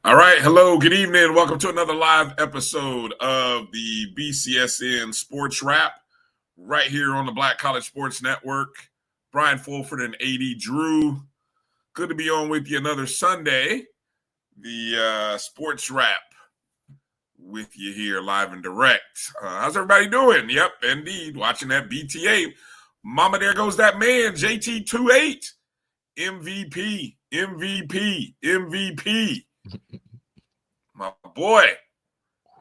All right. Hello. Good evening. Welcome to another live episode of the BCSN SportsWrap right here on the Black College Sports Network. Bryan Fulford and A.D. Drew. Good to be on with you another Sunday. The SportsWrap with you here live and direct. How's everybody doing? Yep, indeed. Watching that BTA. Mama, there goes that man, JT28. MVP. My boy.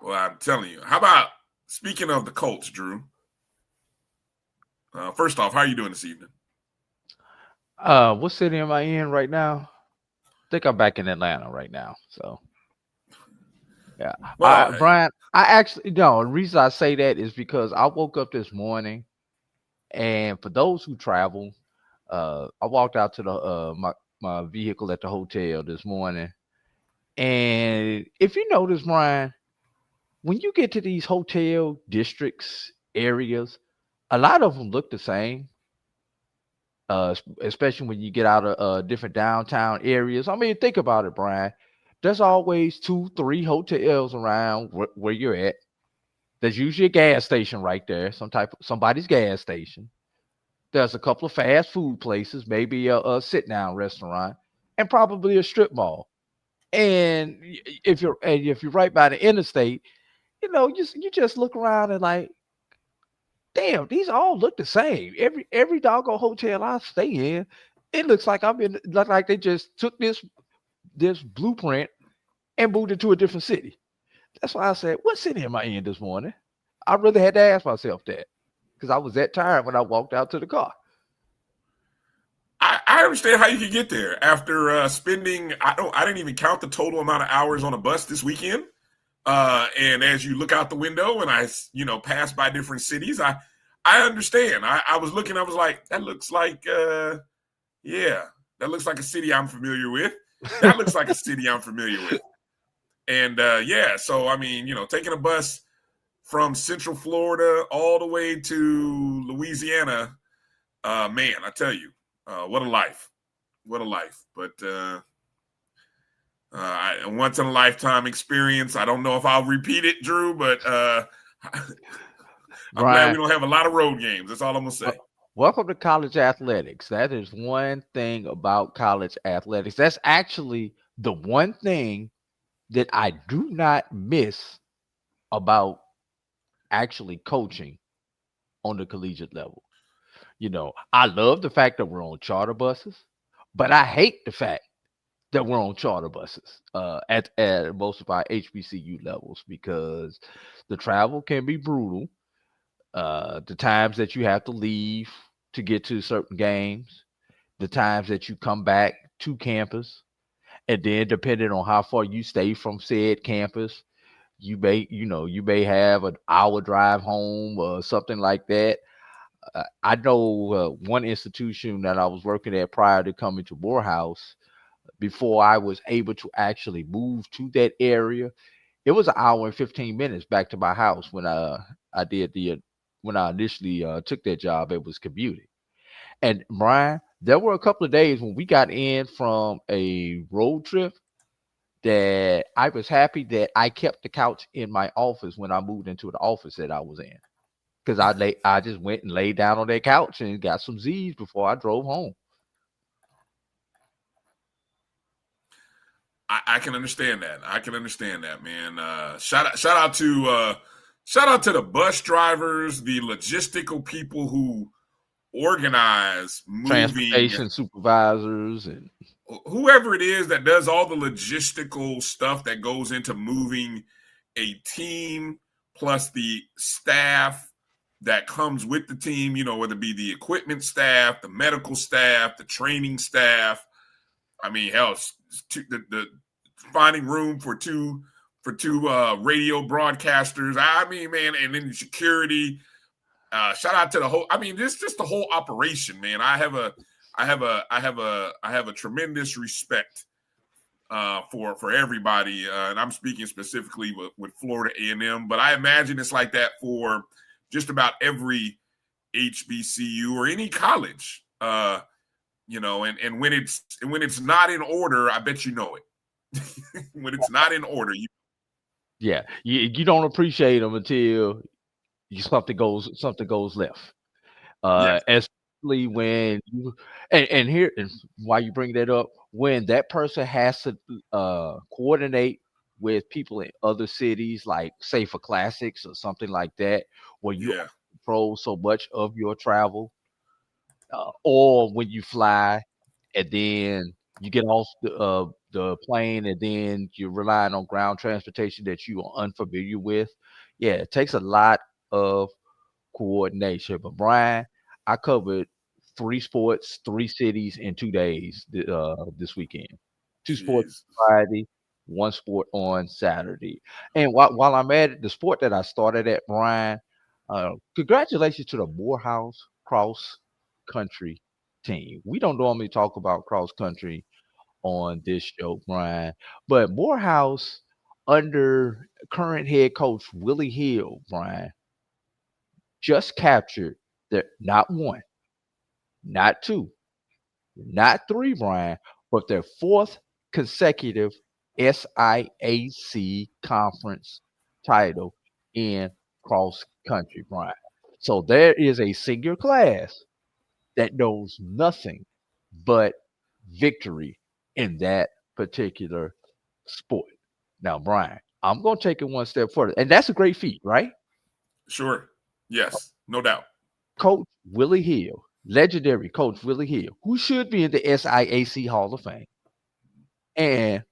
Well, I'm telling you. How about, speaking of the Colts, Drew? First off, how are you doing this evening? What city am I in right now? I think I'm back in Atlanta right now. So, yeah. Well, Bryan, the reason I say that is because I woke up this morning, and for those who travel, I walked out to the my vehicle at the hotel this morning. And if you notice, Bryan, when you get to these hotel districts, areas, a lot of them look the same. Especially when you get out of different downtown areas. I mean, think about it, Bryan. There's always 2, 3 hotels around where you're at. There's usually a gas station right there, somebody's gas station. There's a couple of fast food places, maybe a sit-down restaurant, and probably a strip mall. And if you're right by the interstate, you just look around and like, damn, these all look the same. Every doggone hotel I stay in, it looks like like they just took this blueprint and moved it to a different city. That's why I said, what city am I in this morning? I really had to ask myself that because I was that tired when I walked out to the car. I understand how you could get there after spending. I didn't even count the total amount of hours on a bus this weekend. And as you look out the window and I pass by different cities, I understand. I was looking, I was like, that looks like, that looks like a city I'm familiar with. That looks like a city I'm familiar with. And so, I mean, taking a bus from Central Florida all the way to Louisiana, man, I tell you, what a life. What a life. But, a once-in-a-lifetime experience. I don't know if I'll repeat it, Drew, but I'm glad we don't have a lot of road games. That's all I'm going to say. Welcome to college athletics. That is one thing about college athletics. That's actually the one thing that I do not miss about actually coaching on the collegiate level. I love the fact that we're on charter buses, but I hate the fact that we're on charter buses at most of our HBCU levels because the travel can be brutal. The times that you have to leave to get to certain games, the times that you come back to campus, and then depending on how far you stay from said campus, you may have an hour drive home or something like that. I know one institution that I was working at prior to coming to Morehouse, before I was able to actually move to that area, it was an hour and 15 minutes back to my house when when I initially took that job. It was commuting. And Bryan, there were a couple of days when we got in from a road trip that I was happy that I kept the couch in my office when I moved into the office that I was in. Because I just went and laid down on that couch and got some Z's before I drove home. I can understand that. I can understand that, man. Shout out to the bus drivers, the logistical people who organize moving, Transportation supervisors and whoever it is that does all the logistical stuff that goes into moving a team, plus the staff that comes with the team, whether it be the equipment staff, the medical staff, the training staff. I mean, hell, the finding room for two radio broadcasters. I mean, man, and then security. Shout out to the whole. I mean, this just the whole operation, man. I have a tremendous respect for everybody, and I'm speaking specifically with Florida A&M. But I imagine it's like that for just about every HBCU or any college. And when it's not in order, I bet you know it. When it's not in order, you don't appreciate them until something goes left. Yes. Especially when you and why you bring that up, when that person has to coordinate with people in other cities, like say for classics or something like that, where you Yeah. control so much of your travel, or when you fly and then you get off the plane and then you're relying on ground transportation that you are unfamiliar with. Yeah, it takes a lot of coordination. But Bryan, I covered 3 sports, 3 cities in 2 days this weekend. 2 sports Jeez. Friday, 1 sport on Saturday. And while I'm at it, the sport that I started at, Bryan, congratulations to the Morehouse cross country team. We don't normally talk about cross country on this show, Bryan, but Morehouse under current head coach Willie Hill, Bryan, just captured their not one, not two, not three, Bryan, but their fourth consecutive SIAC conference title in cross country, Bryan. So there is a senior class that knows nothing but victory in that particular sport. Now, Bryan, I'm going to take it one step further, and that's a great feat, right? Sure. Yes. No doubt. Coach Willie Hill, legendary Coach Willie Hill, who should be in the SIAC Hall of Fame, and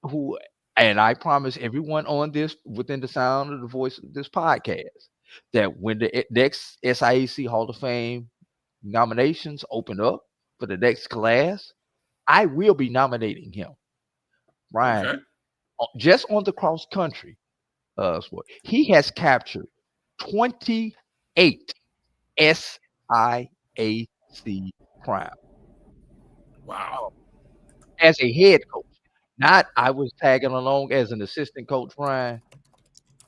who, and I promise everyone on this, within the sound of the voice of this podcast, that when the next SIAC Hall of Fame nominations open up for the next class, I will be nominating him. Bryan, Okay. just on the cross country sport, he has captured 28 SIAC crown Wow. as a head coach. Not I was tagging along as an assistant coach, Bryan,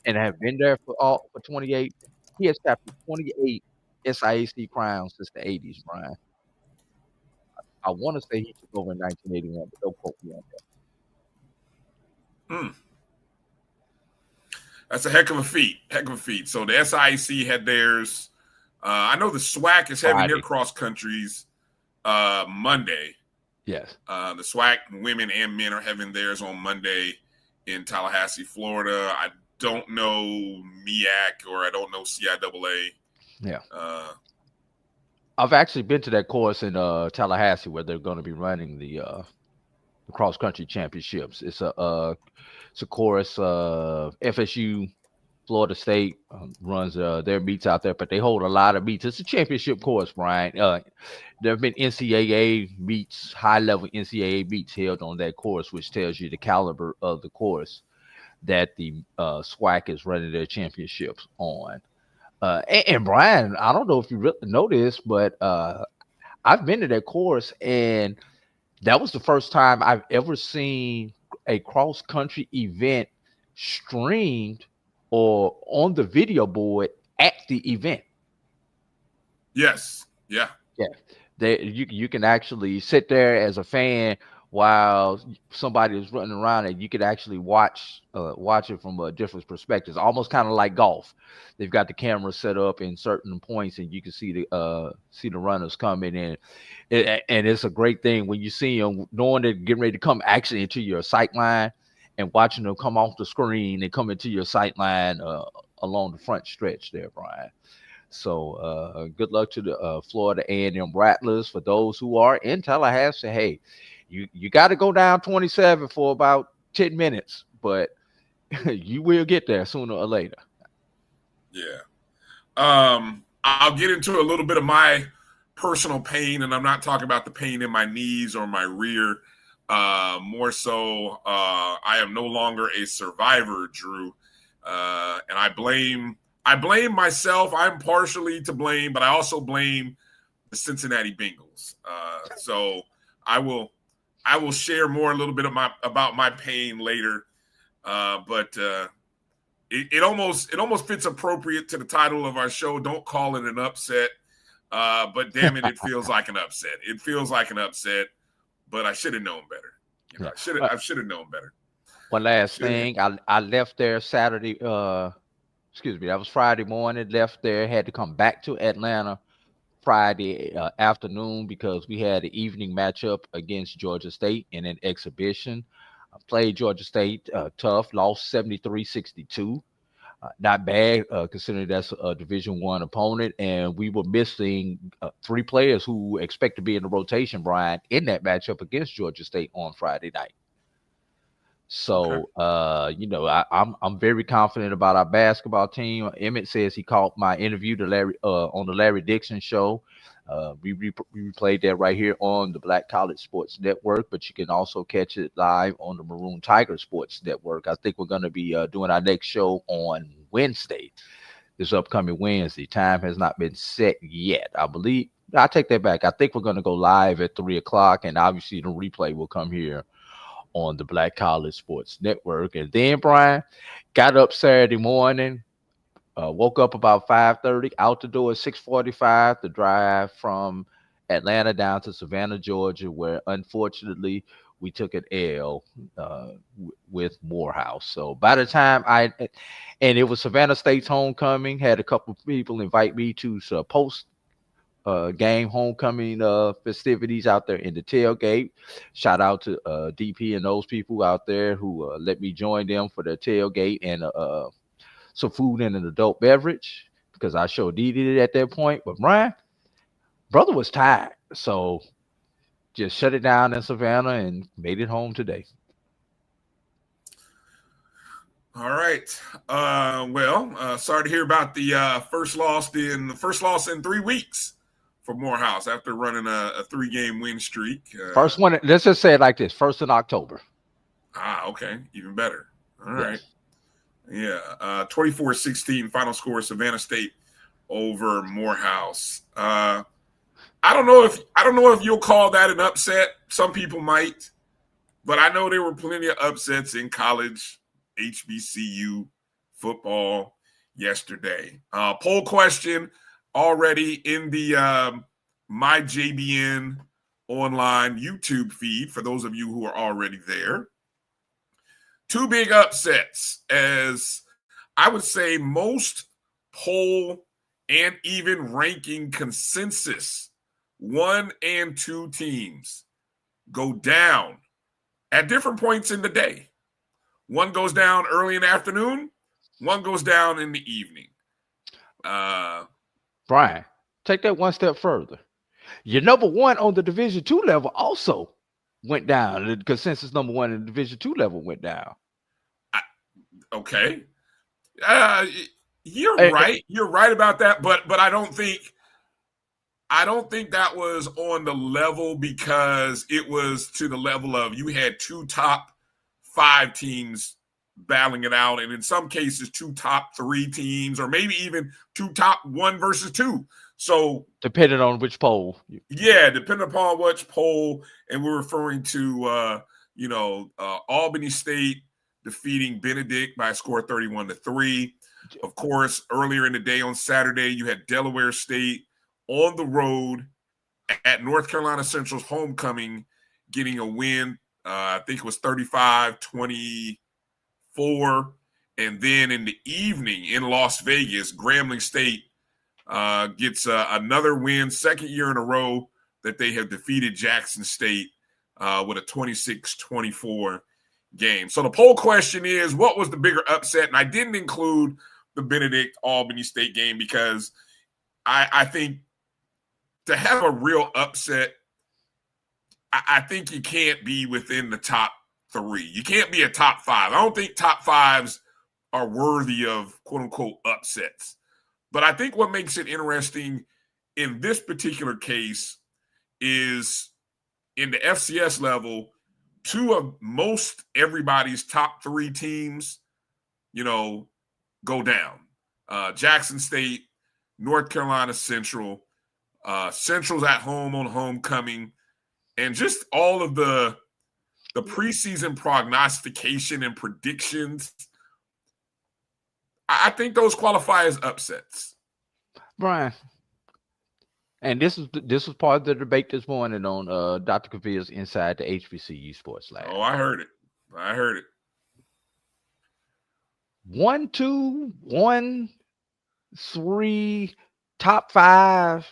and have been there for 28. He has captured 28 SIAC crowns since the 80s, Bryan. I want to say he took over in 1981, but don't quote me on Hmm. That's a heck of a feat. Heck of a feat. So the SIC had theirs. I know the SWAC is having their Friday. cross countries Monday. Yes. The SWAC women and men are having theirs on Monday in Tallahassee, Florida. I don't know MEAC or I don't know CIAA. Yeah. Uh, I've actually been to that course in Tallahassee where they're going to be running the cross country championships. It's a course. FSU, Florida State runs their meets out there, but they hold a lot of meets. It's a championship course, Bryan. There have been NCAA meets, high level NCAA meets held on that course, which tells you the caliber of the course that the SWAC is running their championships on. And Bryan, I don't know if you really know this, but I've been to that course, and that was the first time I've ever seen a cross country event streamed or on the video board at the event. yes. Yeah. Yeah, you can actually sit there as a fan while somebody is running around, and you could actually watch it from a different perspective. Almost kind of like golf. They've got the camera set up in certain points, and you can see the runners coming in. And it's a great thing when you see them, knowing they're getting ready to come actually into your sight line, and watching them come off the screen and come into your sight line along the front stretch there, Brian. So good luck to the Florida A&M Rattlers. For those who are in Tallahassee, hey, you got to go down 27 for about 10 minutes, but you will get there sooner or later. Yeah. I'll get into a little bit of my personal pain, and I'm not talking about the pain in my knees or my rear. More so, I am no longer a survivor, Drew, and I blame myself. I'm partially to blame, but I also blame the Cincinnati Bengals. So I will share more a little bit about my pain later. But it almost fits appropriate to the title of our show. Don't call it an upset. But damn it feels like an upset. It feels like an upset, but I should have known better. I should have known better. One last thing. I left there Saturday, excuse me, that was Friday morning, left there, had to come back to Atlanta Friday afternoon because we had an evening matchup against Georgia State in an exhibition. I played Georgia State tough, lost 73-62. Not bad considering that's a Division I opponent, and we were missing 3 players who expect to be in the rotation, Brian, in that matchup against Georgia State on Friday night. So, okay. I'm very confident about our basketball team. Emmett says he caught my interview to Larry on the Larry Dixon show. We replayed that right here on the Black College Sports Network, but you can also catch it live on the Maroon Tiger Sports Network. I think we're going to be doing our next show on Wednesday, this upcoming Wednesday. Time has not been set yet. I take that back. I think we're going to go live at 3:00, and obviously the replay will come here on the Black College Sports Network. And then, Brian, got up Saturday morning, woke up about 5:30, out the door at 6:45 to drive from Atlanta down to Savannah, Georgia, where unfortunately we took an L with Morehouse. So by the time and it was Savannah State's homecoming, had a couple of people invite me to post game homecoming festivities out there in the tailgate. Shout out to DP and those people out there who let me join them for the tailgate and some food and an adult beverage, because I sure needed it at that point. But Brian, brother was tired, so just shut it down in Savannah and made it home today. All right. Sorry to hear about the first loss in 3 weeks for Morehouse after running a 3-game win streak. First one, let's just say it like this: first in October. Okay, even better. All right. Yeah, 24-16 final score, Savannah State over Morehouse. I don't know if you'll call that an upset. Some people might, but I know there were plenty of upsets in college HBCU football yesterday. Poll question already in the My JBN online YouTube feed for those of you who are already there. 2 big upsets, as I would say most poll and even ranking consensus 1 and 2 teams go down at different points in the day. One goes down early in the afternoon, one goes down in the evening. Brian, take that one step further. Your number 1 on the Division II level also went down. The consensus number 1 in the Division II level went down. Okay. You're right. You're right about that, but I don't think that was on the level, because it was to the level of you had 2 top 5 teams battling it out, and in some cases 2 top 3 teams, or maybe even 2 top 1 versus 2. So depending on which poll. Yeah, depending upon which poll, and we're referring to Albany State defeating Benedict by a score of 31-3. Of course, earlier in the day on Saturday, you had Delaware State on the road at North Carolina Central's homecoming, getting a win I think it was 35-24. And then in the evening in Las Vegas, Grambling State gets another win, second year in a row that they have defeated Jackson State with a 26-24 game. So the poll question is, what was the bigger upset? And I didn't include the Benedict-Albany State game because I think to have a real upset, I think you can't be within the top three. You can't be a top five. I don't think top fives are worthy of quote-unquote upsets. But I think what makes it interesting in this particular case is in the FCS level, two of most everybody's top three teams, go down. Jackson State, North Carolina Central, Central's at home on homecoming, and just all of the preseason prognostication and predictions. I think those qualify as upsets. Bryan, and this was part of the debate this morning on Dr. Cavill's Inside the HBCU Sports Lab. Oh, I heard it. 1, 2, 1, 3, top 5.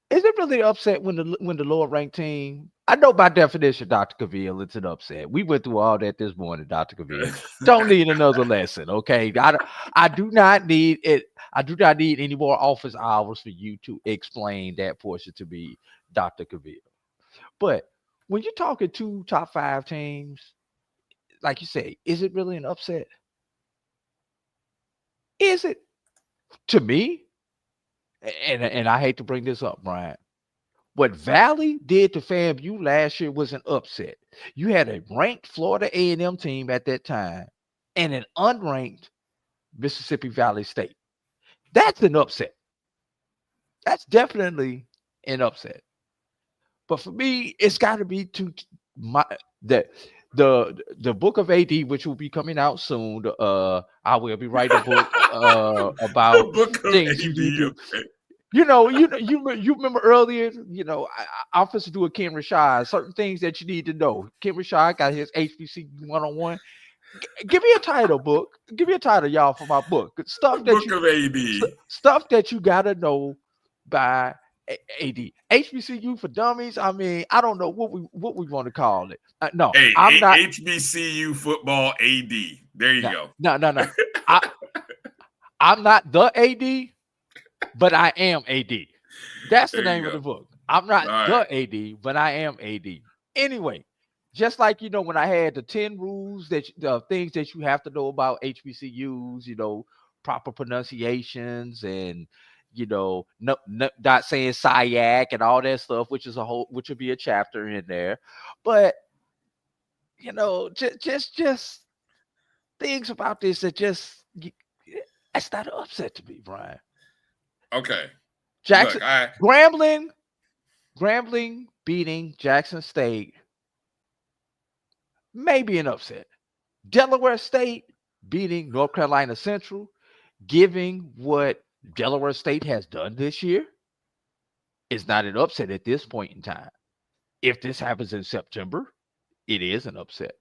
Is it really an upset when the lower ranked team? I know by definition, Dr. Cavill, it's an upset. We went through all that this morning, Dr. Cavill. Don't need another lesson, okay? I do not need it. I do not need any more office hours for you to explain that portion to me, Dr. Cavill. But when you're talking two top 5 teams, like you say, is it really an upset? Is it? To me, and I hate to bring this up, Bryan, what Valley did to FAMU last year was an upset. You had a ranked Florida A&M team at that time and an unranked Mississippi Valley State. That's an upset. That's definitely an upset. But for me, it's got to be the book of AD, which will be coming out soon. I will be writing a book about things you do. Okay. You remember earlier, I'm supposed to do a Ken Rashad, certain things that you need to know. Ken Rashad got his HBCU 101. Give me a title, book. Give me a title, y'all, for my book. Stuff that you gotta know by AD. HBCU for dummies. I mean, I don't know what we want to call it. No, hey, I'm not HBCU football AD. There you go. No. I'm not the AD. But I am AD. That's the name of the book. I'm not the AD, but I am AD. Anyway, just like, when I had the 10 rules the things that you have to know about HBCUs, proper pronunciations and, not saying SIAC and all that stuff, which would be a chapter in there. But, just things about this that that's not an upset to me, Bryan. Okay. Jackson, Grambling beating Jackson State may be an upset. Delaware State beating North Carolina Central, giving what Delaware State has done this year, is not an upset at this point in time. If this happens in September, it is an upset.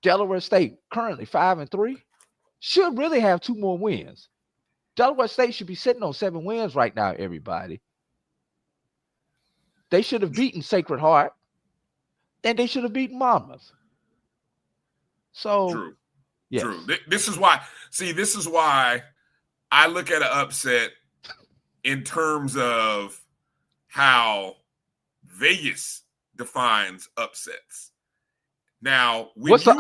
Delaware State, currently 5-3, should really have 2 more wins. Delaware State should be sitting on 7 wins right now, everybody. They should have beaten Sacred Heart, and they should have beaten Monmouth. So, true. Yes. True. This is why I look at an upset in terms of how Vegas defines upsets. Now, what's the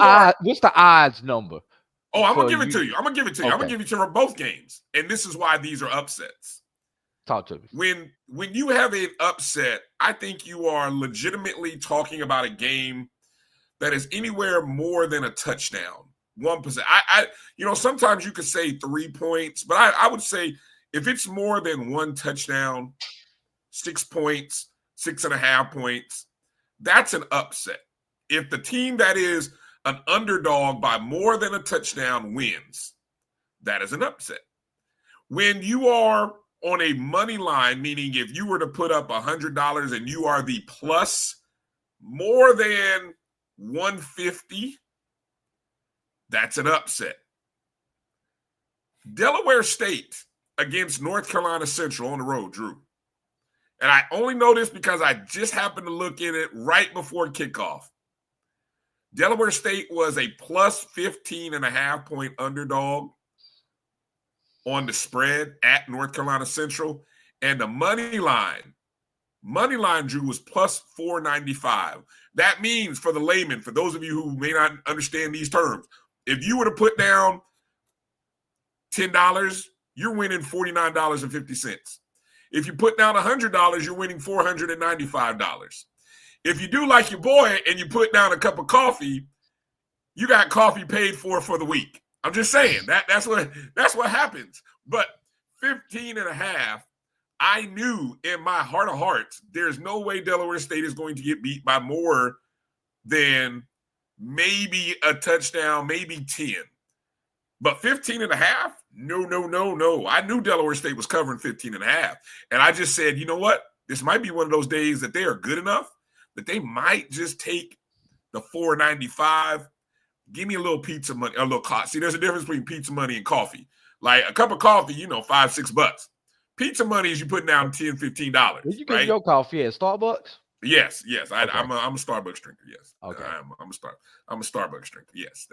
odds number? Oh, I'm going to give it to you. Okay. I'm going to give it to you for both games. And this is why these are upsets. Talk to me. When you have an upset, I think you are legitimately talking about a game that is anywhere more than a touchdown. 1%. Sometimes you could say 3 points, but I would say if it's more than 1 touchdown, 6 points, 6.5 points, that's an upset. If the team that is an underdog by more than a touchdown wins, that is an upset. When you are on a money line, meaning if you were to put up $100 and you are the plus more than 150. That's an upset. Delaware State against North Carolina Central on the road, Drew. And I only know this because I just happened to look at it right before kickoff. Delaware State was a plus 15.5 point underdog on the spread at North Carolina Central. And the money line, Drew, was plus 495. That means, for the layman, for those of you who may not understand these terms, if you were to put down $10, you're winning $49.50. If you put down $100, you're winning $495. If you do like your boy and you put down a cup of coffee, you got coffee paid for the week. I'm just saying that's what happens. But 15.5, I knew in my heart of hearts, there's no way Delaware State is going to get beat by more than maybe a touchdown, maybe 10. But 15.5? No. I knew Delaware State was covering 15.5. And I just said, you know what? This might be one of those days that they are good enough that they might just take the $4.95. Give me a little pizza money, a little coffee. See, there's a difference between pizza money and coffee. Like a cup of coffee, $5-6. Pizza money is you putting down $10, $15. Did you get your coffee at Starbucks? Yes. Okay. I'm a Starbucks drinker. Yes. Okay. I'm a Starbucks drinker. Yes.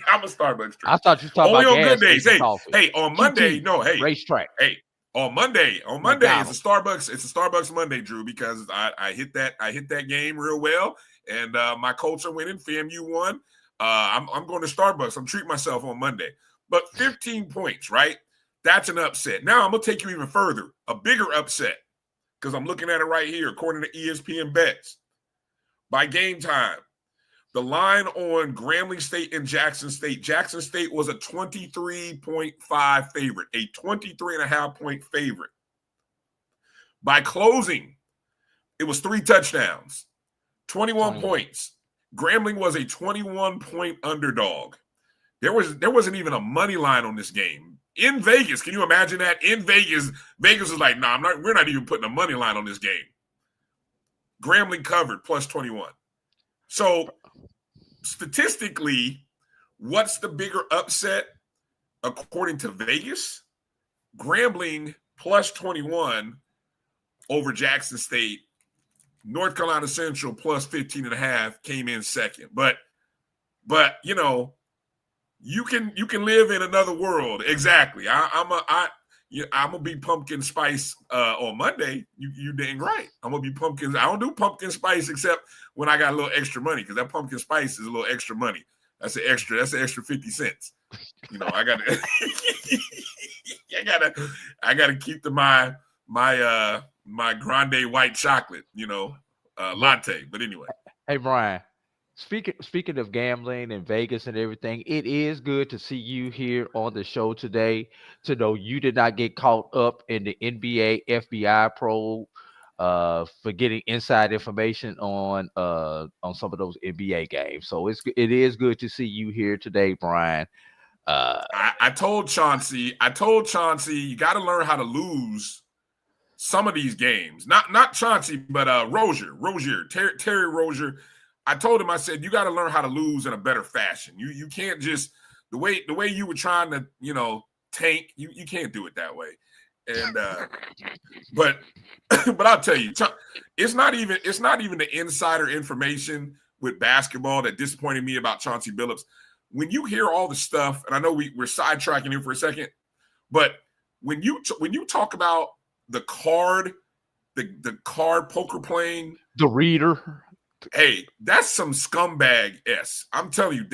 I'm a Starbucks drinker. I thought you were talking only about on good days. Coffee. Hey, on Monday, racetrack. Hey, on Monday, it's a Starbucks Monday, Drew, because I hit that game real well, and my Colts are winning. FAMU won. I'm going to Starbucks. I'm treating myself on Monday. But 15 points, right? That's an upset. Now I'm gonna take you even further. A bigger upset, because I'm looking at it right here, according to ESPN Bets. By game time, the line on Grambling State and Jackson State. Jackson State was a 23.5 favorite, a 23.5 point favorite. By closing, it was 3 touchdowns, 21 points. Grambling was a 21-point underdog. There wasn't even a money line on this game. In Vegas, can you imagine that? In Vegas, Vegas was like, nah, we're not even putting a money line on this game. Grambling covered plus 21. So statistically, what's the bigger upset according to Vegas? Grambling plus 21 over Jackson State. North Carolina Central plus 15.5 came in second. But you can live in another world. Exactly. I'm gonna be pumpkin spice on Monday. You dang right. I'm gonna be pumpkin. I don't do pumpkin spice except when I got a little extra money, because that pumpkin spice is a little extra money. That's an extra 50 cents. I gotta keep my grande white chocolate, latte. But anyway. Hey, Bryan. Speaking of gambling and Vegas and everything, it is good to see you here on the show today, to know you did not get caught up in the NBA FBI probe for getting inside information on some of those NBA games. So it is good to see you here today, Bryan. I told Chauncey, you got to learn how to lose some of these games. Not Chauncey, but Terry Rozier. I told him, I said, you got to learn how to lose in a better fashion. You can't just the way you were trying to, tank. You can't do it that way. And but I'll tell you, it's not even the insider information with basketball that disappointed me about Chauncey Billups. When you hear all the stuff, and I know we're sidetracking him for a second, but when you talk about the card poker playing, the reader. Hey, that's some scumbag-esque. I'm telling you,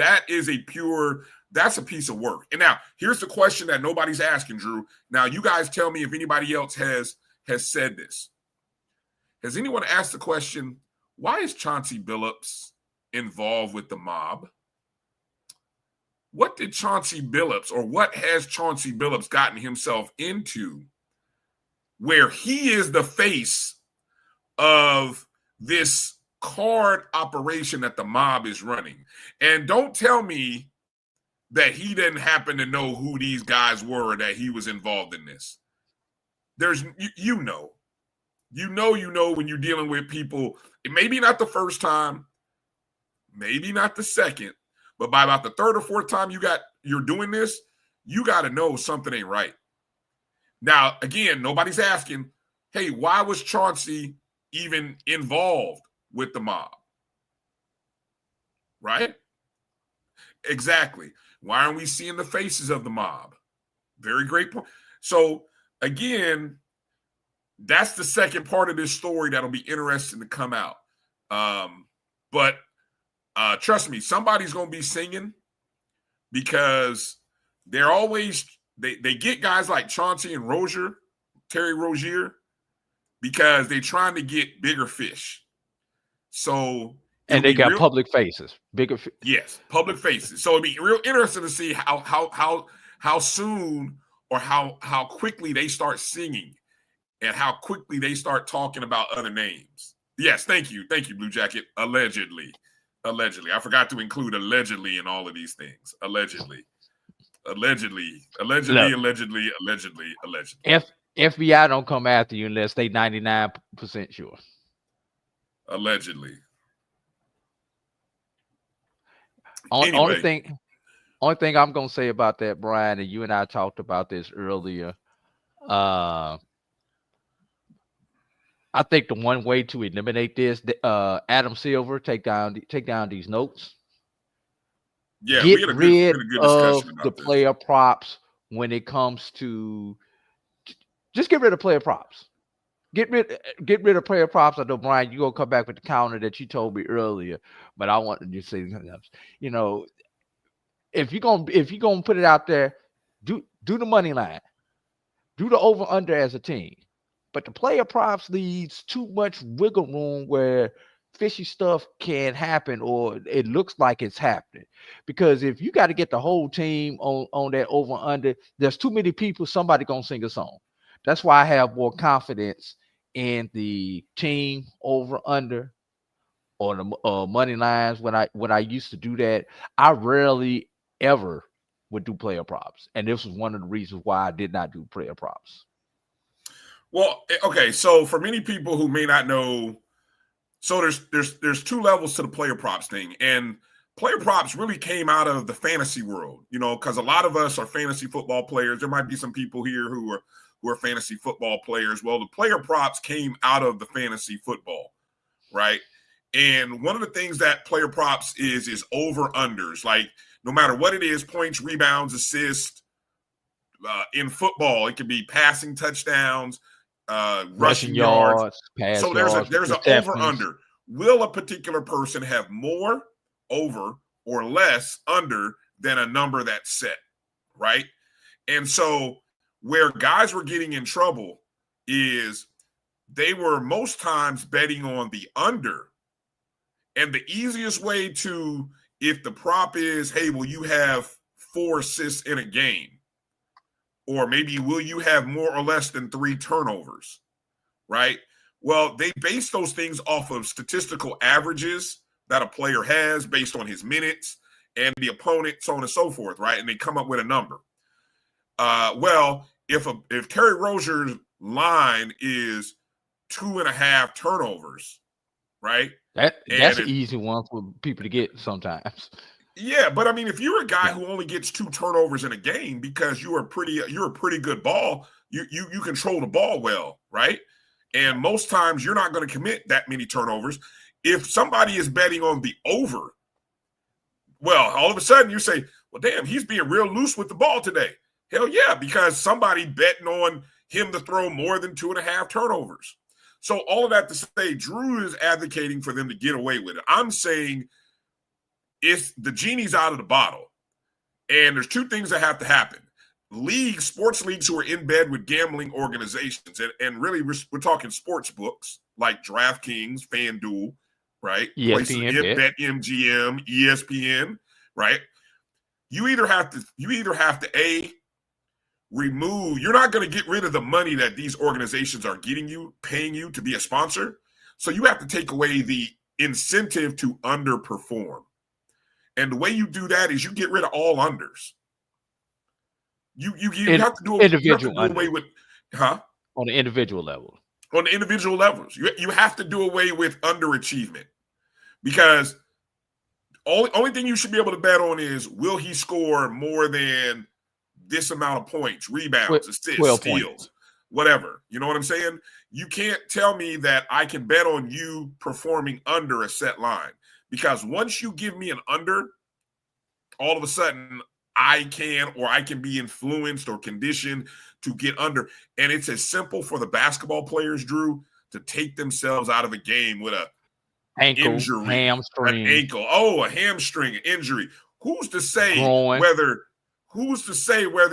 that's a piece of work. And now, here's the question that nobody's asking, Drew. Now, you guys tell me if anybody else has said this. Has anyone asked the question, why is Chauncey Billups involved with the mob? What did Chauncey Billups, or what has Chauncey Billups gotten himself into where he is the face of this card operation that the mob is running? And don't tell me that he didn't happen to know who these guys were, that he was involved in this. There's you know when you're dealing with people, it may be not the first time, maybe not the second, but by about the third or fourth time you're doing this, you got to know something ain't right. Now, again, nobody's asking, hey, why was Chauncey even involved with the mob? Right? Exactly. Why aren't we seeing the faces of the mob? Very great point. So, again, that's the second part of this story that'll be interesting to come out. But trust me, somebody's going to be singing, because they're always they get guys like Chauncey and Terry Rozier, because they're trying to get bigger fish. So and they got public faces, bigger. Yes, public faces. So it'd be real interesting to see how soon or how quickly they start singing, and how quickly they start talking about other names. Yes, thank you, Blue Jacket. Allegedly, I forgot to include allegedly in all of these things. Allegedly. FBI don't come after you unless they 99% sure. Allegedly. Anyway. Only thing I'm gonna say about that, Bryan, and you and I talked about this earlier. I think the one way to eliminate this, Adam Silver, take down these notes. Yeah, get rid of the player props when it comes to. Just get rid of player props. Get rid of player props. I know, Bryan, you gonna come back with the counter that you told me earlier, but I wanted to say something else. You know, if you're gonna put it out there, do the money line, do the over under as a team, but the player props leaves too much wiggle room where fishy stuff can happen, or it looks like it's happening. Because if you got to get the whole team on that over under, there's too many people. Somebody gonna sing a song. That's why I have more confidence in the team over under or the money lines. When I used to do that, I rarely ever would do player props, and this was one of the reasons why I did not do player props. Well, okay, so for many people who may not know, so there's two levels to the player props thing, and player props really came out of the fantasy world, because a lot of us are fantasy football players. There might be some people here who are fantasy football players. Well, the player props came out of the fantasy football, right? And one of the things that player props is over-unders. Like, no matter what it is, points, rebounds, assists, in football, it could be passing touchdowns, rushing yards. So there's an over-under. Will a particular person have more over or less under than a number that's set, right? And so where guys were getting in trouble is they were most times betting on the under. And the easiest way to, if the prop is, hey, will you have 4 assists in a game? Or maybe will you have more or less than 3 turnovers, right? Well, they base those things off of statistical averages that a player has based on his minutes and the opponent, so on and so forth, right? And they come up with a number. Well, if Terry Rozier's line is 2.5 turnovers, right? That's an easy one for people to get sometimes. Yeah, but I mean, if you're a guy who only gets 2 turnovers in a game because you're a pretty good ball, you control the ball well, right? And most times you're not going to commit that many turnovers. If somebody is betting on the over, well, all of a sudden you say, well, damn, he's being real loose with the ball today. Hell yeah, because somebody betting on him to throw more than 2.5 turnovers. So all of that to say, Drew is advocating for them to get away with it. I'm saying it's the genie's out of the bottle. And there's 2 things that have to happen. Sports leagues who are in bed with gambling organizations, and really we're talking sports books like DraftKings, FanDuel, right? ESPN, BetMGM, ESPN, right? You either have to remove. You're not going to get rid of the money that these organizations are paying you to be a sponsor. So you have to take away the incentive to underperform. And the way you do that is you get rid of all unders. You have to do away with, on the individual level. On the individual levels, you have to do away with underachievement, because Only thing you should be able to bet on is, will he score more than this amount of points, rebounds, assists, steals, whatever. You know what I'm saying? You can't tell me that I can bet on you performing under a set line, because once you give me an under, all of a sudden I can be influenced or conditioned to get under. And it's as simple for the basketball players, Drew, to take themselves out of a game with a ankle, injury, hamstring, an ankle, a hamstring injury. Who's to say groin. whether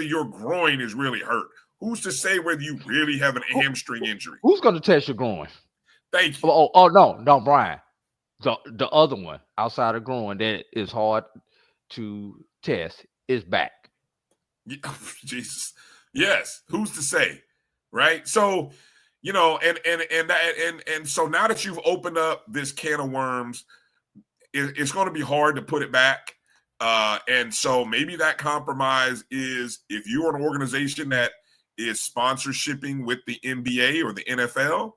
your groin is really hurt? Who's to say whether you really have a hamstring injury? Who's going to test your groin? Thank you. Oh no, Brian. The other one outside of groin that is hard to test is back. Yeah, Jesus. Yes. Who's to say? Right? So, and so now that you've opened up this can of worms, it's going to be hard to put it back. And so maybe that compromise is, if you're an organization that is sponsorshipping with the NBA or the NFL,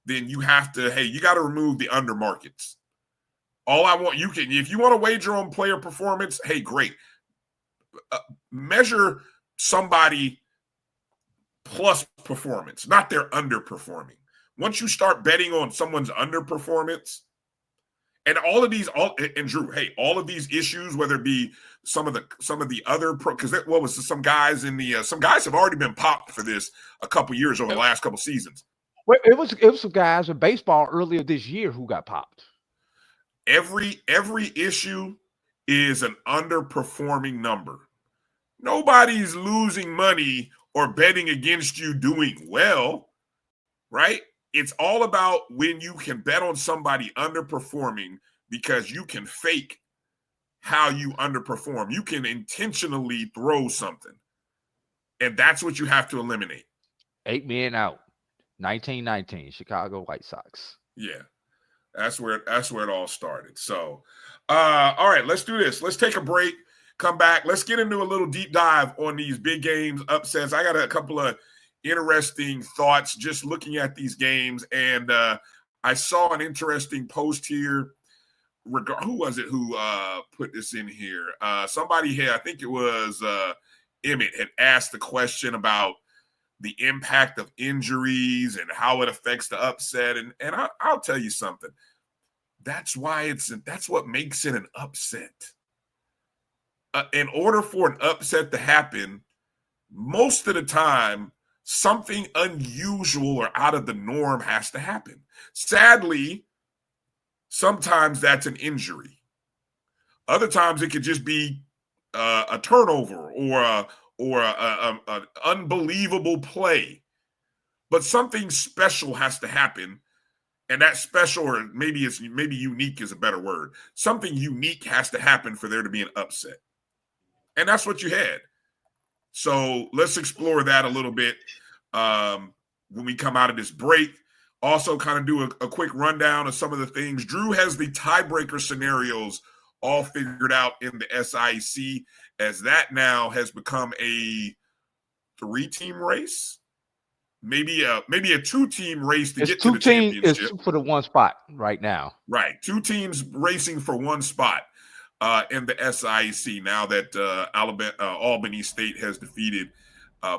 then you got to remove the under markets. If you want to wager on player performance, hey, great. Measure somebody plus performance, not their underperforming. Once you start betting on someone's underperformance, and all of these issues, whether it be some of the other some guys have already been popped for this a couple years over the last couple seasons. Well, it was some guys in baseball earlier this year who got popped. Every issue is an underperforming number. Nobody's losing money or betting against you doing well, right? It's all about when you can bet on somebody underperforming, because you can fake how you underperform. You can intentionally throw something. And that's what you have to eliminate. 8 men out. 1919, Chicago White Sox. Yeah. That's where it all started. So, all right, let's do this. Let's take a break, come back. Let's get into a little deep dive on these big games, upsets. I got a couple of interesting thoughts just looking at these games. And I saw an interesting post here. Who was it who put this in here? Somebody here, I think it was Emmett, had asked the question about the impact of injuries and how it affects the upset. And I'll tell you something. That's what makes it an upset. In order for an upset to happen, most of the time, something unusual or out of the norm has to happen. Sadly, sometimes that's an injury. Other times it could just be a turnover or an unbelievable play. But something special has to happen, and that special, or maybe unique is a better word. Something unique has to happen for there to be an upset. And that's what you had. So let's explore that a little bit when we come out of this break. Also kind of do a quick rundown of some of the things. Drew has the tiebreaker scenarios all figured out in the SIC, as that now has become a 3-team race. Maybe a 2-team race to get to the championship. It's for the one spot right now. Right. 2 teams racing for one spot in the SIC now that Albany State has defeated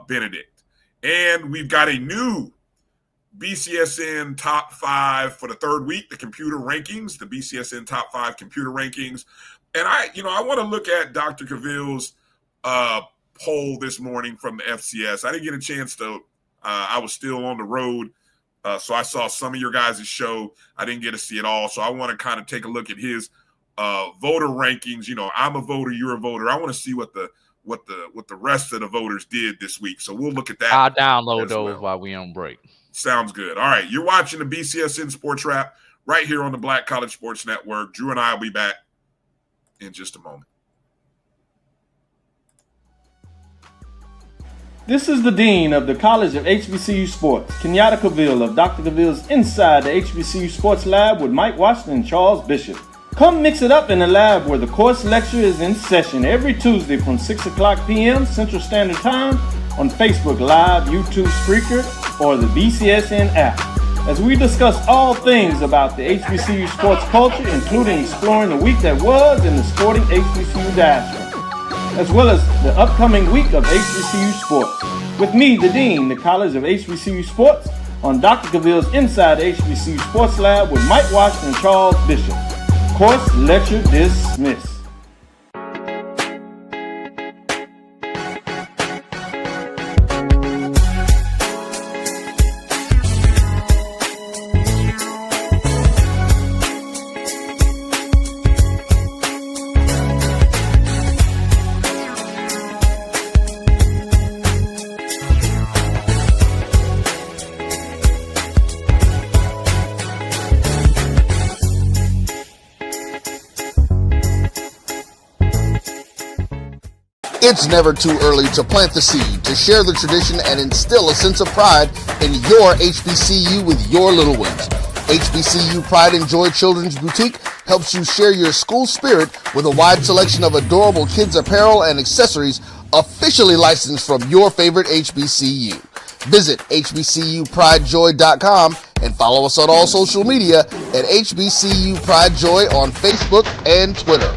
Benedict. And we've got a new BCSN Top 5 for the third week, the computer rankings, the BCSN Top 5 computer rankings. And I want to look at Dr. Cavill's poll this morning from the FCS. I didn't get a chance to I was still on the road, so I saw some of your guys' show. I didn't get to see it all, so I want to kind of take a look at his voter rankings. I'm a voter, you're a voter. I want to see what the rest of the voters did this week. So we'll look at that. I'll download those while we on break. Sounds good. All right, you're watching the BCSN SportsWrap right here on the Black College Sports Network. Drew and I will be back in just a moment. This is the Dean of the College of HBCU Sports, Kenyatta Cavill of Dr. Cavill's Inside the HBCU Sports Lab with Mike Washington and Charles Bishop. Come mix it up in the lab where the course lecture is in session every Tuesday from 6 o'clock p.m. Central Standard Time on Facebook Live, YouTube Spreaker, or the BCSN app. as we discuss all things about the HBCU sports culture, including exploring the week that was in the sporting HBCU diaspora, as well as the upcoming week of HBCU sports. With me, the Dean, the College of HBCU Sports, on Dr. Cavill's Inside the HBCU Sports Lab with Mike Washington and Charles Bishop. Course lecture dismissed. It's never too early to plant the seed, to share the tradition, and instill a sense of pride in your HBCU with your little ones. HBCU Pride and Joy Children's Boutique helps you share your school spirit with a wide selection of adorable kids apparel and accessories officially licensed from your favorite HBCU. Visit hbcupridejoy.com and follow us on all social media at HBCU Pride Joy on Facebook and Twitter.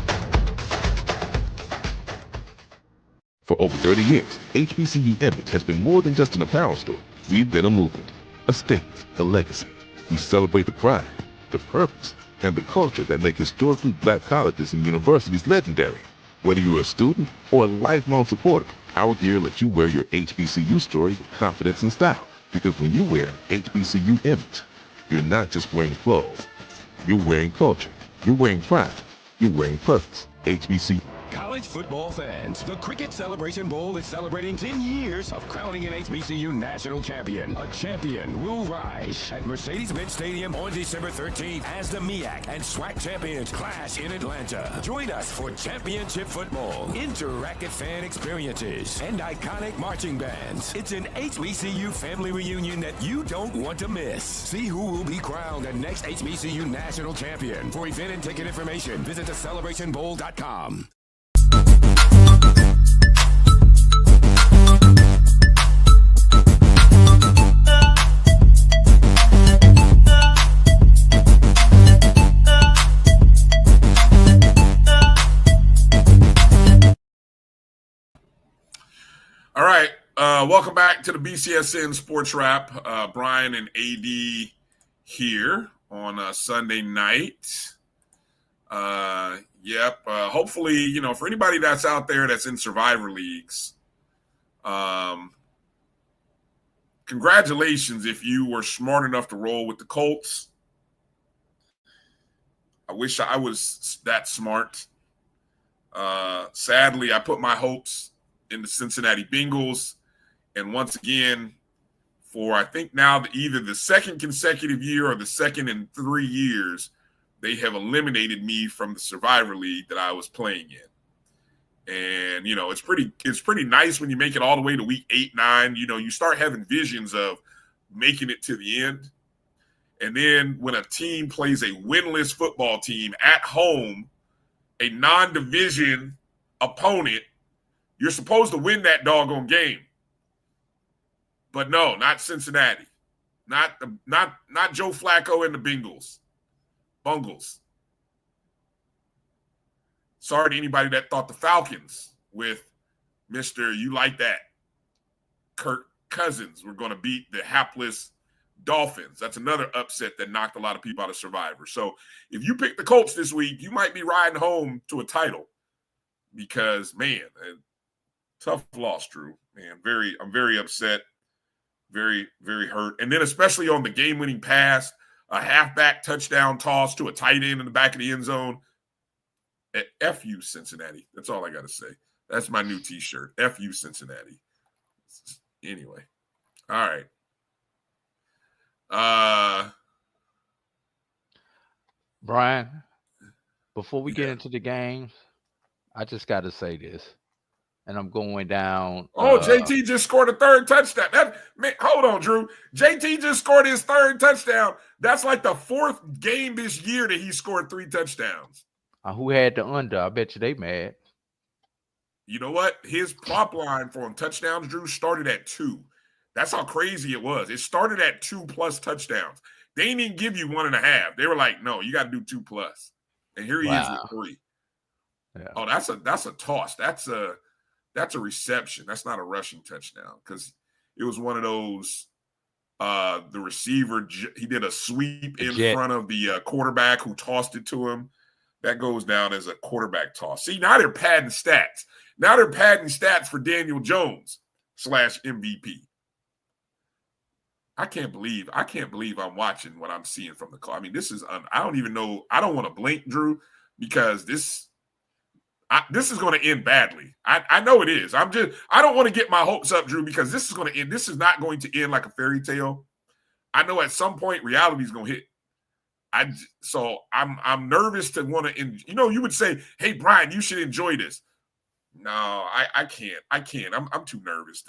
For over 30 years, HBCU Image has been more than just an apparel store. We've been a movement, a statement, a legacy. We celebrate the pride, the purpose, and the culture that make historically black colleges and universities legendary. Whether you're a student or a lifelong supporter, our gear lets you wear your HBCU story with confidence and style. Because when you wear HBCU Image, you're not just wearing clothes. You're wearing culture. You're wearing pride. You're wearing purpose. HBCU. College football fans, the Cricket Celebration Bowl is celebrating 10 years of crowning an HBCU national champion. A champion will rise at Mercedes-Benz Stadium on December 13th as the MEAC and SWAC champions clash in Atlanta. Join us for championship football, interactive fan experiences, and iconic marching bands. It's an HBCU family reunion that you don't want to miss. See who will be crowned the next HBCU national champion. For event and ticket information, visit thecelebrationbowl.com. All right. Welcome back to the BCSN SportsWrap. Bryan and A.D. here on a Sunday night. Hopefully, for anybody that's out there that's in Survivor Leagues, congratulations if you were smart enough to roll with the Colts. I wish I was that smart. Sadly, I put my hopes in the Cincinnati Bengals. And once again, for I think now either the second consecutive year or the second in 3 years, they have eliminated me from the Survivor League that I was playing in. And, it's pretty nice when you make it all the way to week 8, 9. You start having visions of making it to the end. And then when a team plays a winless football team at home, a non-division opponent, you're supposed to win that doggone game. But no, not Cincinnati. Not Joe Flacco and the Bengals. Bungles. Sorry to anybody that thought the Falcons with Mr. You Like That, Kirk Cousins, were going to beat the hapless Dolphins. That's another upset that knocked a lot of people out of Survivor. So if you pick the Colts this week, you might be riding home to a title because, man, tough loss, Drew. Man, I'm very upset, very, very hurt. And then especially on the game-winning pass, a halfback touchdown toss to a tight end in the back of the end zone. F you, Cincinnati. That's all I got to say. That's my new T-shirt. F you, Cincinnati. Anyway. All right. Bryan, before we get into the games, I just got to say this. And I'm going down. JT just scored a third touchdown. Hold on, Drew. JT just scored his third touchdown. That's like the fourth game this year that he scored 3 touchdowns. Who had the under? I bet you they mad. You know what? His prop line for him touchdowns, Drew, started at 2. That's how crazy it was. It started at 2+ touchdowns. They didn't even give you 1.5. They were like, no, you got to do 2+. And here he is with 3. Yeah. Oh, that's a toss. That's a reception. That's not a rushing touchdown because it was one of those. The receiver, he did a sweep in front of the quarterback who tossed it to him. That goes down as a quarterback toss. See, now they're padding stats. Now they're padding stats for Daniel Jones / MVP. I can't believe I'm watching what I'm seeing from the call. I mean, this is I don't even know. I don't want to blink, Drew, because this is going to end badly. I know it is. I don't want to get my hopes up, Drew, because this is going to end. This is not going to end like a fairy tale. I know at some point reality is going to hit. So I'm nervous to want to. You would say, "Hey, Bryan, you should enjoy this." No, I can't. I'm too nervous.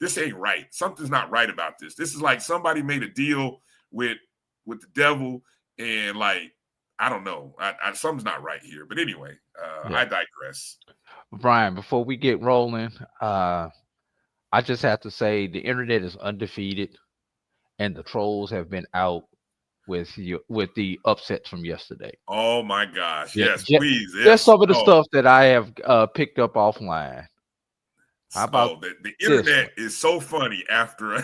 This ain't right. Something's not right about this. This is like somebody made a deal with the devil, and like I don't know. Something's not right here. But anyway, I digress. Bryan, before we get rolling, I just have to say the internet is undefeated, and the trolls have been out with the upsets from yesterday. Oh my gosh! Yes, please. Yes. That's some of the stuff that I have picked up offline. How about the internet is so funny after?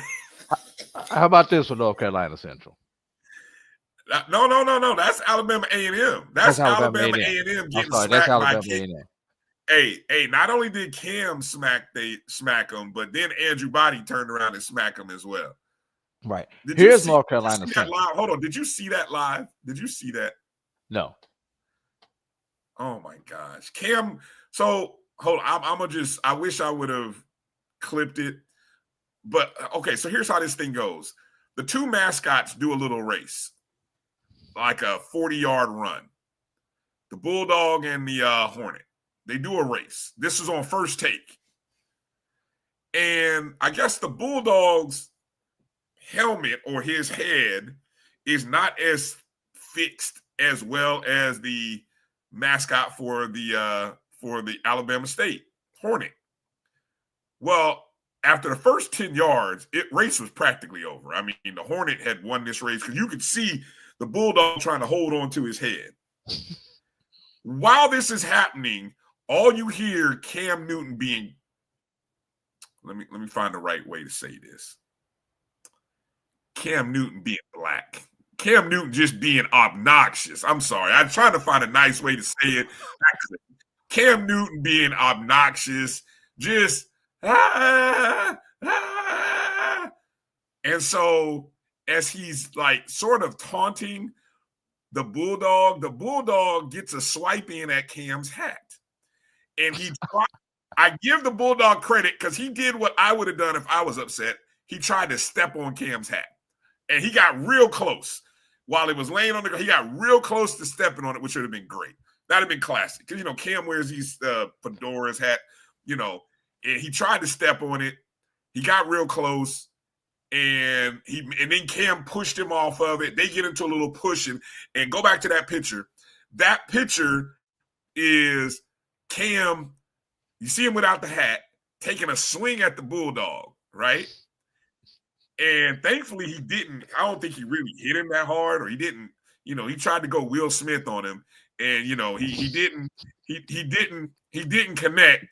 How about this for North Carolina Central? No. That's Alabama A&M. That's Alabama A&M getting smacked by Cam. Hey, not only did Cam smack them, but then Andrew Body turned around and smacked them as well. Right. Here's North Carolina Central. Hold on. Did you see that live? Did you see that? No. Oh my gosh. Cam. So hold on. I wish I would have clipped it. But okay, so here's how this thing goes. The two mascots do a little race, like a 40-yard run. The Bulldog and the Hornet. They do a race. This is on First Take. And I guess the Bulldog's helmet or his head is not as fixed as well as the mascot for the Alabama State Hornet. Well, after the first 10 yards, race was practically over. I mean, the Hornet had won this race because you could see the Bulldog trying to hold on to his head. While this is happening, all you hear Cam Newton being, let me find the right way to say this. Cam Newton being black. Cam Newton just being obnoxious. I'm sorry. I'm trying to find a nice way to say it. Cam Newton being obnoxious, just And so as he's like sort of taunting the Bulldog gets a swipe in at Cam's hat. And I give the Bulldog credit because he did what I would have done if I was upset. He tried to step on Cam's hat. And he got real close. While it was laying on the ground, he got real close to stepping on it, which would have been great. That would have been classic. Because, Cam wears these fedoras hat, and he tried to step on it. He got real close. And then Cam pushed him off of it. They get into a little pushing. And go back to that picture. That picture is Cam, you see him without the hat, taking a swing at the Bulldog, right? And thankfully he didn't. I don't think he really hit him that hard, or he didn't. He tried to go Will Smith on him, and he didn't. He didn't connect.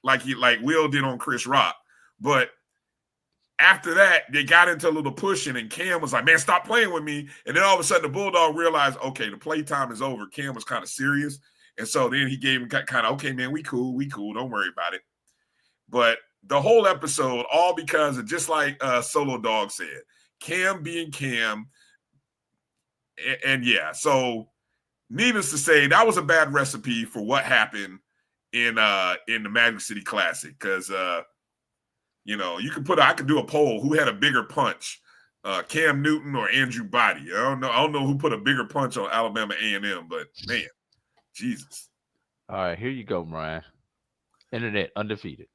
Like Will did on Chris Rock. But after that, they got into a little pushing, and Cam was like, "Man, stop playing with me." And then all of a sudden, the Bulldog realized, okay, the play time is over. Cam was kind of serious, and so then he gave him kind of, "Okay, man, we cool, don't worry about it." But the whole episode, all because of, just like Solo Dog said, Cam being Cam. And yeah, so needless to say, that was a bad recipe for what happened in the Magic City Classic. Because, I could do a poll. Who had a bigger punch, Cam Newton or Andrew Body? I don't know who put a bigger punch on Alabama A&M, but man, Jesus. All right, here you go, Bryan. Internet undefeated.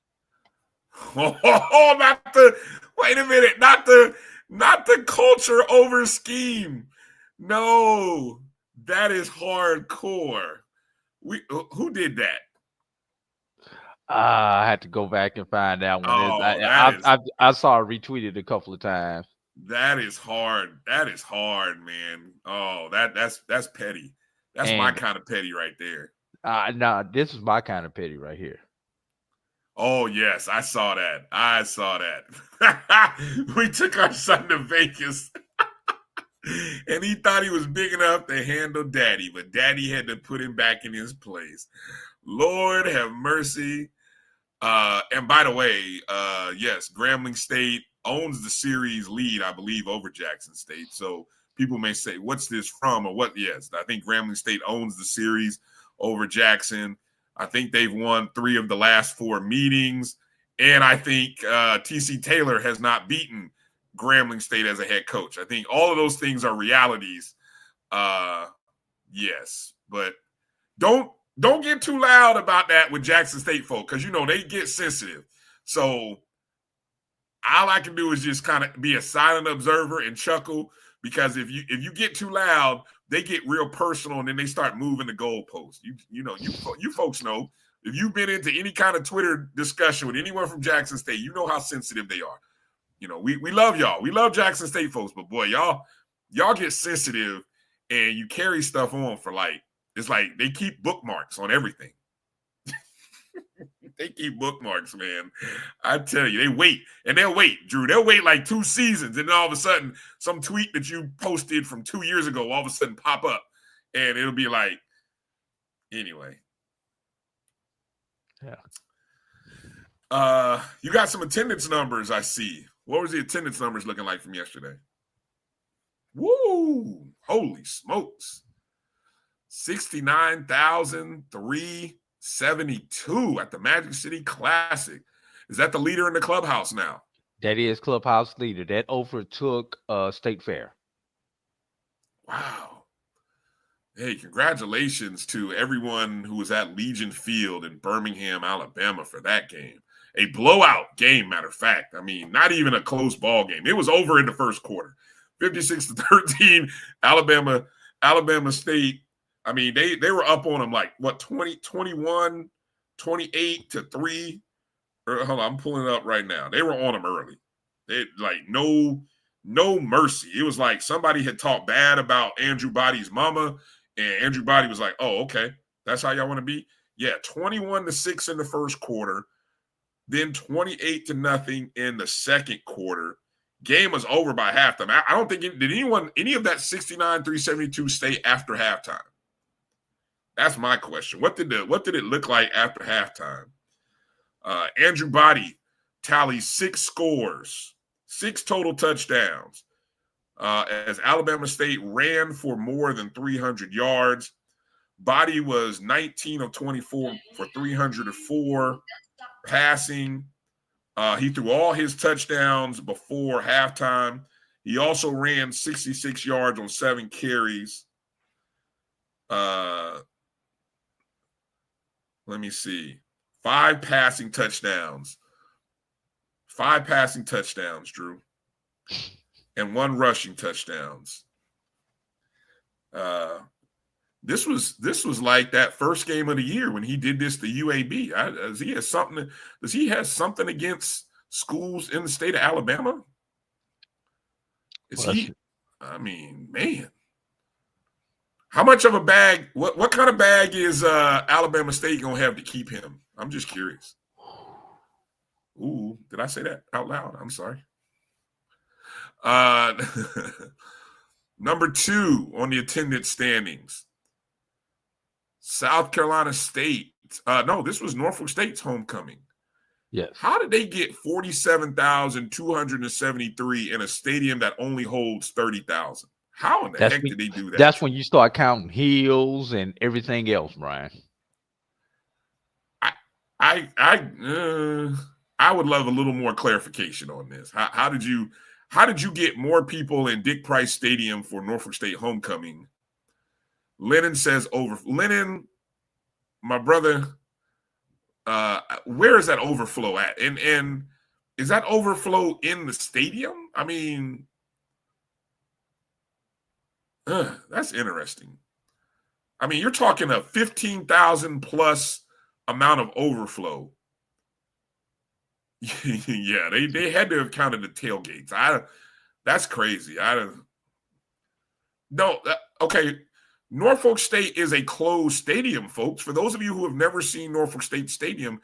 Wait a minute, not the culture over scheme. No, that is hardcore. Who did that? I had to go back and find that one. Oh, that is I saw it retweeted a couple of times. that is hard. That is hard, man. Oh, that's petty. That's my And kind of petty right there. nah, this is my kind of petty right here. Oh, yes, I saw that. I saw that. We took our son to Vegas, and he thought he was big enough to handle Daddy, but Daddy had to put him back in his place. Lord have mercy. And by the way, yes, Grambling State owns the series lead, I believe, over Jackson State. So people may say, what's this from or what? Yes, I think Grambling State owns the series over Jackson. I think they've won 3 of the last 4 meetings. And I think TC Taylor has not beaten Grambling State as a head coach. I think all of those things are realities. Yes, but don't get too loud about that with Jackson State folk, because they get sensitive. So all I can do is just kind of be a silent observer and chuckle, because if you get too loud, they get real personal and then they start moving the goalposts. You folks know, if you've been into any kind of Twitter discussion with anyone from Jackson State, you know how sensitive they are. We love y'all. We love Jackson State folks, but boy, y'all get sensitive and you carry stuff on for it's like they keep bookmarks on everything. They keep bookmarks, man. I tell you, they'll wait, Drew. They'll wait like 2 seasons, and then all of a sudden, some tweet that you posted from 2 years ago all of a sudden pop up, and it'll be like, anyway. Yeah. You got some attendance numbers, I see. What was the attendance numbers looking like from yesterday? Woo! Holy smokes. 69,372 at the Magic City Classic. Is that the leader in the clubhouse now? That is clubhouse leader. That overtook State Fair. Wow. Hey, congratulations to everyone who was at Legion Field in Birmingham, Alabama for that game. A blowout game, matter of fact. I mean, not even a close ball game. It was over in the first quarter. 56-13, Alabama State. I mean, they were up on them like, 21, 28-3. Hold on, I'm pulling it up right now. They were on them early. They no mercy. It was like somebody had talked bad about Andrew Body's mama, and Andrew Body was like, oh, okay, that's how y'all want to be? Yeah, 21-6 in the first quarter, then 28-0 in the second quarter. Game was over by halftime. I don't think did any of that 69-372 stay after halftime? That's my question. What did it look like after halftime? Andrew Body tallies 6 scores, 6 total touchdowns, as Alabama State ran for more than 300 yards. Body was 19 of 24 for 304 passing. He threw all his touchdowns before halftime. He also ran 66 yards on 7 carries. Let me see. 5 passing touchdowns. 5 passing touchdowns, Drew. And 1 rushing touchdowns. This was like that first game of the year when he did this to UAB. Does he have something against schools in the state of Alabama? I mean, man. How much of a bag, what kind of bag is Alabama State going to have to keep him? I'm just curious. Ooh, did I say that out loud? I'm sorry. Number 2 on the attendance standings. South Carolina State. No, this was Norfolk State's homecoming. Yes. How did they get 47,273 in a stadium that only holds 30,000? How in the heck did they do that? That's when you start counting heels and everything else, Brian. I would love a little more clarification on this. How did you get more people in Dick Price Stadium for Norfolk State homecoming? Lennon says Lennon, my brother, where is that overflow at? And is that overflow in the stadium? I mean, that's interesting. I mean, you're talking a 15,000 plus amount of overflow Yeah, they had to have counted the tailgates. That's crazy. Okay. Norfolk State is a closed stadium, folks. For those of you who have never seen Norfolk State Stadium,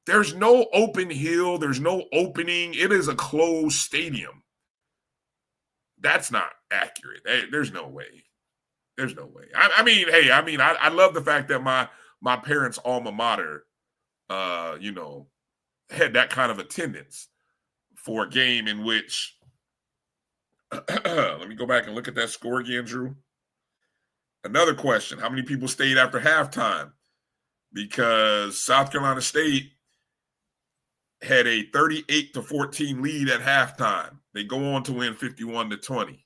there's no open hill. There's no opening. It is a closed stadium. That's not accurate. There's no way. There's no way. I love the fact that my parents' alma mater, had that kind of attendance for a game in which, let me go back and look at that score again, Drew. Another question: how many people stayed after halftime? Because South Carolina State had a 38-14 lead at halftime. They go on to win 51-20.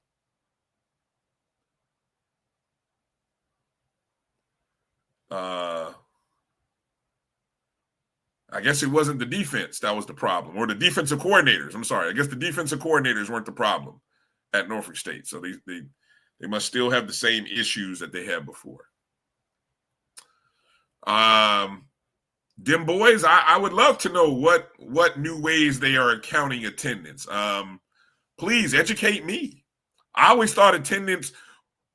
I guess it wasn't the defense that was the problem, or the defensive coordinators. I'm sorry. I guess the defensive coordinators weren't the problem at Norfolk State. So they must still have the same issues that they had before. Them boys, I would love to know what new ways they are counting attendance. Please educate me. I always thought attendance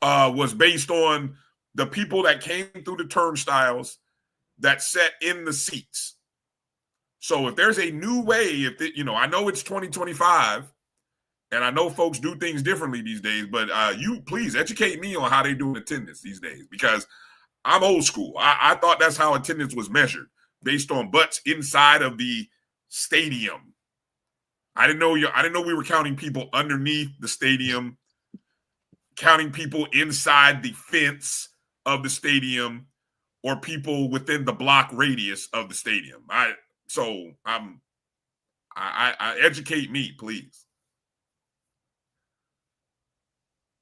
was based on the people that came through the turnstiles that sat in the seats. So if there's a new way, I know it's 2025, and I know folks do things differently these days, but you please educate me on how they do attendance these days, because I'm old school. I thought that's how attendance was measured, based on butts inside of the stadium. I didn't know we were counting people underneath the stadium, counting people inside the fence of the stadium, or people within the block radius of the stadium. I educate me, please.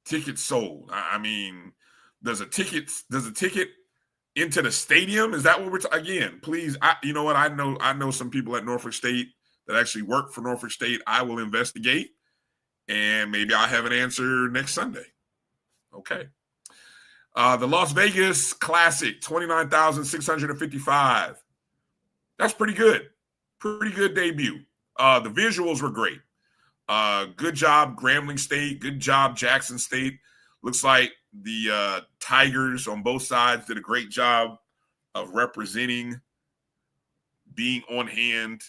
Tickets sold. Does a ticket into the stadium? Is that what we're again? Please, you know what? I know some people at Norfolk State that actually work for Norfolk State. I will investigate, and maybe I'll have an answer next Sunday. Okay. The Las Vegas Classic, 29,655. That's pretty good. Pretty good debut. The visuals were great. Good job, Grambling State. Good job, Jackson State. Looks like the Tigers on both sides did a great job of representing, being on hand.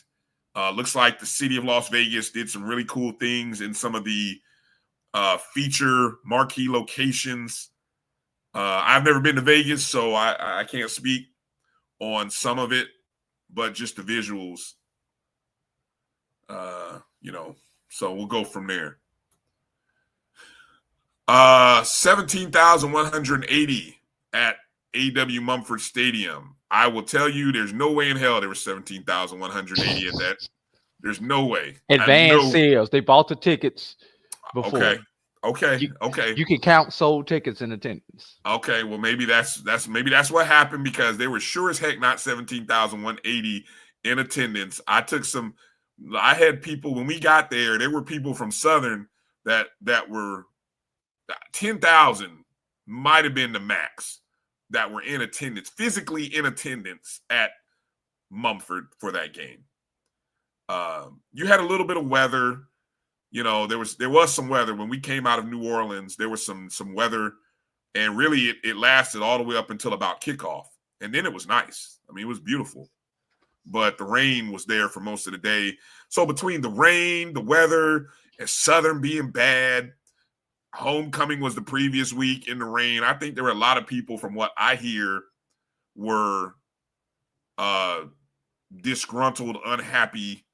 Looks like the city of Las Vegas did some really cool things in some of the feature marquee locations. I've never been to Vegas, so I can't speak on some of it, but just the visuals, so we'll go from there. 17,180 at A.W. Mumford Stadium. I will tell you, there's no way in hell there was 17,180 at that. There's no way. Advanced sales. They bought the tickets before. Okay. You can count sold tickets in attendance. Okay, well maybe that's what happened, because they were sure as heck not 17,180 in attendance. I had people when we got there. There were people from Southern that were 10,000 might have been the max that were in attendance, physically in attendance at Mumford for that game. You had a little bit of weather. There was some weather when we came out of New Orleans. There was some weather, and really it lasted all the way up until about kickoff, and then it was nice. It was beautiful, but the rain was there for most of the day. So between the rain, the weather, and Southern being bad, homecoming was the previous week in the rain. I think there were a lot of people, from what I hear, were disgruntled, unhappy.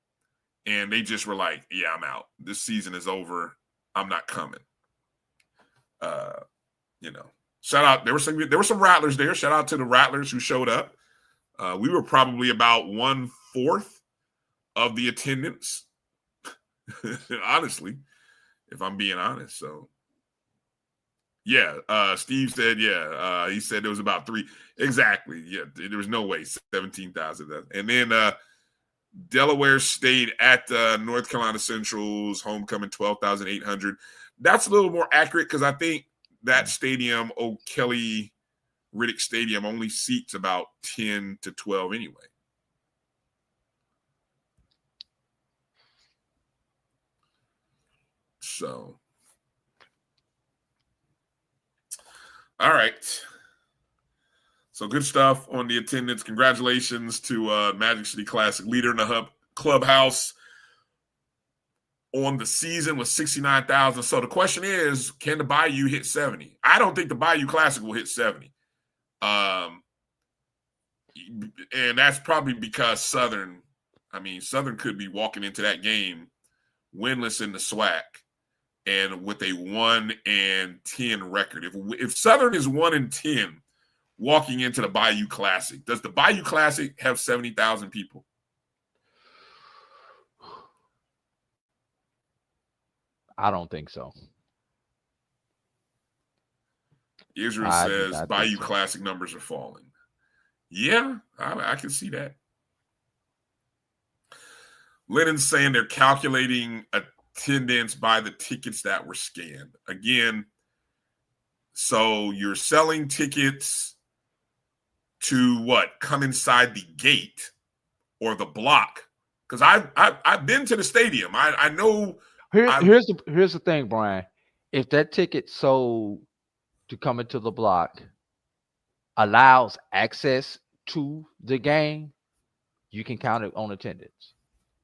And they just were like, yeah, I'm out. This season is over. I'm not coming. Shout out. There were some Rattlers there. Shout out to the Rattlers who showed up. We were probably about 1/4 of the attendance. Honestly, if I'm being honest. So yeah, Steve said, yeah. He said there was about 3. Exactly. Yeah, there was no way 17,000. And then Delaware State at North Carolina Central's homecoming, 12,800. That's a little more accurate, because I think that stadium, O'Kelly Riddick Stadium, only seats about 10 to 12 anyway. So, all right. So good stuff on the attendance. Congratulations to Magic City Classic leader in the clubhouse on the season with 69,000. So the question is, can the Bayou hit 70? I don't think the Bayou Classic will hit 70. And that's probably because Southern could be walking into that game winless in the SWAC and with a 1-10 record. If Southern is 1-10 walking into the Bayou Classic, does the Bayou Classic have 70,000 people? I don't think so. Israel says Bayou Classic numbers are falling. Yeah, I can see that. Lennon's saying they're calculating attendance by the tickets that were scanned. Again, so you're selling tickets to what? Come inside the gate or the block? Because I've been to the stadium. I know. Here's the thing, Brian. If that ticket sold to come into the block allows access to the game, you can count it on attendance.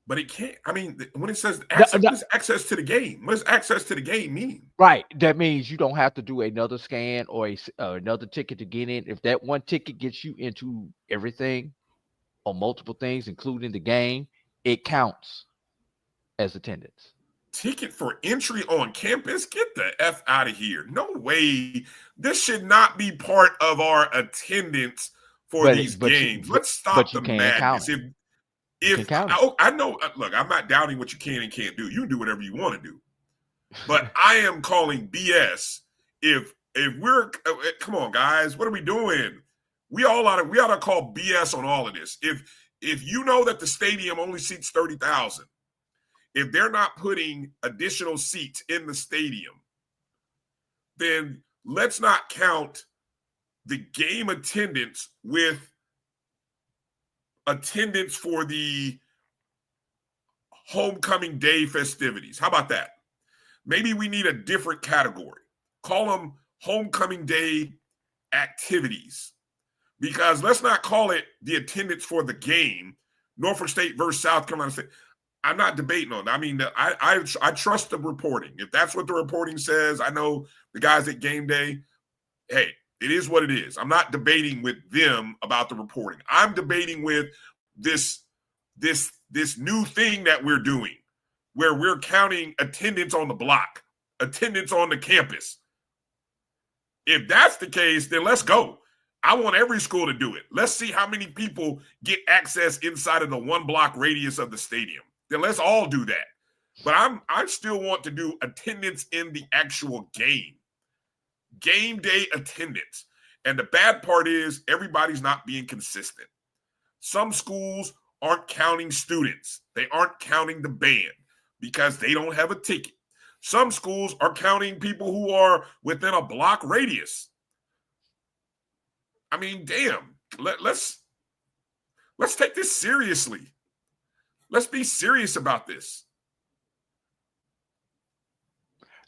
But it can't. I mean, when it says access, what is access to the game? What does access to the game mean? Right. That means you don't have to do another scan or another ticket to get in. If that one ticket gets you into everything or multiple things, including the game, it counts as attendance. Ticket for entry on campus? Get the F out of here. No way. This should not be part of our attendance for these games. Let's stop the madness. I know, look, I'm not doubting what you can and can't do. You can do whatever you want to do. But I am calling BS if we're come on, guys, what are we doing? We ought to call BS on all of this. If you know that the stadium only seats 30,000, if they're not putting additional seats in the stadium, then let's not count the game attendance with attendance for the homecoming day festivities. How about that? Maybe we need a different category. Call them homecoming day activities, because let's not call it the attendance for the game, Norfolk State versus South Carolina State. I'm not debating on that. I mean, I trust the reporting. If that's what the reporting says, I know the guys at game day, hey, it is what it is. I'm not debating with them about the reporting. I'm debating with this new thing that we're doing where we're counting attendance on the block, attendance on the campus. If that's the case, then let's go. I want every school to do it. Let's see how many people get access inside of the 1 block radius of the stadium. Then let's all do that. But I still want to do attendance in the actual game. Game day attendance. And the bad part is everybody's not being consistent. Some schools aren't counting students. They aren't counting the band because they don't have a ticket. Some schools are counting people who are within a block radius. I mean, damn. Let's take this seriously. Let's be serious about this.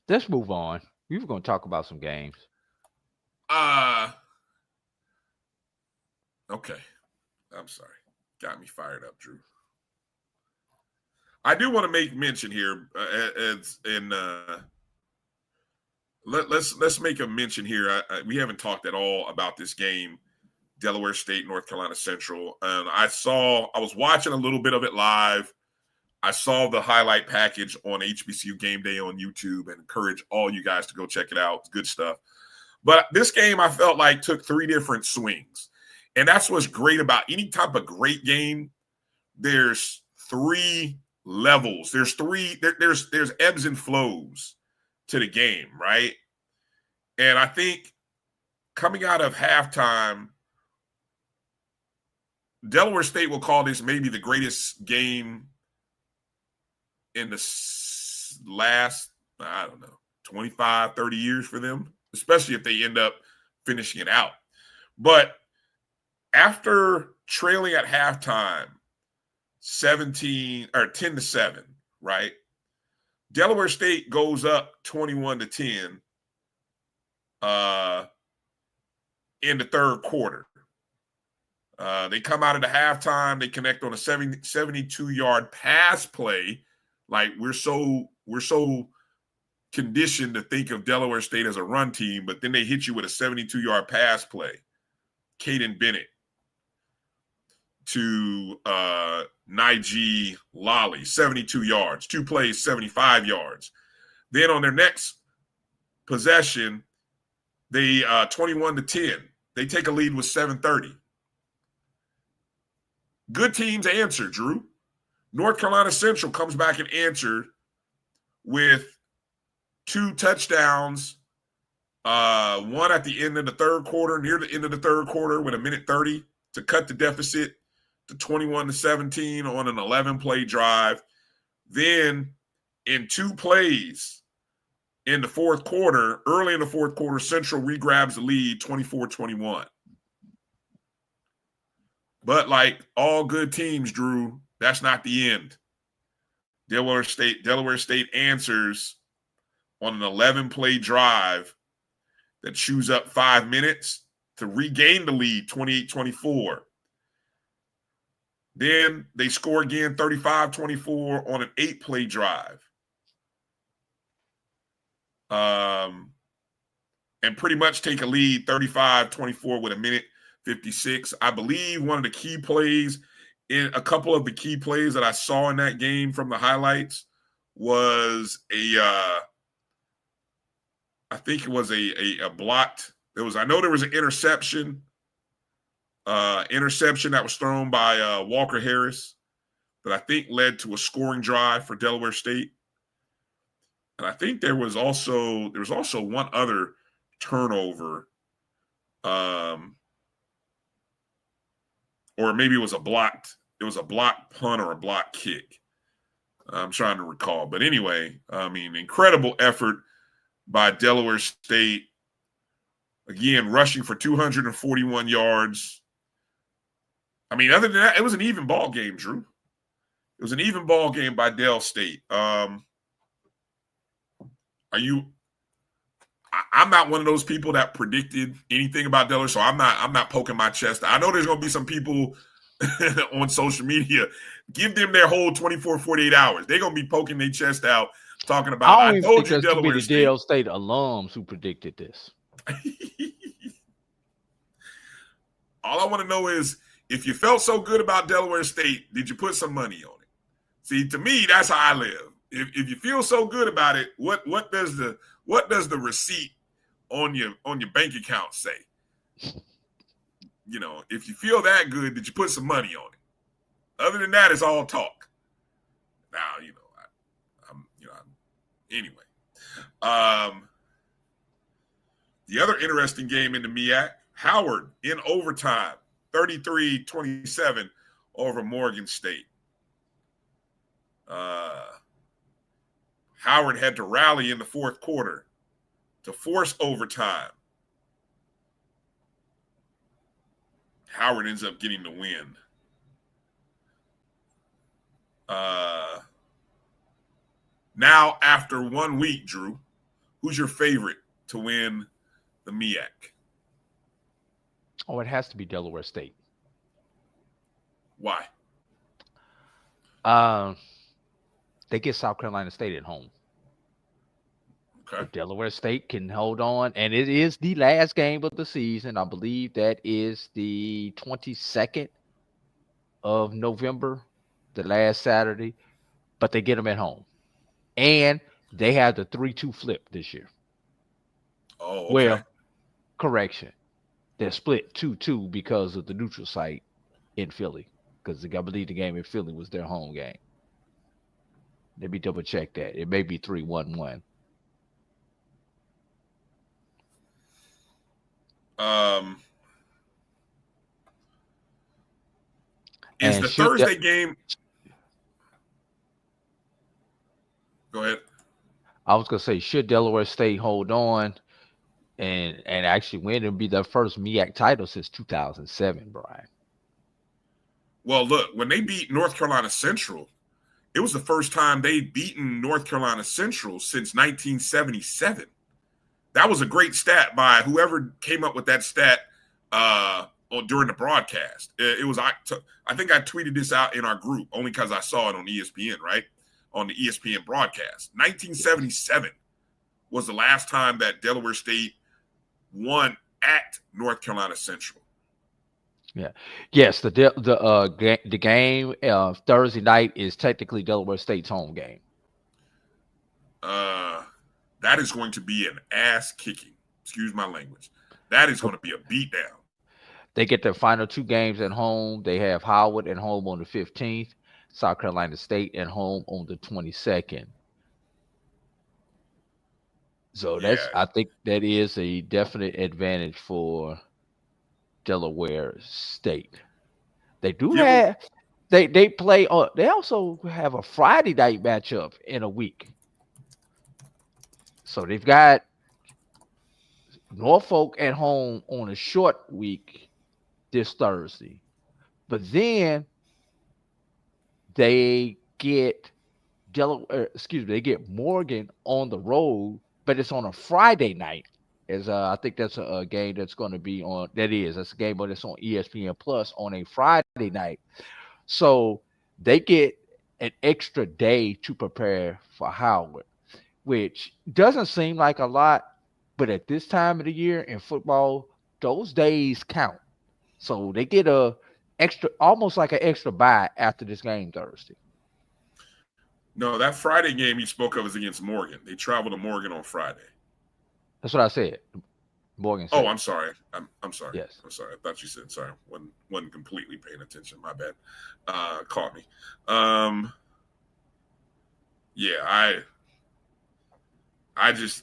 Let's move on. We were going to talk about some games. Okay. I'm sorry. Got me fired up, Drew. I do want to make mention here, let's make a mention here. We haven't talked at all about this game, Delaware State, North Carolina Central. And I was watching a little bit of it live. I saw the highlight package on HBCU Game Day on YouTube and encourage all you guys to go check it out. It's good stuff. But this game, I felt like took 3 different swings. And that's what's great about any type of great game. There's 3 levels. There's ebbs and flows to the game, right? And I think coming out of halftime, Delaware State will call this maybe the greatest game in the last, 25, 30 years for them, especially if they end up finishing it out. But after trailing at halftime, 10-7, right? Delaware State goes up 21-10 in the third quarter. They come out of the halftime. They connect on a 72-yard pass play. Like we're so conditioned to think of Delaware State as a run team, but then they hit you with a 72-yard pass play. Caden Bennett to Nige Lolly, 72 yards. 2 plays, 75 yards. Then on their next possession, they 21-10. They take a lead with 7:30. Good teams answer, Drew. North Carolina Central comes back and answered with 2 touchdowns, one at the end of the third quarter, near the end of the third quarter with 1:30 to cut the deficit to 21-17 on an 11-play drive. Then in 2 plays in the fourth quarter, early in the fourth quarter, Central regrabs the lead 24-21. But like all good teams, Drew, that's not the end. Delaware State answers on an 11-play drive that chews up 5 minutes to regain the lead 28-24. Then they score again 35-24 on an 8-play drive. And pretty much take a lead 35-24 with 1:56. I believe one of the key plays, in a couple of the key plays that I saw in that game from the highlights was I think it was a blocked. I know there was an interception that was thrown by Walker Harris that I think led to a scoring drive for Delaware State. And I think there was also one other turnover, or maybe it was a blocked punt or a blocked kick. I'm trying to recall. But anyway, I mean, incredible effort by Delaware State. Again, rushing for 241 yards. I mean, other than that, it was an even ball game, Drew. It was an even ball game by Del State. I'm not one of those people that predicted anything about Delaware, so I'm not poking my chest. I know there's going to be some people on social media. Give them their whole 24, 48 hours. They're going to be poking their chest out, talking about, I told you Delaware State. Del State alums who predicted this. All I want to know is, if you felt so good about Delaware State, did you put some money on it? See, to me, that's how I live. If you feel so good about it, what does the receipt on your bank account say? You know, if you feel that good, did you put some money on it? Other than that, it's all talk. Now, anyway. The other interesting game in the MEAC, Howard in overtime, 33-27 over Morgan State. Howard had to rally in the fourth quarter to force overtime. Howard ends up getting the win. Now, after 1 week, Drew, who's your favorite to win the MEAC? Oh, it has to be Delaware State. Why? They get South Carolina State at home. Okay. If Delaware State can hold on, and it is the last game of the season. I believe that is the 22nd of November, the last Saturday, but they get them at home. And they have the 3-2 flip this year. Oh, okay. Well, correction. They're split 2-2 because of the neutral site in Philly, because I believe the game in Philly was their home game. Let me double check that. It may be 3-1-1. Is the Thursday game? Go ahead. I was gonna say, should Delaware State hold on and actually win, it'll be their first MEAC title since 2007, Brian. Well, look, when they beat North Carolina Central it was the first time they'd beaten North Carolina Central since 1977. That was a great stat by whoever came up with that stat during the broadcast. It was, I think I tweeted this out in our group only because I saw it on ESPN, right? On the ESPN broadcast. 1977 was the last time that Delaware State won at North Carolina Central. Yeah. Yes, the game Thursday night is technically Delaware State's home game. That is going to be an ass kicking. Excuse my language. That is going to be a beatdown. They get their final 2 games at home. They have Howard at home on the 15th, South Carolina State at home on the 22nd. So I think that is a definite advantage for Delaware State. They do have they play they also have a Friday night matchup in a week. So they've got Norfolk at home on a short week this Thursday. But then they get they get Morgan on the road, but it's on a Friday night. I think that's a game that's going to be on. That's a game, but it's on ESPN Plus on a Friday night. So they get an extra day to prepare for Howard, which doesn't seem like a lot, but at this time of the year in football, those days count. So they get almost like an extra bye after this game Thursday. No, that Friday game you spoke of is against Morgan. They travel to Morgan on Friday. That's what I said. Morgan State. Oh, I'm sorry. I'm sorry. Yes. I'm sorry. I thought you said sorry. Wasn't completely paying attention. My bad. Caught me. Yeah, that's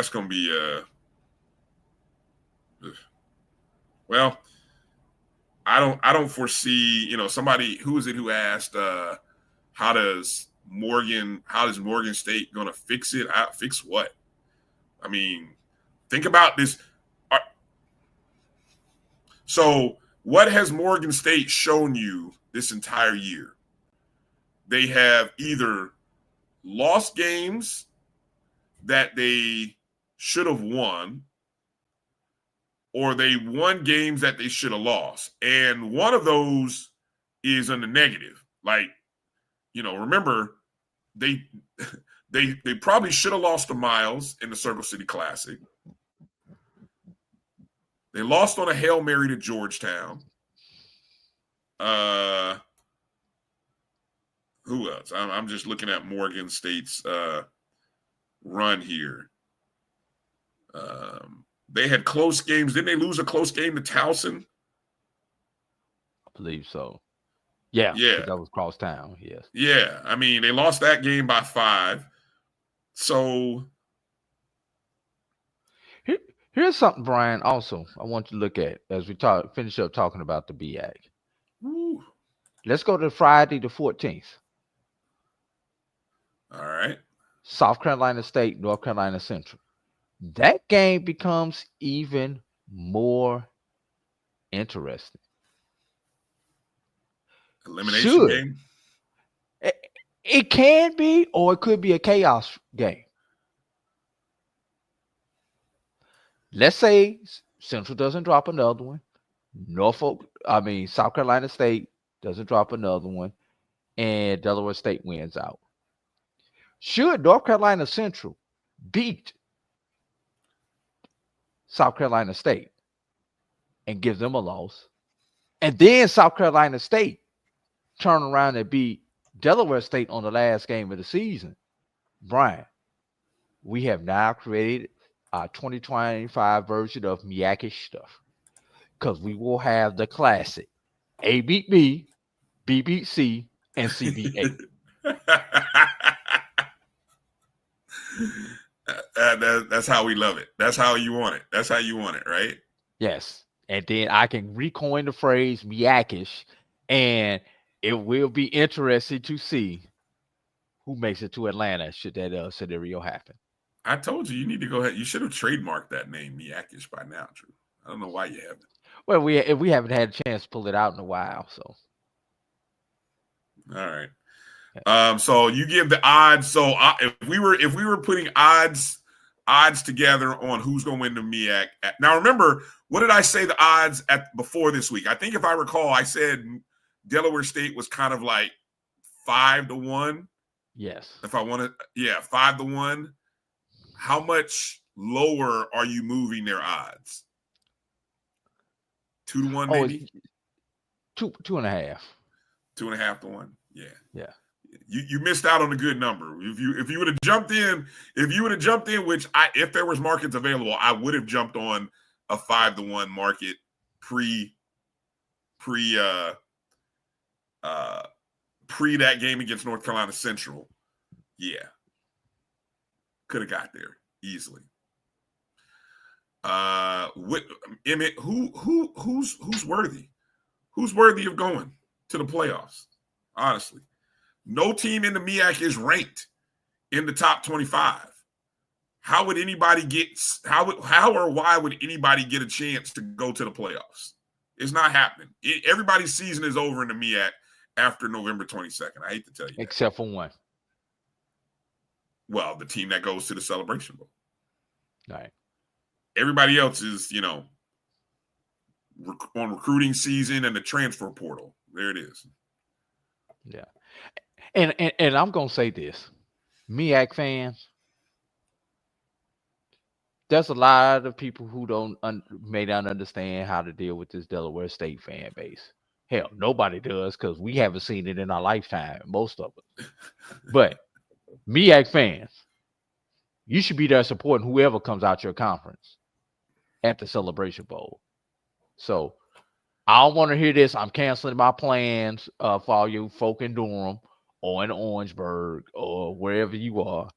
gonna be well, I don't foresee, somebody, who is it who asked how does Morgan State gonna fix it? Fix what? I mean, think about this. So what has Morgan State shown you this entire year? They have either lost games that they should have won, or they won games that they should have lost. And one of those is in the negative. Like, remember, they probably should have lost to Miles in the Circle City Classic. They lost on a Hail Mary to Georgetown. Who else? I'm just looking at Morgan State's run here. They had close games. Didn't they lose a close game to Towson? I believe so. Yeah. That was cross town. Yes. Yeah. I mean, they lost that game by 5. So here's something, Brian, also I want you to look at as we finish up talking about the BAC. Let's go to Friday the 14th. All right. South Carolina State, North Carolina Central. That game becomes even more interesting. Elimination game? It can be, or it could be a chaos game. Let's say Central doesn't drop another one. South Carolina State doesn't drop another one, and Delaware State wins out. Should North Carolina Central beat South Carolina State and give them a loss, and then South Carolina State turn around and beat Delaware State on the last game of the season, Brian, we have now created our 2025 version of Miyakish stuff, because we will have the classic A beat B, B beat C, and C beat A. That's how we love it. That's how you want it. That's how you want it, right? Yes. And then I can recoin the phrase Miyakish, and it will be interesting to see who makes it to Atlanta should that scenario happen. I told you need to go ahead. You should have trademarked that name, Miyakish, by now, Drew. I don't know why you haven't. Well, we haven't had a chance to pull it out in a while, so. All right. So you give the odds. So if we were putting odds together on who's going to win the MEAC. Now remember, what did I say the odds at before this week? I think if I recall, I said Delaware State was kind of like 5-1. Yes. If I want to, 5-1. How much lower are you moving their odds? 2-1, maybe. 2.5. 2.5 to 1. Yeah. Yeah. You missed out on a good number. If you would have jumped in, which if there was markets available, I would have jumped on a 5-1 market pre that game against North Carolina Central. Yeah. Could have got there easily. Emmett, who's worthy? Who's worthy of going to the playoffs? Honestly. No team in the MEAC is ranked in the top 25. How would anybody get how or why would anybody get a chance to go to the playoffs? It's not happening. Everybody's season is over in the MEAC after November 22nd. I hate to tell you. Except for one. Well, the team that goes to the Celebration Bowl. All right. Everybody else is, on recruiting season and the transfer portal. There it is. Yeah. And I'm going to say this. MEAC fans, there's a lot of people who may not understand how to deal with this Delaware State fan base. Hell, nobody does because we haven't seen it in our lifetime, most of us. But MEAC fans, you should be there supporting whoever comes out your conference at the Celebration Bowl. So I don't want to hear this. I'm canceling my plans for all you folk in Durham or in Orangeburg or wherever you are.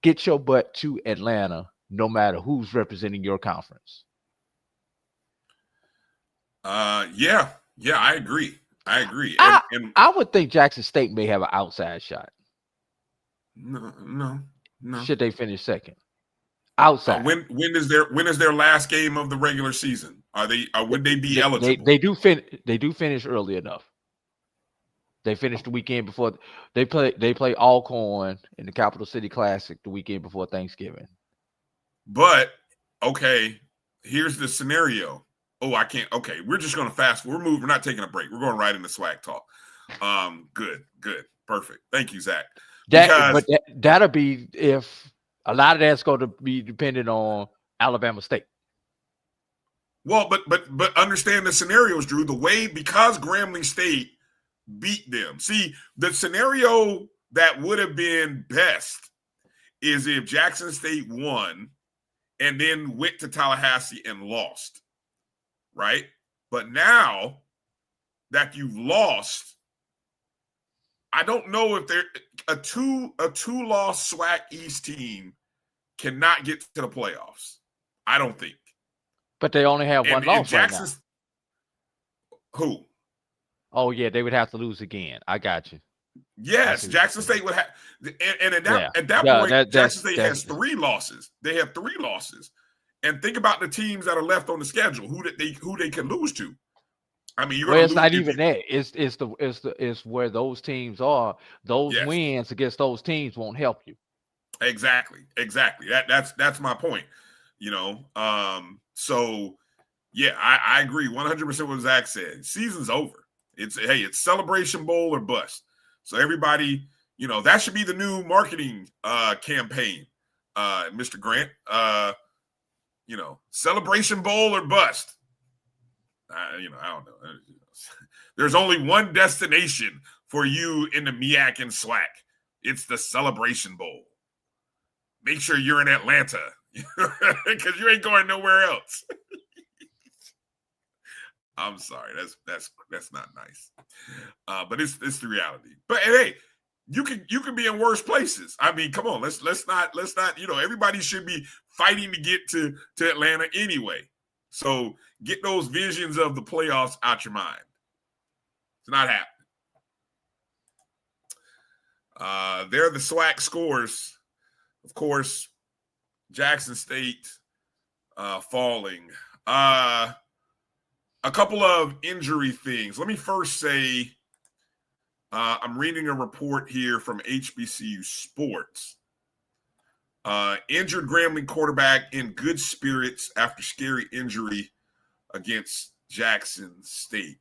Get your butt to Atlanta, no matter who's representing your conference. Yeah, I agree. I would think Jackson State may have an outside shot. No. Should they finish second? Outside. When is their last game of the regular season? Would they be eligible? They do finish early enough. They finished the weekend before they play Alcorn in the Capital City Classic the weekend before Thanksgiving. But okay, here's the scenario. Oh, I can't. Okay, we're just gonna fast. We're moving. We're not taking a break. We're going right into swag talk. Good, perfect. Thank you, Zach. That'll be if a lot of that's going to be dependent on Alabama State. Well, but understand the scenarios, Drew. The way because Grambling State beat them. See, the scenario that would have been best is if Jackson State won and then went to Tallahassee and lost, right? But now that you've lost, I don't know if they're a two-loss SWAC East team cannot get to the playoffs. I don't think. But they only have one loss right now. Who? Oh, yeah, they would have to lose again. I got you. Yes, Jackson State would have, and at that point, Jackson State has 3 losses. They have 3 losses, and think about the teams that are left on the schedule. Who they can lose to. I mean, it's not even that. It's where those teams are. Those wins against those teams won't help you. Exactly. That's my point. So yeah, I agree 100% what Zach said. Season's over. It's Celebration Bowl or bust. So everybody, that should be the new marketing campaign, Mr. Grant. Celebration Bowl or bust. I don't know. There's only one destination for you in the MEAC and SWAC. It's the Celebration Bowl. Make sure you're in Atlanta because you ain't going nowhere else. I'm sorry, that's not nice, but it's the reality. But hey, you can be in worse places. I mean, come on, let's not. Everybody should be fighting to get to Atlanta anyway. So get those visions of the playoffs out your mind. It's not happening. They're the SWAC scores. Of course, Jackson State falling. A couple of injury things. Let me first say I'm reading a report here from HBCU Sports. Injured Grambling quarterback in good spirits after scary injury against Jackson State.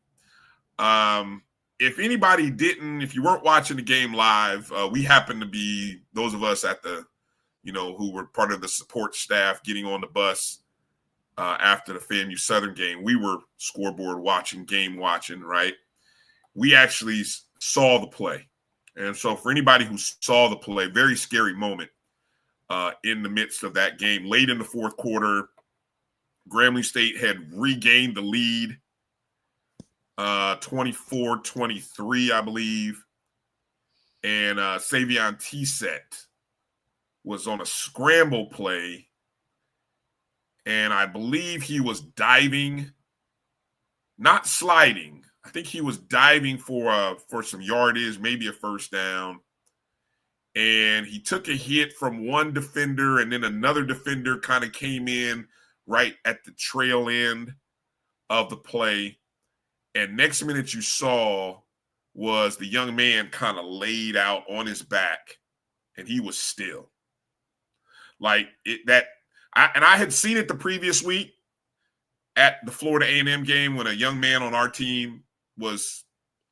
If anybody if you weren't watching the game live, we happened to be those of us at the, who were part of the support staff getting on the bus after the FAMU Southern game. We were scoreboard watching, game watching, right? We actually saw the play. And so for anybody who saw the play, very scary moment in the midst of that game. Late in the fourth quarter, Grambling State had regained the lead, 24-23, I believe. And Savion T-Set was on a scramble play, and I believe he was diving, not sliding. I think he was diving for some yardage, maybe a first down. And he took a hit from one defender, and then another defender kind of came in right at the trail end of the play. And next minute you saw was the young man kind of laid out on his back, and he was still. Like I had seen it the previous week at the Florida A&M game when a young man on our team was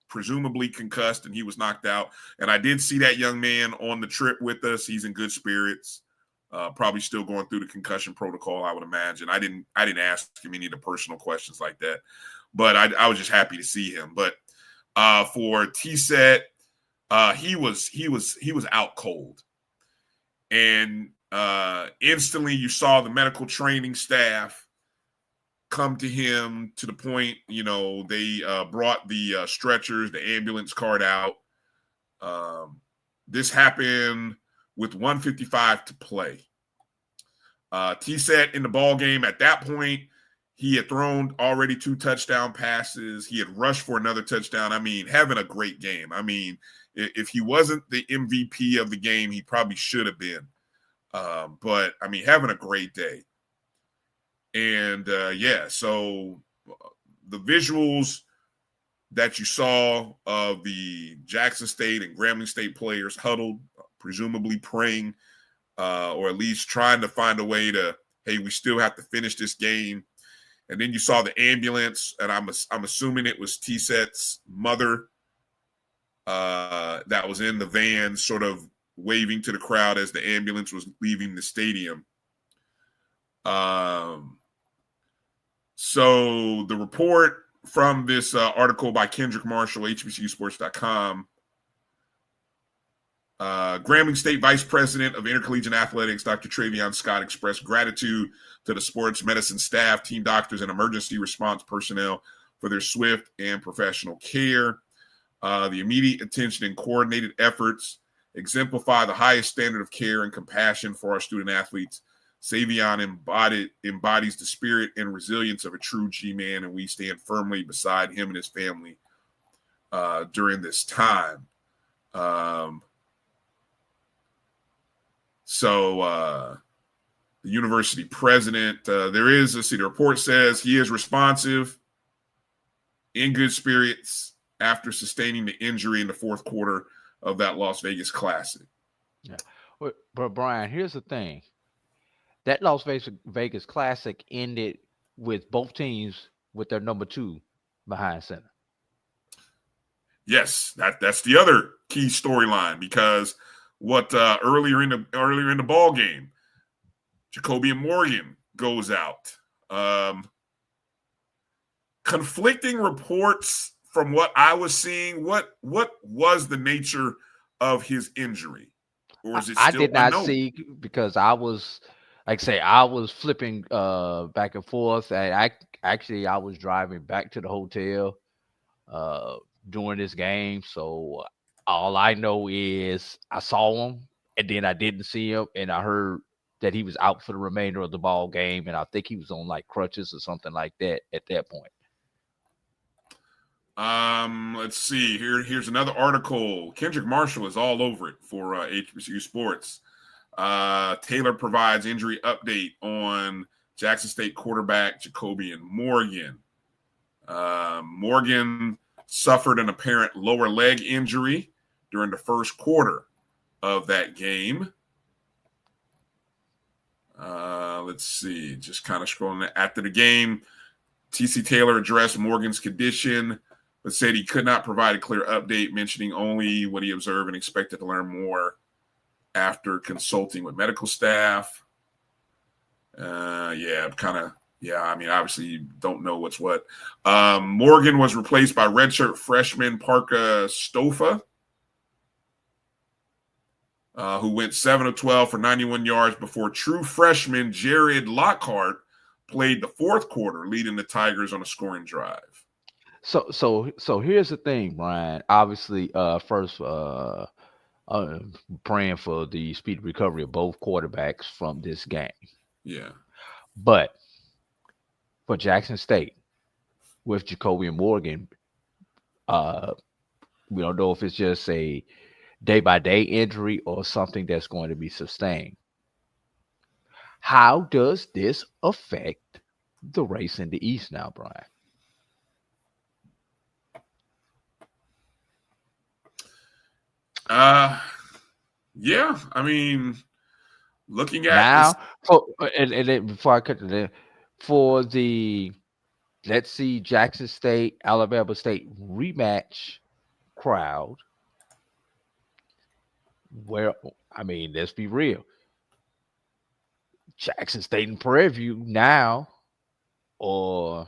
presumably concussed and he was knocked out. And I did see that young man on the trip with us. He's in good spirits, probably still going through the concussion protocol, I would imagine. I didn't ask him any of the personal questions like that, but I was just happy to see him. But for T-Set, he was out cold. And instantly you saw the medical training staff come to him to the point, they brought the stretchers, the ambulance cart out. This happened with 1:55 to play. T-Set in the ball game at that point, he had thrown already 2 touchdown passes. He had rushed for another touchdown. I mean, having a great game. I mean, if he wasn't the MVP of the game, he probably should have been. But, I mean, having a great day. And, so the visuals that you saw of the Jackson State and Grambling State players huddled, presumably praying, or at least trying to find a way to, hey, we still have to finish this game. And then you saw the ambulance, and I'm assuming it was T-Set's mother that was in the van sort of waving to the crowd as the ambulance was leaving the stadium. So the report from this article by Kendrick Marshall, HBCUsports.com, Grambling State Vice President of Intercollegiate Athletics, Dr. Travion Scott, expressed gratitude to the sports medicine staff, team doctors, and emergency response personnel for their swift and professional care. The immediate attention and coordinated efforts exemplify the highest standard of care and compassion for our student athletes. Savion embodies the spirit and resilience of a true G-man, and we stand firmly beside him and his family during this time. So the university president, the report says he is responsive, in good spirits after sustaining the injury in the fourth quarter of that Las Vegas Classic. Yeah. But Brian, here's the thing. That Las Vegas Classic ended with both teams with their number 2 behind center. Yes, that's the other key storyline, because what earlier in the ball game, Jacoby Morgan goes out. Conflicting reports from what I was seeing. What was the nature of his injury, or is it still I did not unknown? see, because I was, like I say, I was flipping back and forth. And I was driving back to the hotel during this game. So all I know is I saw him, and then I didn't see him, and I heard that he was out for the remainder of the ball game, and I think he was on like crutches or something like that at that point. Let's see. Here's another article. Kendrick Marshall is all over it for HBCU Sports. Taylor provides injury update on Jackson State quarterback Jacoby Morgan. Morgan suffered an apparent lower leg injury during the first quarter of that game. Let's see, just kind of scrolling. After the game, T.C. Taylor addressed Morgan's condition, but said he could not provide a clear update, mentioning only what he observed and expected to learn more after consulting with medical staff. I mean, obviously you don't know what's what. Morgan was replaced by redshirt freshman Parka Stofa, who went 7 of 12 for 91 yards before true freshman Jared Lockhart played the fourth quarter, leading the Tigers on a scoring drive. So here's the thing, Brian. Obviously, first praying for the speedy recovery of both quarterbacks from this game. Yeah. But for Jackson State, with Jacoby and Morgan, we don't know if it's just a day-by-day injury or something that's going to be sustained. How does this affect the race in the East now, Brian? Yeah, I mean, looking at now, and before I cut to that, for the, let's see, Jackson State, Alabama State rematch crowd, where, I mean, let's be real. Jackson State and Prairie View now are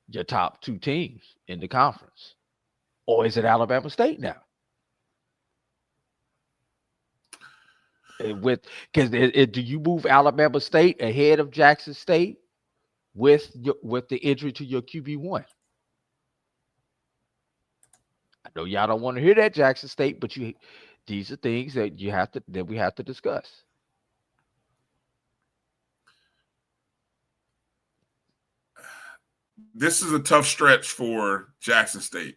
your top two teams in the conference. Or is it Alabama State now? Because do you move Alabama State ahead of Jackson State with the injury to your QB1? I know y'all don't want to hear that, Jackson State, but these are things that we have to discuss. This is a tough stretch for Jackson State.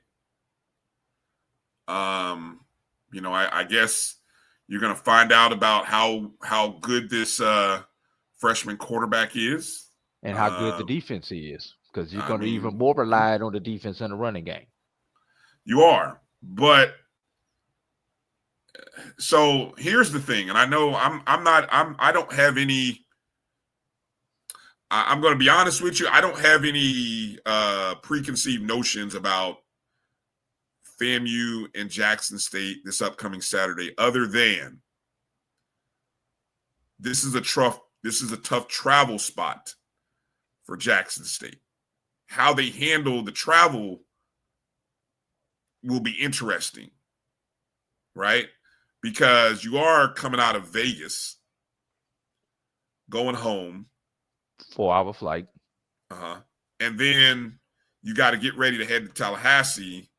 I guess you're going to find out about how good this freshman quarterback is. And how good the defense is, because you're going to even more rely on the defense in the running game. You are. But so here's the thing, and I know I don't have any. I'm going to be honest with you. I don't have any preconceived notions about FAMU and Jackson State this upcoming Saturday, other than this is a tough travel spot for Jackson State. How they handle the travel will be interesting, right? Because you are coming out of Vegas, going home. 4-hour flight. And then you got to get ready to head to Tallahassee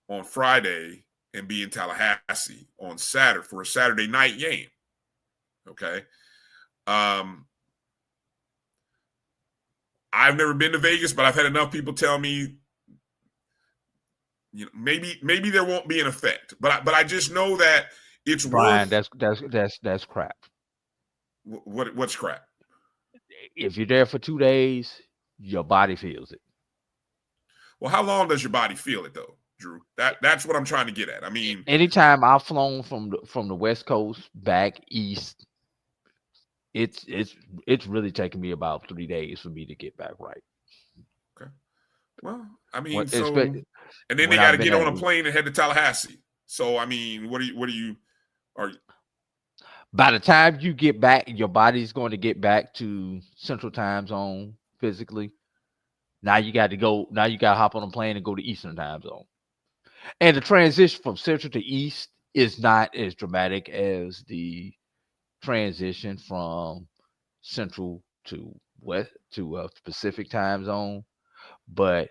on Friday and be in Tallahassee on Saturday for a Saturday night game. Okay. I've never been to Vegas, but I've had enough people tell me, maybe there won't be an effect, but I just know that it's Brian, that's crap. What's crap? If you're there for 2 days, your body feels it. Well, how long does your body feel it though, Drew? That's what I'm trying to get at. I mean, anytime I've flown from the West Coast back east, it's really taken me about 3 days for me to get back right. Okay. Well, I mean, and then they got to get on a plane and head to Tallahassee. So, I mean, by the time you get back, your body's going to get back to Central Time Zone physically. Now you got to hop on a plane and go to Eastern Time Zone. And the transition from Central to East is not as dramatic as the transition from Central to West to a Pacific Time Zone. But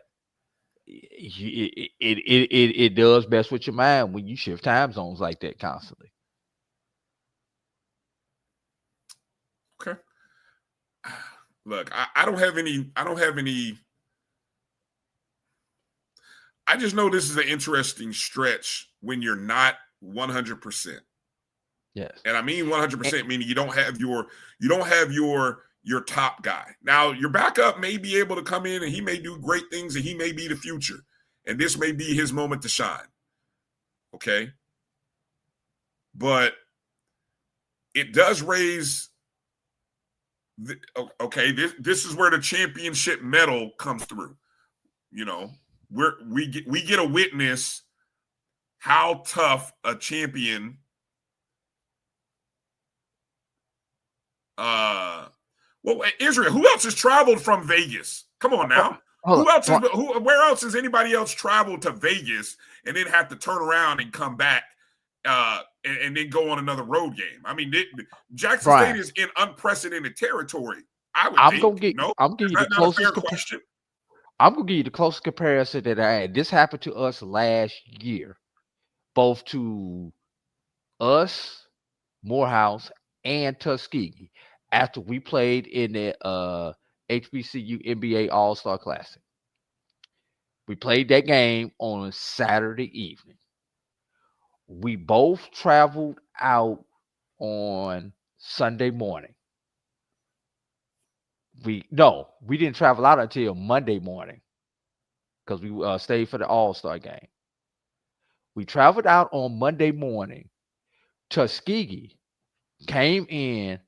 it does mess with your mind when you shift time zones like that constantly. Okay. Look, I don't have any. I just know this is an interesting stretch when you're not 100%. Yes. And I mean 100%, meaning you don't have your top guy. Now, your backup may be able to come in and he may do great things and he may be the future. and this may be his moment to shine. Okay. But it does raise, okay, this is where the championship medal comes through. You know, we get a witness how tough a champion well, Israel, who else has traveled from Vegas? Come on now. Where else has anybody else traveled to Vegas and then have to turn around and come back and then go on another road game? I mean, Jackson State is in unprecedented territory. I'm gonna give you the closest question. I'm gonna give you the closest comparison that I had. This happened to us last year, both to us, Morehouse, and Tuskegee, after we played in the HBCU NBA All-Star Classic. We played that game on Saturday evening. We both traveled out on Sunday morning. We didn't travel out until Monday morning because we stayed for the All-Star game. We traveled out on Monday morning. Tuskegee came in,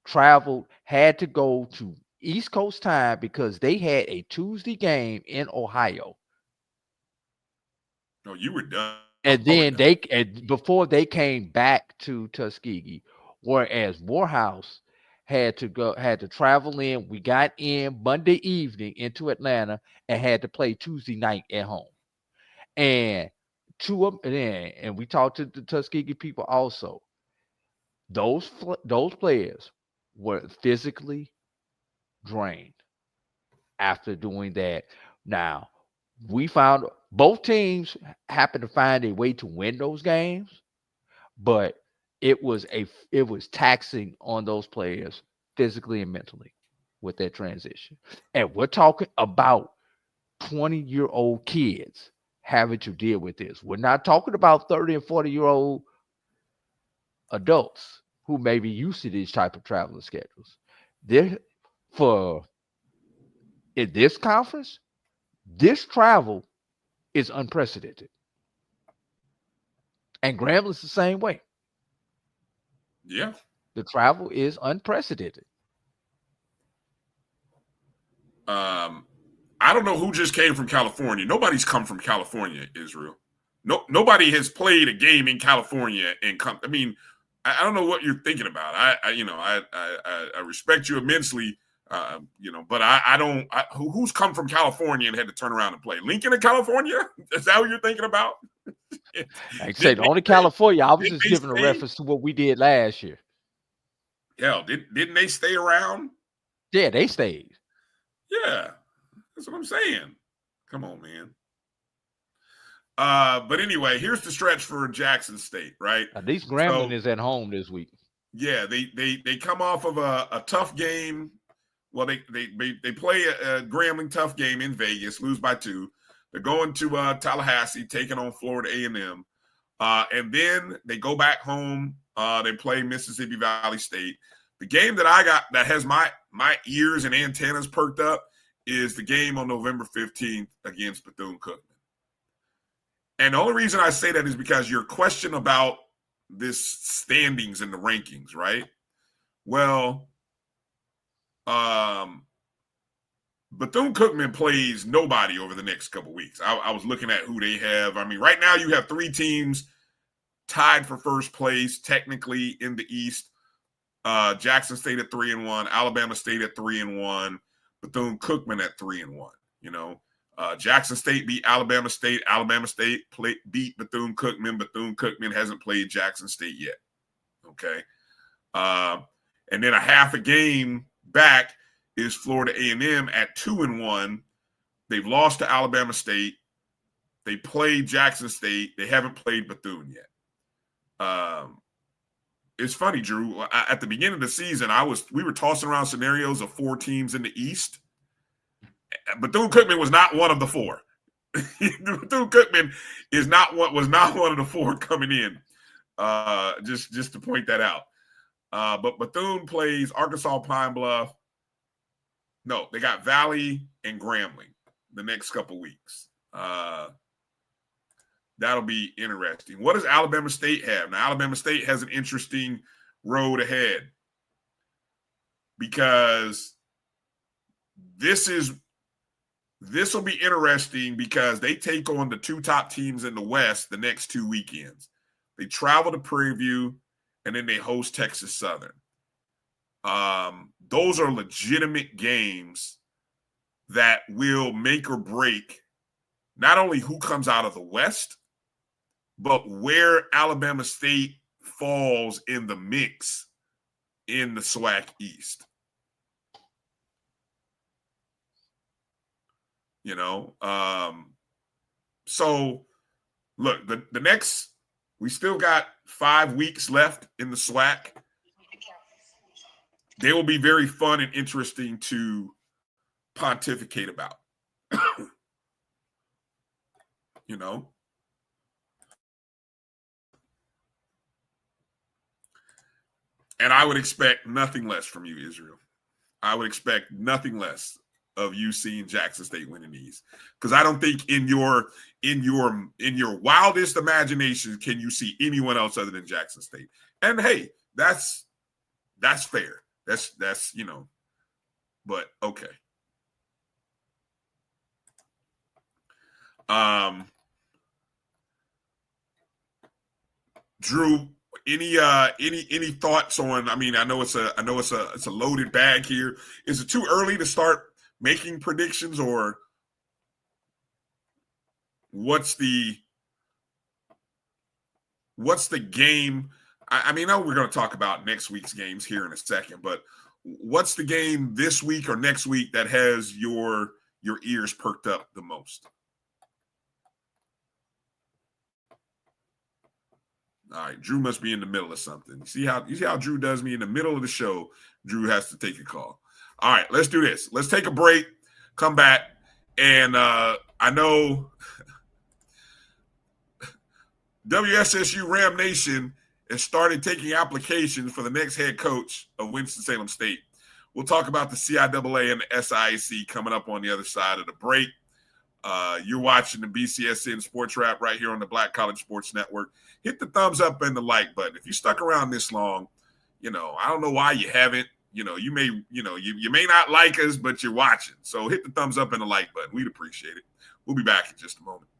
traveled, had to go to East Coast time because they had a Tuesday game in Ohio. No, you were done. And then before they came back to Tuskegee, whereas Morehouse had to travel in. We got in Monday evening into Atlanta and had to play Tuesday night at home. And and we talked to the Tuskegee people also. Those players were physically drained after doing that. Now, we found both teams happened to find a way to win those games, but it was taxing on those players physically and mentally with that transition. And we're talking about 20-year-old kids having to deal with this. We're not talking about 30 and 40-year-old adults who may be used to these type of traveling schedules. In this conference, this travel is unprecedented. And Grambling's the same way. Yeah. The travel is unprecedented. I don't know who just came from California. Nobody's come from California, Israel. Nobody has played a game in California and come. I mean, I don't know what you're thinking about. I respect you immensely, but I don't. Who's come from California and had to turn around and play? Lincoln in California? Is that what you're thinking about? Like I said, only California. I was just giving a reference to what we did last year. Hell, didn't they stay around? Yeah, they stayed. Yeah, that's what I'm saying. Come on, man. But anyway, here's the stretch for Jackson State, right? At least Grambling is at home this week. Yeah, they come off of a tough game. Well, they play a Grambling tough game in Vegas, lose by 2. They're going to Tallahassee, taking on Florida A&M. And then they go back home. They play Mississippi Valley State. The game that I got that has my ears and antennas perked up is the game on November 15th against Bethune-Cookman. And the only reason I say that is because your question about this standings and the rankings, right? Well, Bethune-Cookman plays nobody over the next couple weeks. I was looking at who they have. I mean, right now you have 3 teams tied for first place, technically in the East. Jackson State at 3-1, Alabama State at 3-1, Bethune-Cookman at 3-1. You know, Jackson State beat Alabama State. Alabama State beat Bethune-Cookman. Bethune-Cookman hasn't played Jackson State yet. Okay, and then a half a game back is Florida A&M at 2-1. They've lost to Alabama State. They played Jackson State. They haven't played Bethune yet. It's funny, Drew. At the beginning of the season, we were tossing around scenarios of 4 teams in the East. Bethune-Cookman was not one of the 4. Bethune-Cookman was not one of the 4 coming in. Just to point that out. But Bethune plays Arkansas Pine Bluff. No, they got Valley and Grambling the next couple weeks. That'll be interesting. What does Alabama State have? Now, Alabama State has an interesting road ahead because this will be interesting because they take on the two top teams in the West the next 2 weekends. They travel to Prairie View, and then they host Texas Southern. Those are legitimate games that will make or break not only who comes out of the West, but where Alabama State falls in the mix in the SWAC East. You know, so look, the next, we still got 5 weeks left in the SWAC. They will be very fun and interesting to pontificate about. You know, and I would expect nothing less from you, Israel. I would expect nothing less of you seeing Jackson State winning these, because I don't think in your wildest imagination can you see anyone else other than Jackson State. And hey, that's fair. That's you know, but okay. Drew, any thoughts on? I mean, I know it's a loaded bag here. Is it too early to start making predictions, or what's the game? I mean, I know we're going to talk about next week's games here in a second, but what's the game this week or next week that has your ears perked up the most? All right, Drew must be in the middle of something. You see how Drew does me in the middle of the show? Drew has to take a call. All right, let's do this. Let's take a break, come back, and I know WSSU Ram Nation has started taking applications for the next head coach of Winston-Salem State. We'll talk about the CIAA and the SIAC coming up on the other side of the break. You're watching the BCSN SportsWrap right here on the Black College Sports Network. Hit the thumbs up and the like button. If you stuck around this long, you know, I don't know why you haven't. You know, you may not like us, but you're watching. So hit the thumbs up and the like button. We'd appreciate it. We'll be back in just a moment.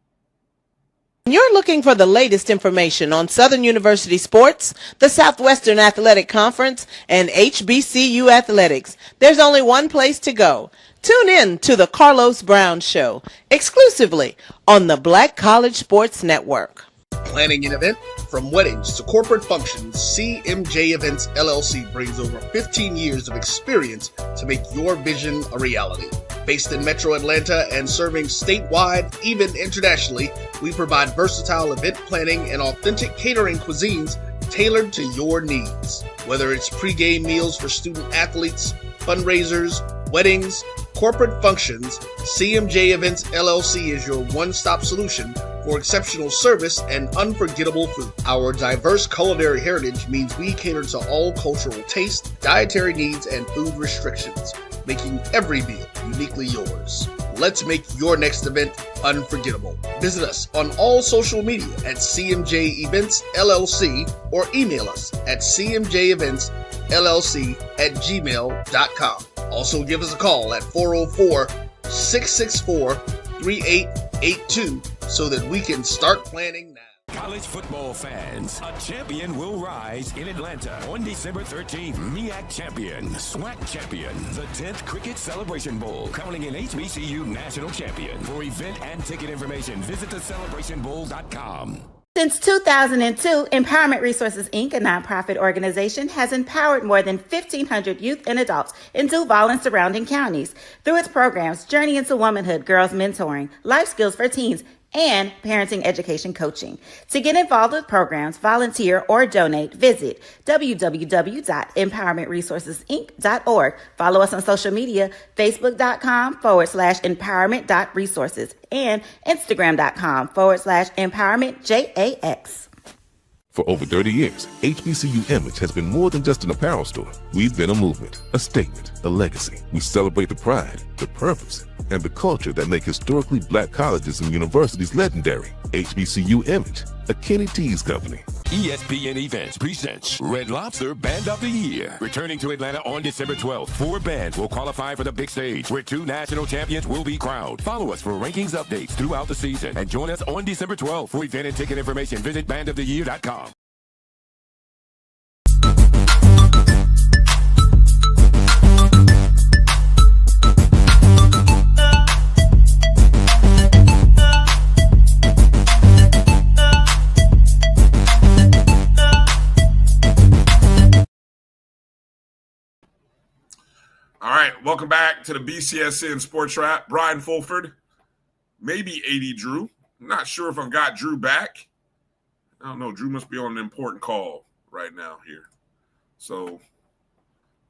You're looking for the latest information on Southern University sports, the Southwestern Athletic Conference, and HBCU athletics. There's only one place to go. Tune in to the Carlos Brown Show, exclusively on the Black College Sports Network. Planning an event? From weddings to corporate functions, CMJ Events LLC brings over 15 years of experience to make your vision a reality. Based in Metro Atlanta and serving statewide, even internationally, we provide versatile event planning and authentic catering cuisines tailored to your needs. Whether it's pre-game meals for student athletes, fundraisers, weddings, corporate functions, CMJ Events LLC is your one-stop solution for exceptional service and unforgettable food. Our diverse culinary heritage means we cater to all cultural taste, dietary needs, and food restrictions, making every meal uniquely yours. Let's make your next event unforgettable. Visit us on all social media at CMJ Events LLC or email us at cmjeventsllc@gmail.com. Also give us a call at 404-664-3882 so that we can start planning now. College football fans, a champion will rise in Atlanta on December 13th. MEAC champion, SWAC champion, the 10th Cricket Celebration Bowl, crowning an HBCU national champion. For event and ticket information, visit thecelebrationbowl.com. Since 2002, Empowerment Resources, Inc., a nonprofit organization, has empowered more than 1,500 youth and adults in Duval and surrounding counties. Through its programs, Journey into Womanhood, Girls Mentoring, Life Skills for Teens, and parenting education coaching. To get involved with programs, volunteer, or donate, visit www.empowermentresourcesinc.org. Follow us on social media, facebook.com/empowerment.resources and instagram.com/empowermentJAX. For over 30 years, HBCU Image has been more than just an apparel store. We've been a movement, a statement, a legacy. We celebrate the pride, the purpose, and the culture that make historically black colleges and universities legendary. HBCU Image, a Kenny T's company. ESPN Events presents Red Lobster Band of the Year. Returning to Atlanta on December 12th, 4 bands will qualify for the big stage, where 2 national champions will be crowned. Follow us for rankings updates throughout the season, and join us on December 12th. For event and ticket information, visit bandoftheyear.com. All right, welcome back to the BCSN SportsWrap. Brian Fulford, maybe A.D. Drew. I'm not sure if I've got Drew back. I don't know. Drew must be on an important call right now here. So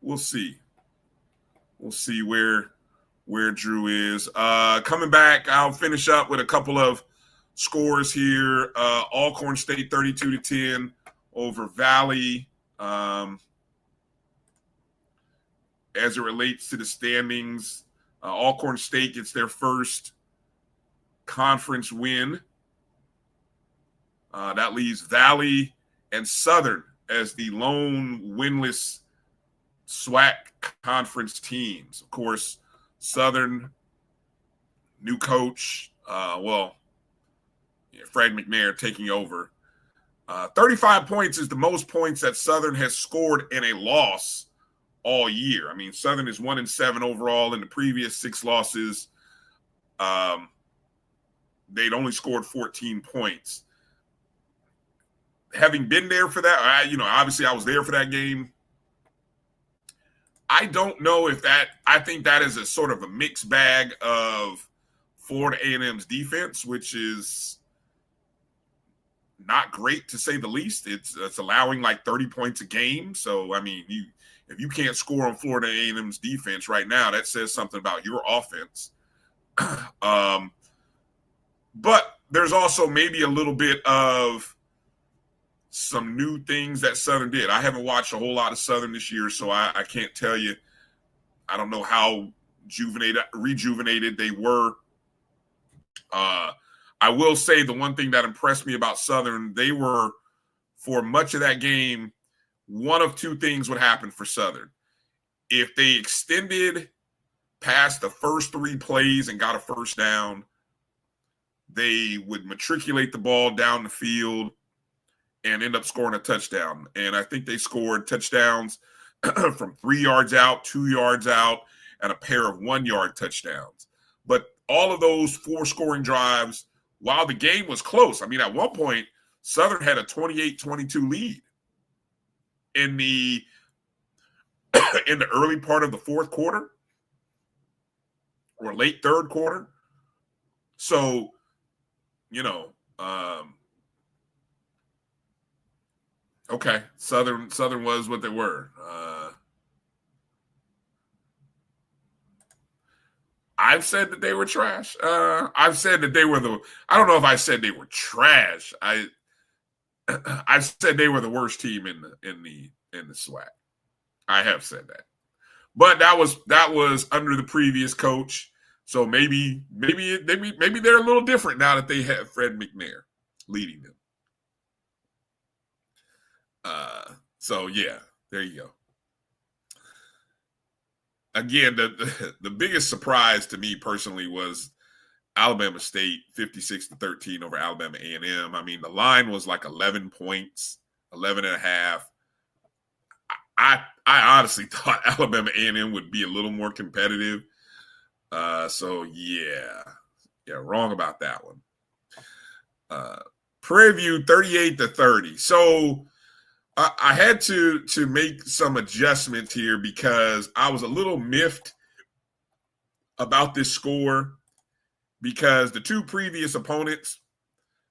we'll see. We'll see where Drew is. Coming back, I'll finish up with a couple of scores here. Alcorn State 32-10 over Valley. As it relates to the standings, Alcorn State gets their first conference win. That leaves Valley and Southern as the lone winless SWAC conference teams. Of course, Southern, new coach, Fred McNair taking over. 35 points is the most points that Southern has scored in a loss all year. I mean, Southern is 1-7 overall. In the previous 6 losses, they'd only scored 14 points. Having been there for that, obviously I was there for that game. I don't know if that – I think that is a sort of a mixed bag of Florida A&M's defense, which is not great to say the least. It's allowing like 30 points a game. So, I mean, if you can't score on Florida A&M's defense right now, that says something about your offense. But there's also maybe a little bit of some new things that Southern did. I haven't watched a whole lot of Southern this year, so I can't tell you. I don't know how rejuvenated they were. I will say the one thing that impressed me about Southern, they were, for much of that game, one of 2 things would happen for Southern. If they extended past the first 3 plays and got a first down, they would matriculate the ball down the field and end up scoring a touchdown. And I think they scored touchdowns from 3 yards out, 2 yards out, and a pair of 1-yard touchdowns. But all of those 4 scoring drives, while the game was close, I mean, at one point, Southern had a 28-22 lead in the early part of the 4th quarter or late 3rd quarter. So, okay, Southern was what they were. I've said that they were trash. I've said that they were I don't know if I said they were trash. I've said they were the worst team in the SWAC. I have said that, but that was under the previous coach. So maybe they're a little different now that they have Fred McNair leading them. So yeah, there you go. Again, the biggest surprise to me personally was Alabama State 56-13 over Alabama A&M. I mean, the line was like 11 points, 11 and a half. I honestly thought Alabama A&M would be a little more competitive. So yeah, wrong about that one. Prairie View 38-30. So I had to make some adjustments here because I was a little miffed about this score because the 2 previous opponents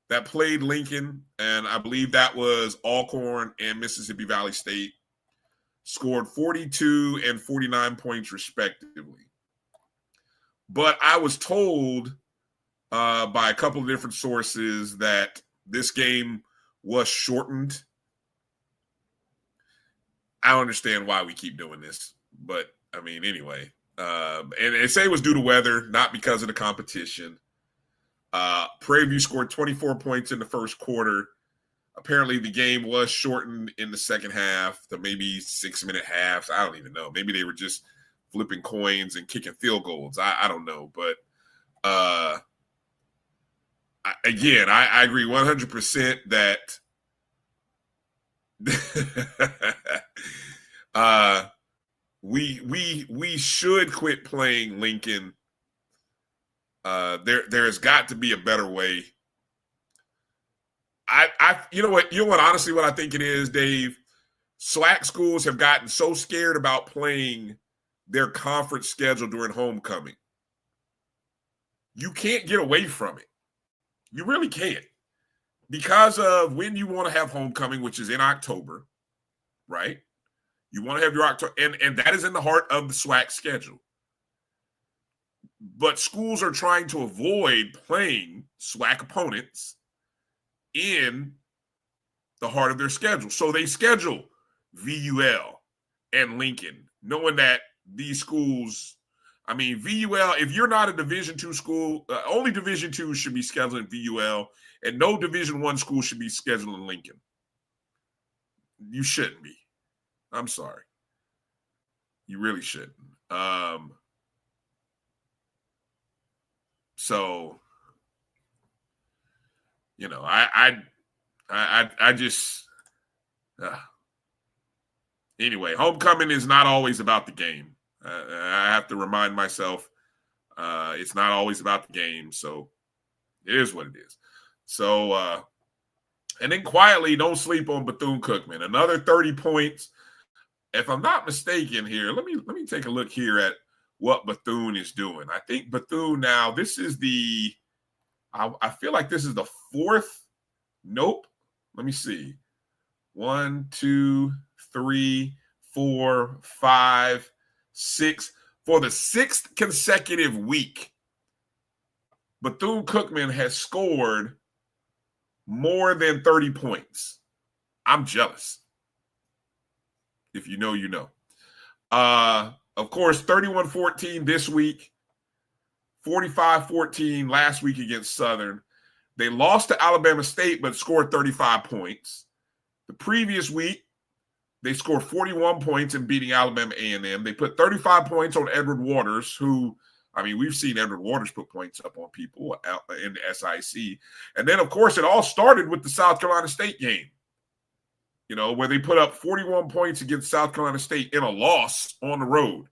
that played Lincoln, and I believe that was Alcorn and Mississippi Valley State, scored 42 and 49 points respectively. But I was told by a couple of different sources that this game was shortened. I don't understand why we keep doing this, but I mean, anyway, And they say it was due to weather, not because of the competition. Prairie View scored 24 points in the first quarter. Apparently, the game was shortened in the second half to maybe 6-minute halves. I don't even know. Maybe they were just flipping coins and kicking field goals. I don't know. But I agree 100% that we should quit playing Lincoln. There has got to be a better way. You know what, honestly, what I think it is, Dave, SWAC schools have gotten so scared about playing their conference schedule during homecoming. You can't get away from it. You really can't. Because of when you want to have homecoming, which is in October, right? You want to have your October, and that is in the heart of the SWAC schedule. But schools are trying to avoid playing SWAC opponents in the heart of their schedule. So they schedule VUL and Lincoln, knowing that these schools, VUL, if you're not a Division II school, only Division II should be scheduled in VUL, and no Division I school should be scheduled in Lincoln. You shouldn't be. I'm sorry. You really shouldn't. So, I just anyway, homecoming is not always about the game. I have to remind myself it's not always about the game. So it is what it is. So, and then quietly, don't sleep on Bethune-Cookman. Another 30 points. If I'm not mistaken here, let me take a look here at what Bethune is doing. I think Bethune now, this is I feel like this is the fourth. Nope. Let me see. 1, 2, 3, 4, 5, 6. For the sixth consecutive week, Bethune-Cookman has scored more than 30 points. I'm jealous. If you know, you know. Of course, 31-14 this week, 45-14 last week against Southern. They lost to Alabama State, but scored 35 points. The previous week, they scored 41 points in beating Alabama A&M. They put 35 points on Edward Waters, who, we've seen Edward Waters put points up on people in the SIC. And then, of course, it all started with the South Carolina State game, where they put up 41 points against South Carolina State in a loss on the road.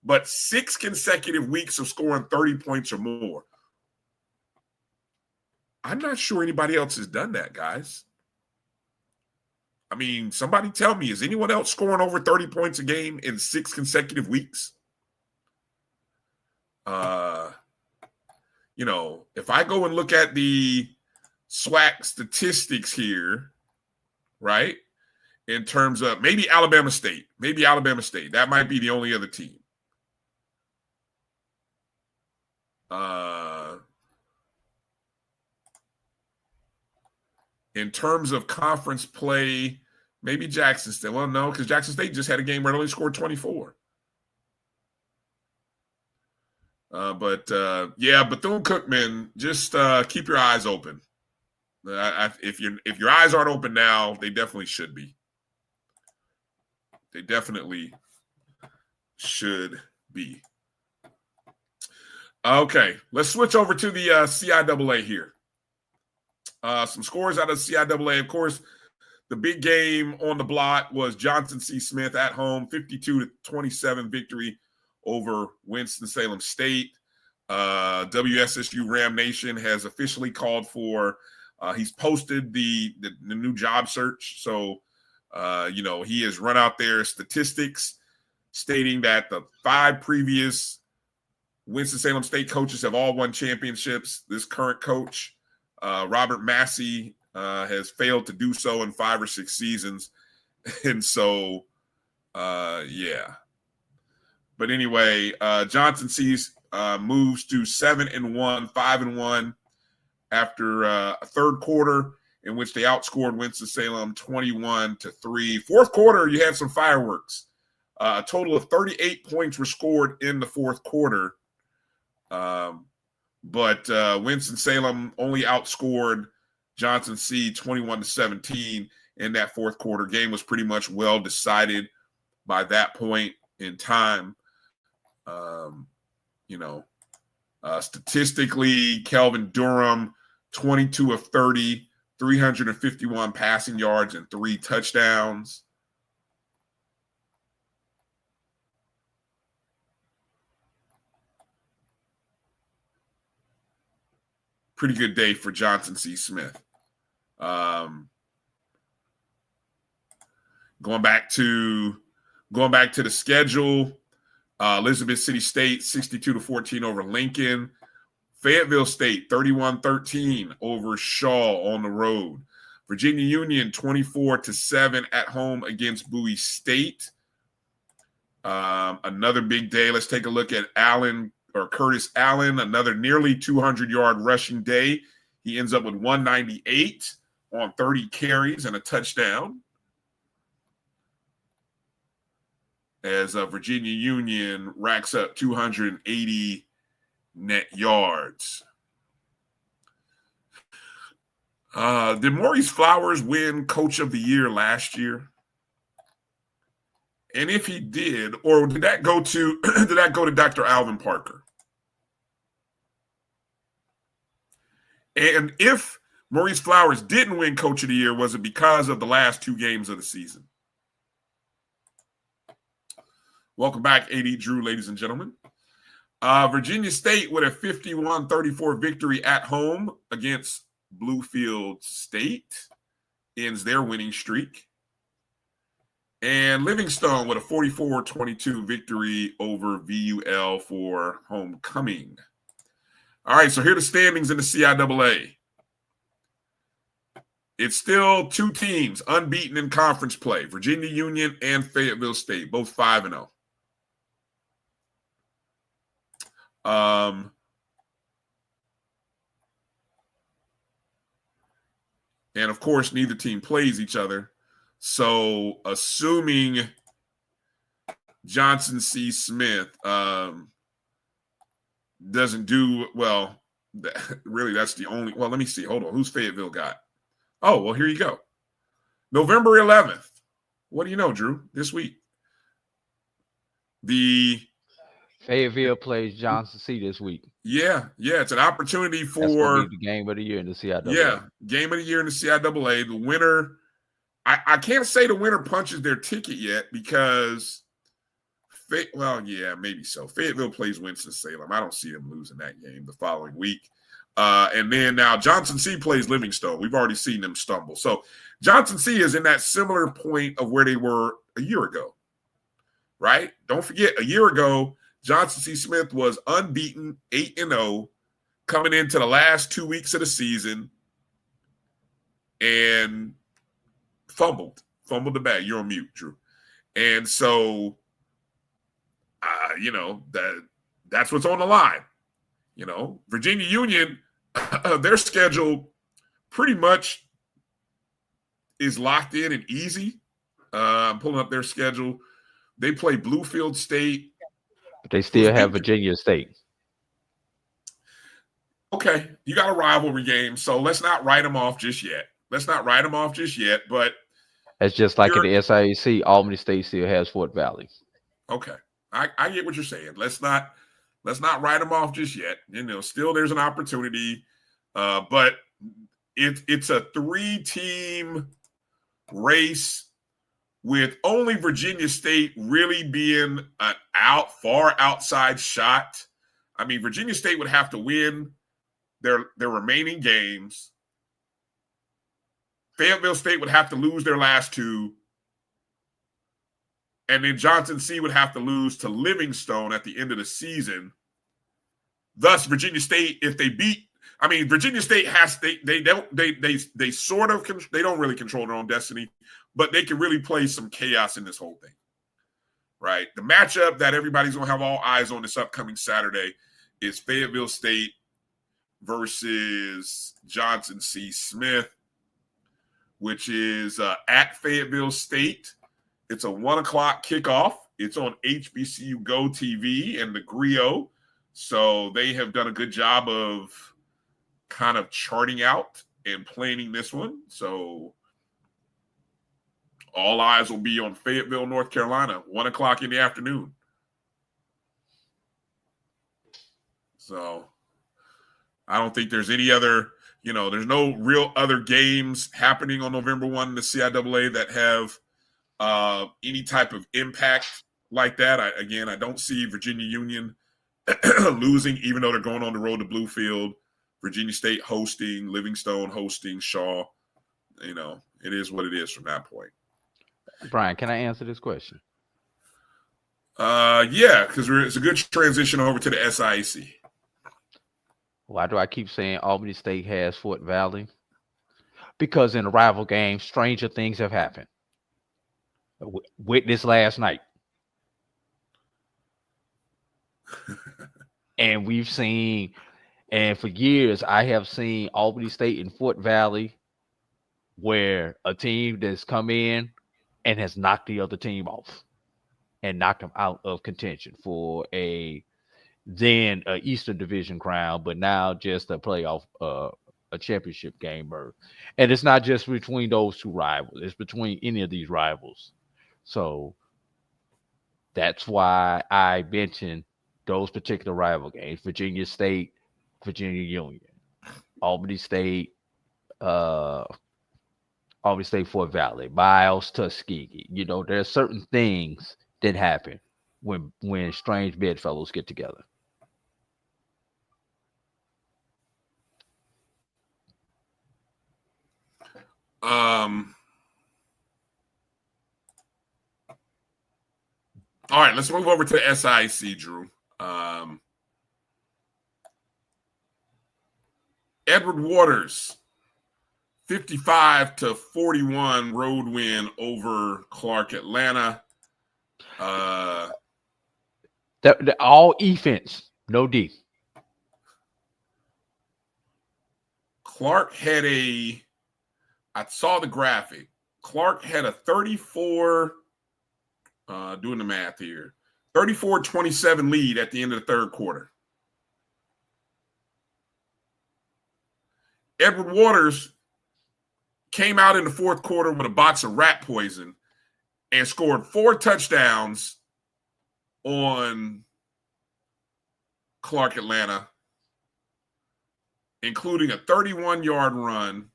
But 6 consecutive weeks of scoring 30 points or more. I'm not sure anybody else has done that, guys. Somebody tell me, is anyone else scoring over 30 points a game in 6 consecutive weeks? If I go and look at the SWAC statistics here, right, in terms of maybe Alabama State. That might be the only other team. In terms of conference play, maybe Jackson State. Well, no, because Jackson State just had a game where it only scored 24. Bethune-Cookman, just keep your eyes open. If your eyes aren't open now, they definitely should be. They definitely should be. Okay, let's switch over to the CIAA here. Some scores out of CIAA. Of course, the big game on the block was Johnson C. Smith at home, 52-27 victory over Winston-Salem State. WSSU Ram Nation has officially called for, he's posted the new job search. So, he has run out their statistics stating that the 5 previous Winston-Salem State coaches have all won championships. This current coach, Robert Massey, has failed to do so in 5 or 6 seasons. And so, yeah. But anyway, Johnson C's moves to 7-1, 5-1 after a third quarter in which they outscored Winston-Salem 21-3. Fourth quarter, you had some fireworks. A total of 38 points were scored in the fourth quarter. But Winston-Salem only outscored Johnson C 21-17 in that fourth quarter. Game was pretty much well decided by that point in time. Statistically, Kelvin Durham, 22 of 30, 351 passing yards and 3 touchdowns. Pretty good day for Johnson C. Smith. Going back to the schedule, Elizabeth City State 62-14 over Lincoln. Fayetteville State 31-13 over Shaw on the road. Virginia Union 24-7 at home against Bowie State. Another big day. Let's take a look at Curtis Allen, another nearly 200-yard rushing day. He ends up with 198 on 30 carries and a touchdown. As Virginia Union racks up 280 net yards. Did Maurice Flowers win Coach of the Year last year? And if he did, or did that go to Dr. Alvin Parker? And if Maurice Flowers didn't win Coach of the Year, was it because of the last 2 games of the season? Welcome back, A.D. Drew, ladies and gentlemen. Virginia State with a 51-34 victory at home against Bluefield State ends their winning streak. And Livingstone with a 44-22 victory over VUL for homecoming. All right, so here are the standings in the CIAA. It's still 2 teams unbeaten in conference play, Virginia Union and Fayetteville State, both 5-0. And of course, neither team plays each other. So assuming Johnson C. Smith doesn't do well, really that's the only, well, let me see. Hold on. Who's Fayetteville got? Oh, well, here you go. November 11th. What do you know, Drew, this week? The Fayetteville plays Johnson C this week. Yeah, it's an opportunity for the game of the year in the CIAA. Yeah, game of the year in the CIAA. The winner, I can't say the winner punches their ticket yet because, maybe so. Fayetteville plays Winston-Salem. I don't see them losing that game the following week. And then now Johnson C plays Livingstone. We've already seen them stumble. So Johnson C is in that similar point of where they were a year ago, right? Don't forget, a year ago, Johnson C. Smith was unbeaten, 8-0, coming into the last 2 weeks of the season and fumbled the bag. You're on mute, Drew. And so, that's what's on the line. Virginia Union, their schedule pretty much is locked in and easy. I'm pulling up their schedule. They play Bluefield State. But they still have Virginia State. Okay, you got a rivalry game, so let's not write them off just yet. But it's just like in the SIAC, Albany State still has Fort Valley. Okay, I get what you're saying. Let's not write them off just yet. Still there's an opportunity, but it's a 3-team race with only Virginia State really being an far outside shot. I mean, Virginia State would have to win their remaining games. Fayetteville State would have to lose their last 2. And then Johnson C would have to lose to Livingstone at the end of the season. Thus, Virginia State, if they beat, Virginia State they don't really control their own destiny, but they can really play some chaos in this whole thing, right? The matchup that everybody's going to have all eyes on this upcoming Saturday is Fayetteville State versus Johnson C. Smith, which is at Fayetteville State. It's a 1:00 kickoff. It's on HBCU Go TV and the Griot. So they have done a good job of kind of charting out and planning this one. So all eyes will be on Fayetteville, North Carolina, 1 o'clock in the afternoon. So I don't think there's any other, there's no real other games happening on November 1 in the CIAA that have any type of impact like that. I don't see Virginia Union losing, even though they're going on the road to Bluefield. Virginia State hosting, Livingstone hosting, Shaw. It is what it is from that point. Brian, can I answer this question? Yeah, because it's a good transition over to the SIAC. Why do I keep saying Albany State has Fort Valley? Because in a rival game, stranger things have happened. Witness last night. And we've seen, and for years, I have seen Albany State and Fort Valley where a team that's come in and has knocked the other team off and knocked them out of contention for a Eastern Division crown, but now just a playoff, a championship game. And it's not just between those two rivals. It's between any of these rivals. So that's why I mentioned those particular rival games: Virginia State, Virginia Union, Albany State, Fort Valley, Miles, Tuskegee. There's certain things that happen when strange bedfellows get together. All right, let's move over to the SIAC, Drew. Edward Waters, 55-41 road win over Clark Atlanta. They're all offense, no D. Clark had I saw the graphic. Clark had a 34, doing the math here, 34-27 lead at the end of the third quarter. Edward Waters came out in the fourth quarter with a box of rat poison and scored 4 touchdowns on Clark Atlanta, including a 31-yard run,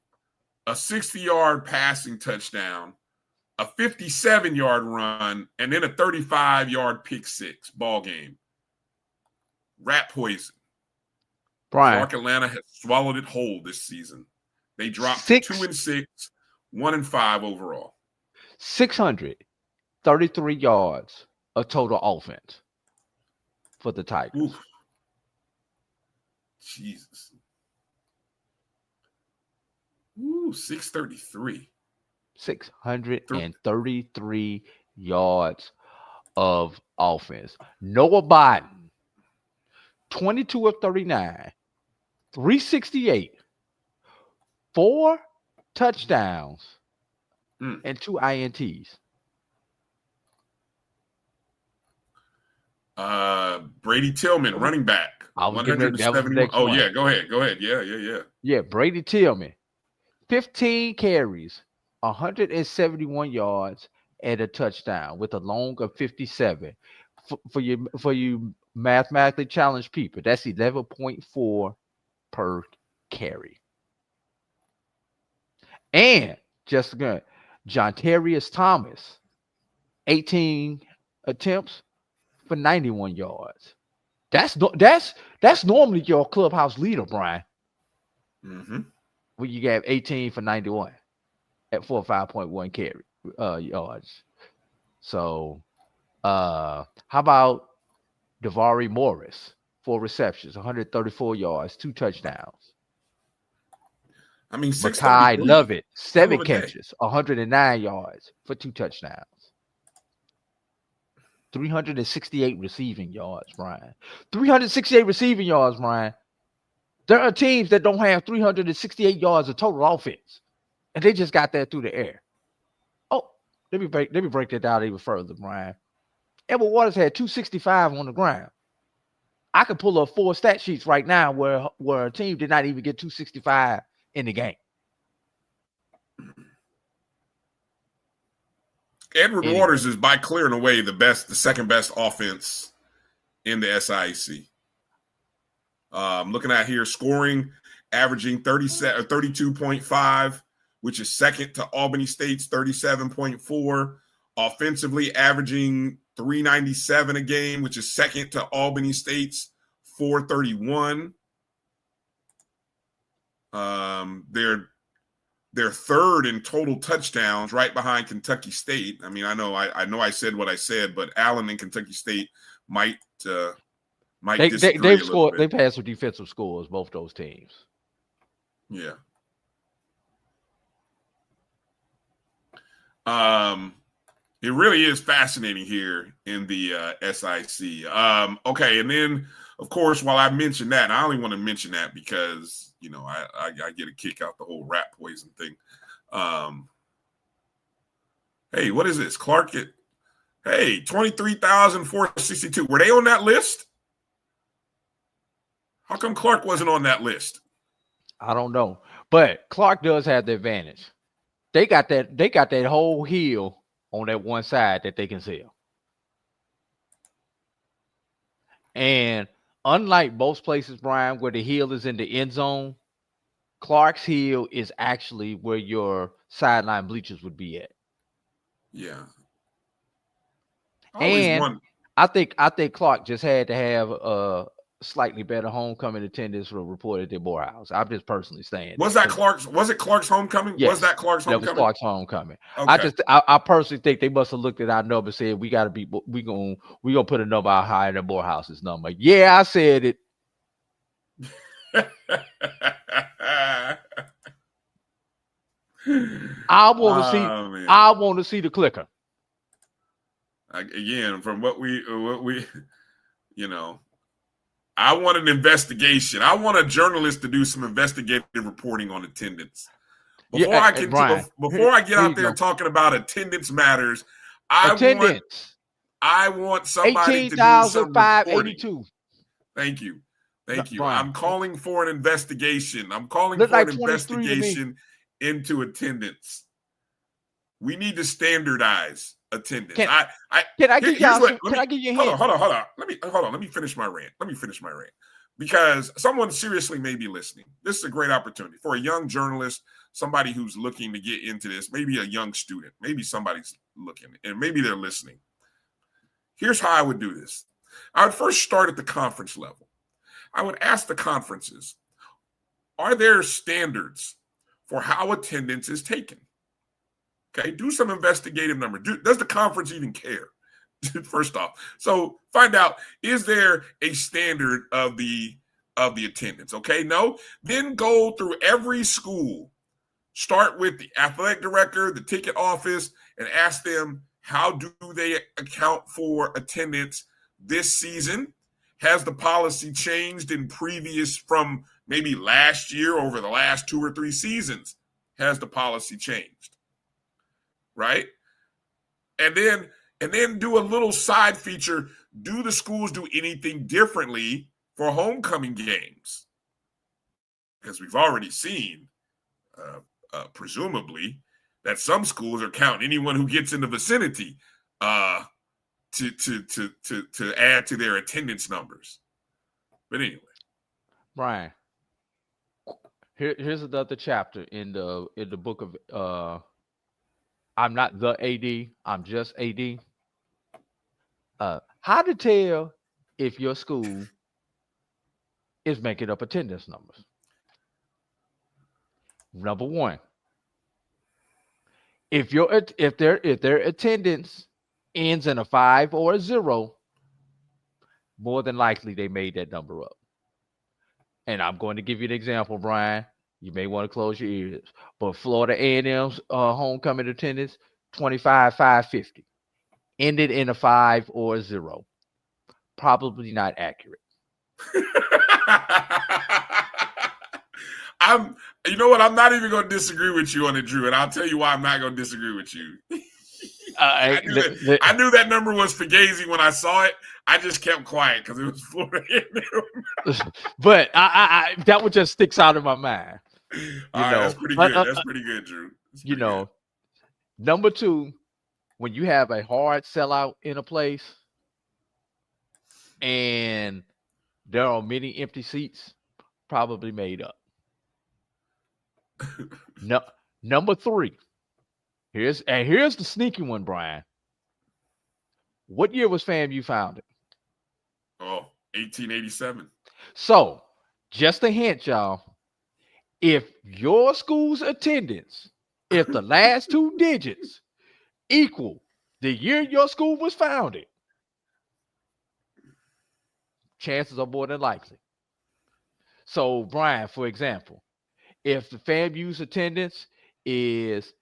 a 60-yard passing touchdown, a 57-yard run, and then a 35-yard pick six ball game. Rat poison. Brian, Clark Atlanta has swallowed it whole this season. They dropped 2-6, 1-5 overall. 633 yards of total offense for the Tigers. Oof. Jesus. 633. 633 yards of offense. Noah Biden, 22 of 39, 368, 4 touchdowns, and 2 INTs. Brady Tillman, running back. I was getting that was the next one. Yeah, go ahead. Yeah. Yeah, Brady Tillman, 15 carries, 171 yards, and a touchdown with a long of 57. For you mathematically challenged people, that's 11.4 per carry. And just good, Jontarius Thomas, 18 attempts for 91 yards. That's normally your clubhouse leader, Brian. Mm-hmm. When you got 18 for 91 at 45.1 carry yards. So how about Davari Morris, 4 receptions, 134 yards, 2 touchdowns. I mean, Makai Lovett, 7 catches, 109 yards for 2 touchdowns. 368 receiving yards, Brian. 368 receiving yards, Brian. There are teams that don't have 368 yards of total offense, and they just got that through the air. Oh, let me break that down even further, Brian. Edward Waters had 265 on the ground. I could pull up 4 stat sheets right now where a team did not even get 265 in the game. Edward Waters is by clear and away the second best offense in the SIAC. Looking at here, scoring, averaging 32.5, which is second to Albany State's 37.4. Offensively, averaging 397 a game, which is second to Albany State's 431. They're third in total touchdowns, right behind Kentucky State. I mean, I know I said what I said, but Allen and Kentucky State might disagree a little bit. They've had some defensive scores, both those teams. Yeah. It really is fascinating here in the SIC. Okay, and then of course, while I mentioned that, and I only want to mention that because I get a kick out the whole rat poison thing. Hey, what is this? Clark? 23,462. Were they on that list? How come Clark wasn't on that list? I don't know, but Clark does have the advantage. They got that whole hill on that one side that they can sell. And unlike most places, Brian, where the hill is in the end zone, Clark's hill is actually where your sideline bleachers would be at. Yeah. And I think Clark just had to have a slightly better homecoming attendance for reported at Morehouse. I'm just personally saying. Was it Clark's homecoming? Yes, was that Clark's homecoming? That was Clark's homecoming. Okay. I personally think they must have looked at our number and said we gonna put a number out higher than Morehouse's number. Yeah, I said it. I want to see the clicker. Again, from what we I want an investigation. I want a journalist to do some investigative reporting on attendance. Before I get out there talking about attendance matters, I want somebody to do some reporting. Thank you. Brian, I'm calling for an investigation. I'm calling for an investigation into attendance. We need to standardize attendance. Can I give you a hint? Hold on. Let me finish my rant. Because someone seriously may be listening. This is a great opportunity for a young journalist, somebody who's looking to get into this, maybe a young student, maybe somebody's looking and maybe they're listening. Here's how I would do this. I would first start at the conference level. I would ask the conferences, are there standards for how attendance is taken? Okay, do some investigative numbers. Does the conference even care? First off, so find out, is there a standard of the attendance? Okay, no, then go through every school. Start with the athletic director, the ticket office, and ask them, how do they account for attendance this season? Has the policy changed from maybe last year over the last 2 or 3 seasons? Has the policy changed? Right? And then do a little side feature. Do the schools do anything differently for homecoming games? Because we've already seen, presumably, that some schools are counting anyone who gets in the vicinity to add to their attendance numbers. But anyway, Brian, here's another chapter in the book of I'm not the AD, I'm just AD. How to tell if your school is making up attendance numbers. Number one, if their attendance ends in a 5 or a 0, more than likely they made that number up. And I'm going to give you an example, Brian. You may want to close your ears, but Florida A&M's homecoming attendance, 25,550, ended in a 5 or a 0. Probably not accurate. You know what? I'm not even going to disagree with you on it, Drew, and I'll tell you why I'm not going to disagree with you. I knew that number was Fugazi when I saw it. I just kept quiet because it was Florida A&M. But I that one just sticks out in my mind. All right, that's pretty good. That's pretty good, Drew. Number two, when you have a hard sellout in a place and there are many empty seats, probably made up. No, number three. Here's the sneaky one, Brian. What year was FAMU founded? Oh, 1887. So, just a hint, y'all. If your school's attendance, if the last two digits equal the year your school was founded, chances are more than likely. So, Brian, for example, if the FAMU's attendance is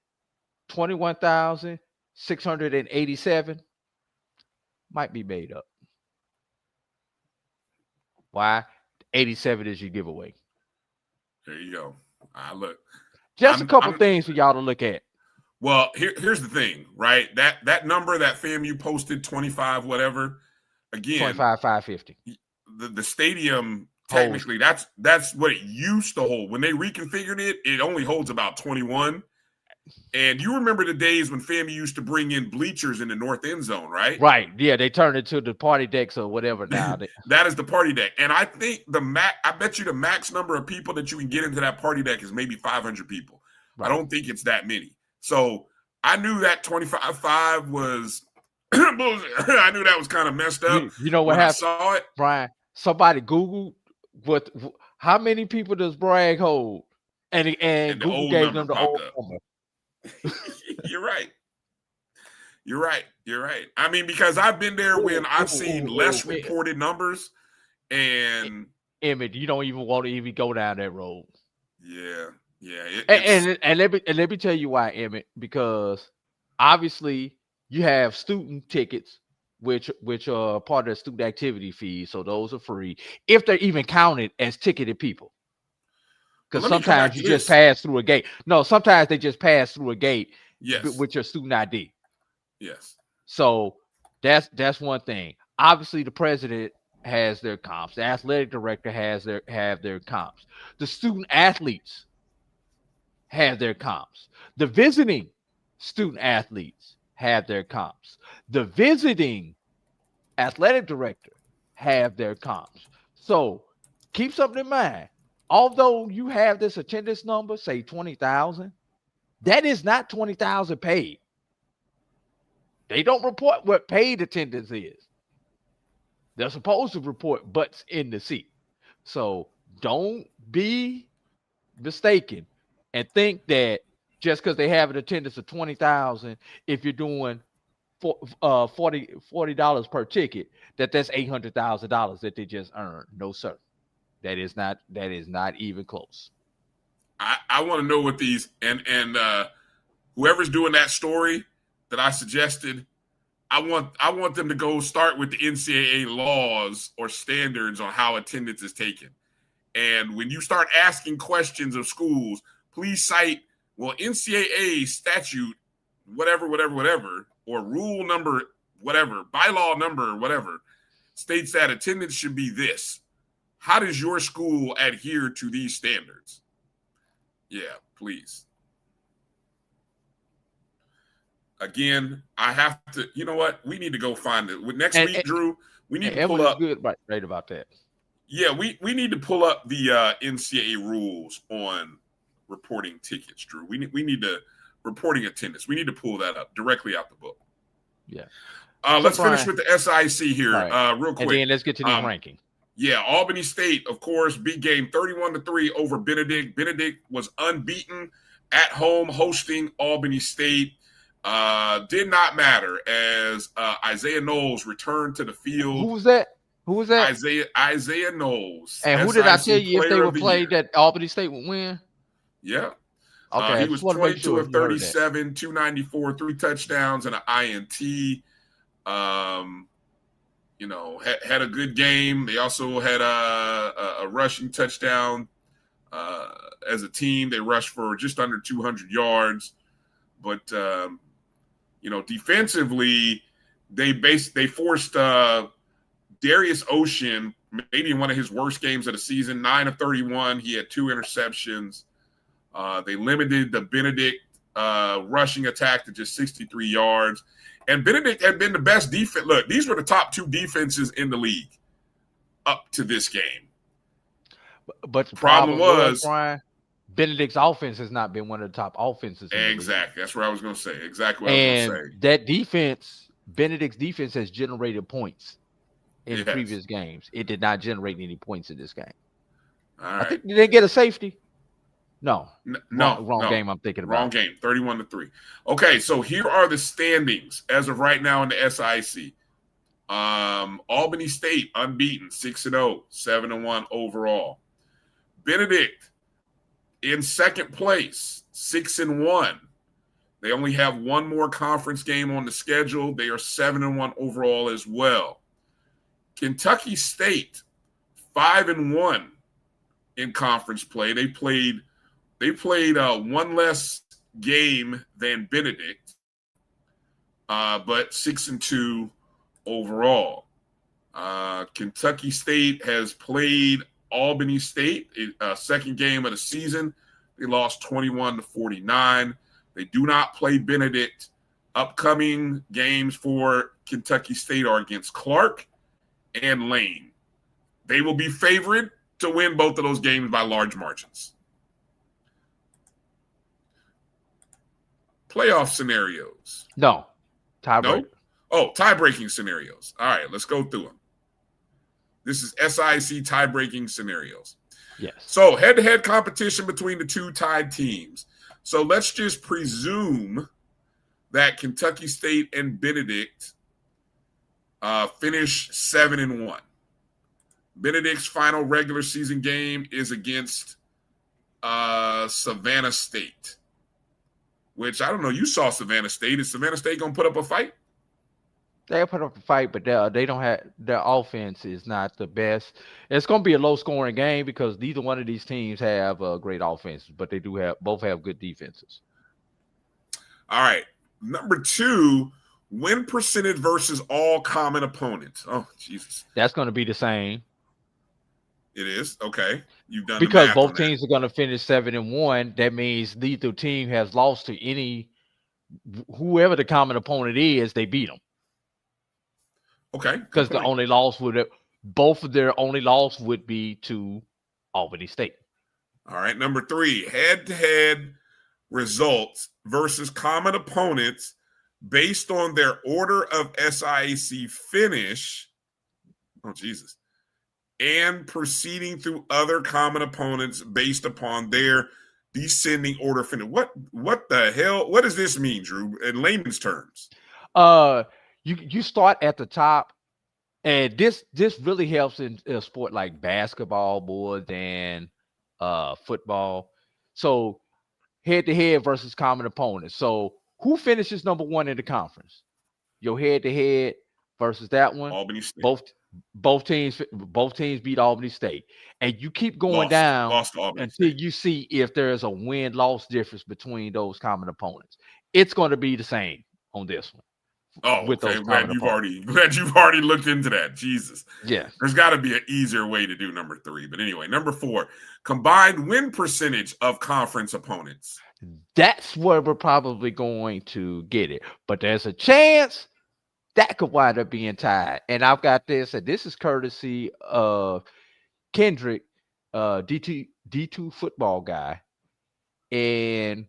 21,687, might be made up. Why? 87 is your giveaway. There you go. Look. Just a couple things for y'all to look at. Well, here's the thing, right? That number that FAMU posted, 25, whatever, again. 25,550. The stadium, technically, that's what it used to hold. When they reconfigured it, it only holds about 21. And you remember the days when FAMU used to bring in bleachers in the north end zone, right? Right. Yeah, they turned it to the party decks or whatever now. That is the party deck. And I think I bet you the max number of people that you can get into that party deck is maybe 500 people. Right. I don't think it's that many. So I knew that 25.5 was I knew that was kind of messed up. You know what happened? I saw it. Brian, somebody Googled how many people does Bragg hold? And Google gave them the old number. You're right. I mean, because I've been there when I've seen less reported numbers, and Emmett, you don't even want to even go down that road. Yeah. And let me tell you why, Emmett. Because obviously you have student tickets, which are part of the student activity fees, so those are free if they're even counted as ticketed people. Because sometimes you just pass through a gate. No, sometimes they just pass through a gate with your student ID. Yes. So that's one thing. Obviously, the president has their comps. The athletic director have their comps. The student athletes have their comps. The visiting student athletes have their comps. The visiting athletic director have their comps. So keep something in mind. Although you have this attendance number, say 20,000, that is not 20,000 paid. They don't report what paid attendance is. They're supposed to report butts in the seat. So don't be mistaken and think that just because they have an attendance of 20,000, if you're doing $40 per ticket, that's $800,000 that they just earned. No, sir. That is not even close. I want to know what these and whoever's doing that story that I suggested, I want them to go start with the NCAA laws or standards on how attendance is taken. And when you start asking questions of schools, please cite, well, NCAA statute, whatever, or rule number, whatever, bylaw number, whatever, states that attendance should be this. How does your school adhere to these standards? Yeah, please. Again, I have to, you know what? We need to go find it. Next week, Drew, we need to pull up. Good, right about that. Yeah, we need to pull up the NCAA rules on reporting tickets, Drew. We need to reporting attendance. We need to pull that up directly out the book. Yeah. Let's finish with the SIC here, real quick. And then let's get to the ranking. Yeah, Albany State, of course, big game, 31-3 over Benedict. Benedict was unbeaten at home hosting Albany State. Did not matter as Isaiah Knowles returned to the field. Who was that? Isaiah Knowles. And who did I tell you if they were played that Albany State would win? Yeah. Okay. He was 22 of 37, 294, 3 touchdowns, and an INT. Had a good game. They also had a rushing touchdown. As a team, they rushed for just under 200 yards. But Defensively, they forced Darius Ocean, maybe in one of his worst games of the season, 9 of 31. He had 2 interceptions. They limited the Benedict rushing attack to just 63 yards. And Benedict had been the best defense. Look, these were the top 2 defenses in the league up to this game. But the problem was, Brian, Benedict's offense has not been one of the top offenses. Exactly. That's what I was going to say. Exactly what I was going to say. That defense, Benedict's defense has generated points in previous games. It did not generate any points in this game. All right. I think, did they get a safety? No. Wrong game I'm thinking about. Wrong game, 31-3. Okay, so here are the standings as of right now in the SIC. Albany State, unbeaten, 6-0, 7-1 overall. Benedict in second place, 6-1. They only have one more conference game on the schedule. They are 7-1 overall as well. Kentucky State, 5-1 in conference play. They played one less game than Benedict, but 6-2 overall. Kentucky State has played Albany State, second game of the season. They lost 21-49. They do not play Benedict. Upcoming games for Kentucky State are against Clark and Lane. They will be favored to win both of those games by large margins. Playoff scenarios. No. Tiebreaker. No? Oh, tie-breaking scenarios. All right, let's go through them. This is SIC tie-breaking scenarios. Yes. So head-to-head competition between the 2 tied teams. So let's just presume that Kentucky State and Benedict finish 7-1. Benedict's final regular season game is against Savannah State, which I don't know. You saw Savannah State. Is Savannah State going to put up a fight? They'll put up a fight, but they don't have, their offense is not the best. It's going to be a low-scoring game because neither one of these teams have great offenses, but they both have good defenses. All right. Number 2, win percentage versus all common opponents. Oh, Jesus. That's going to be the same. It is? Okay. You've done because both teams are going to finish 7-1. That means neither team has lost to whoever the common opponent is, they beat them. Okay. Because the only loss both of their only loss would be to Albany State. All right. Number 3, head-to-head results versus common opponents based on their order of SIAC finish. Oh, Jesus. And proceeding through other common opponents based upon their descending order finish. What the hell? What does this mean, Drew, in layman's terms? You start at the top, and this really helps in a sport like basketball more than football. So head-to-head versus common opponents. So who finishes number 1 in the conference? Your head-to-head versus that one. Albany State. Both teams beat Albany State, and you keep going down until you see if there's a win-loss difference between those common opponents. It's going to be the same on this one. Oh, okay. Glad you've already looked into that. Jesus. Yes. There's got to be an easier way to do number 3. But anyway, number 4, combined win percentage of conference opponents. That's where we're probably going to get it. But there's a chance that could wind up being tied. And I've got this, and this is courtesy of Kendrick, D2 football guy. And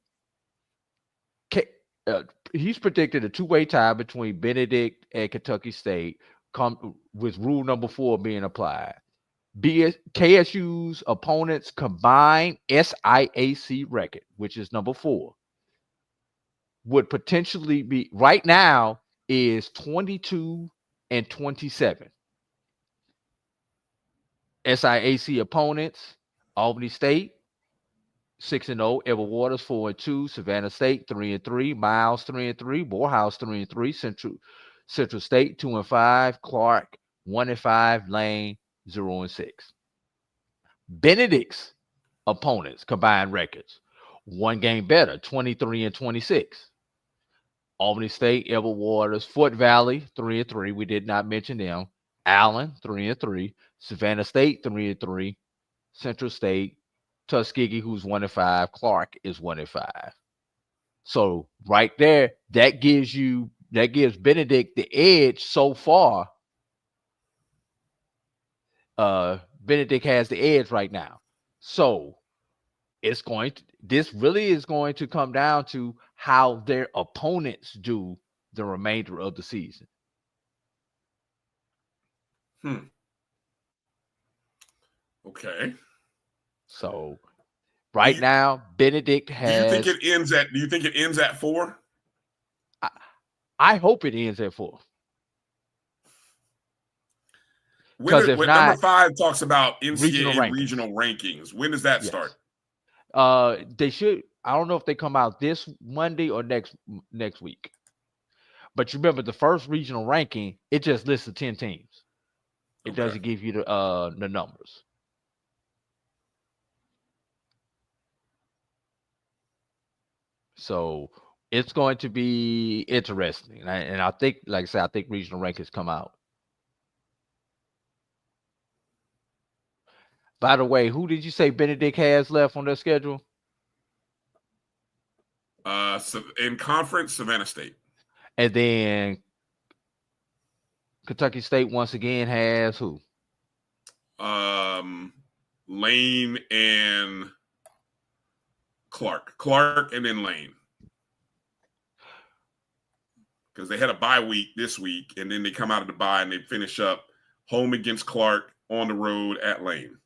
he's predicted a 2-way tie between Benedict and Kentucky State, with rule number 4 being applied. KSU's opponents' combined SIAC record, which is number 4, would potentially be right now is 22-27. SIAC opponents: Albany State 6-0, Edward Waters 4-2, Savannah State 3-3, Miles 3-3, Morehouse 3-3, Central State 2-5, Clark 1-5, Lane 0-6. Benedict's opponents combined records: 1 game better, 23-26. Albany State, Edward Waters, Fort Valley, 3-3. We did not mention them. Allen, 3-3. Savannah State, 3-3. Central State, Tuskegee, who's 1-5. Clark is 1-5. So right there, that gives Benedict the edge so far. Benedict has the edge right now. So this really is going to come down to how their opponents do the remainder of the season. Okay. So right now, Benedict has. Do you think it ends at 4? I hope it ends at 4. When number 5 talks about NCAA regional rankings, when does that start? They should. I don't know if they come out this Monday or next week. But you remember the first regional ranking, it just lists the 10 teams. It doesn't give you the numbers. So it's going to be interesting. And I think, like I said, I think regional rankings come out. By the way, who did you say Benedict has left on their schedule? In conference, Savannah State. And then Kentucky State once again has who? Lane and Clark. Clark and then Lane. Because they had a bye week this week, and then they come out of the bye and they finish up home against Clark, on the road at Lane.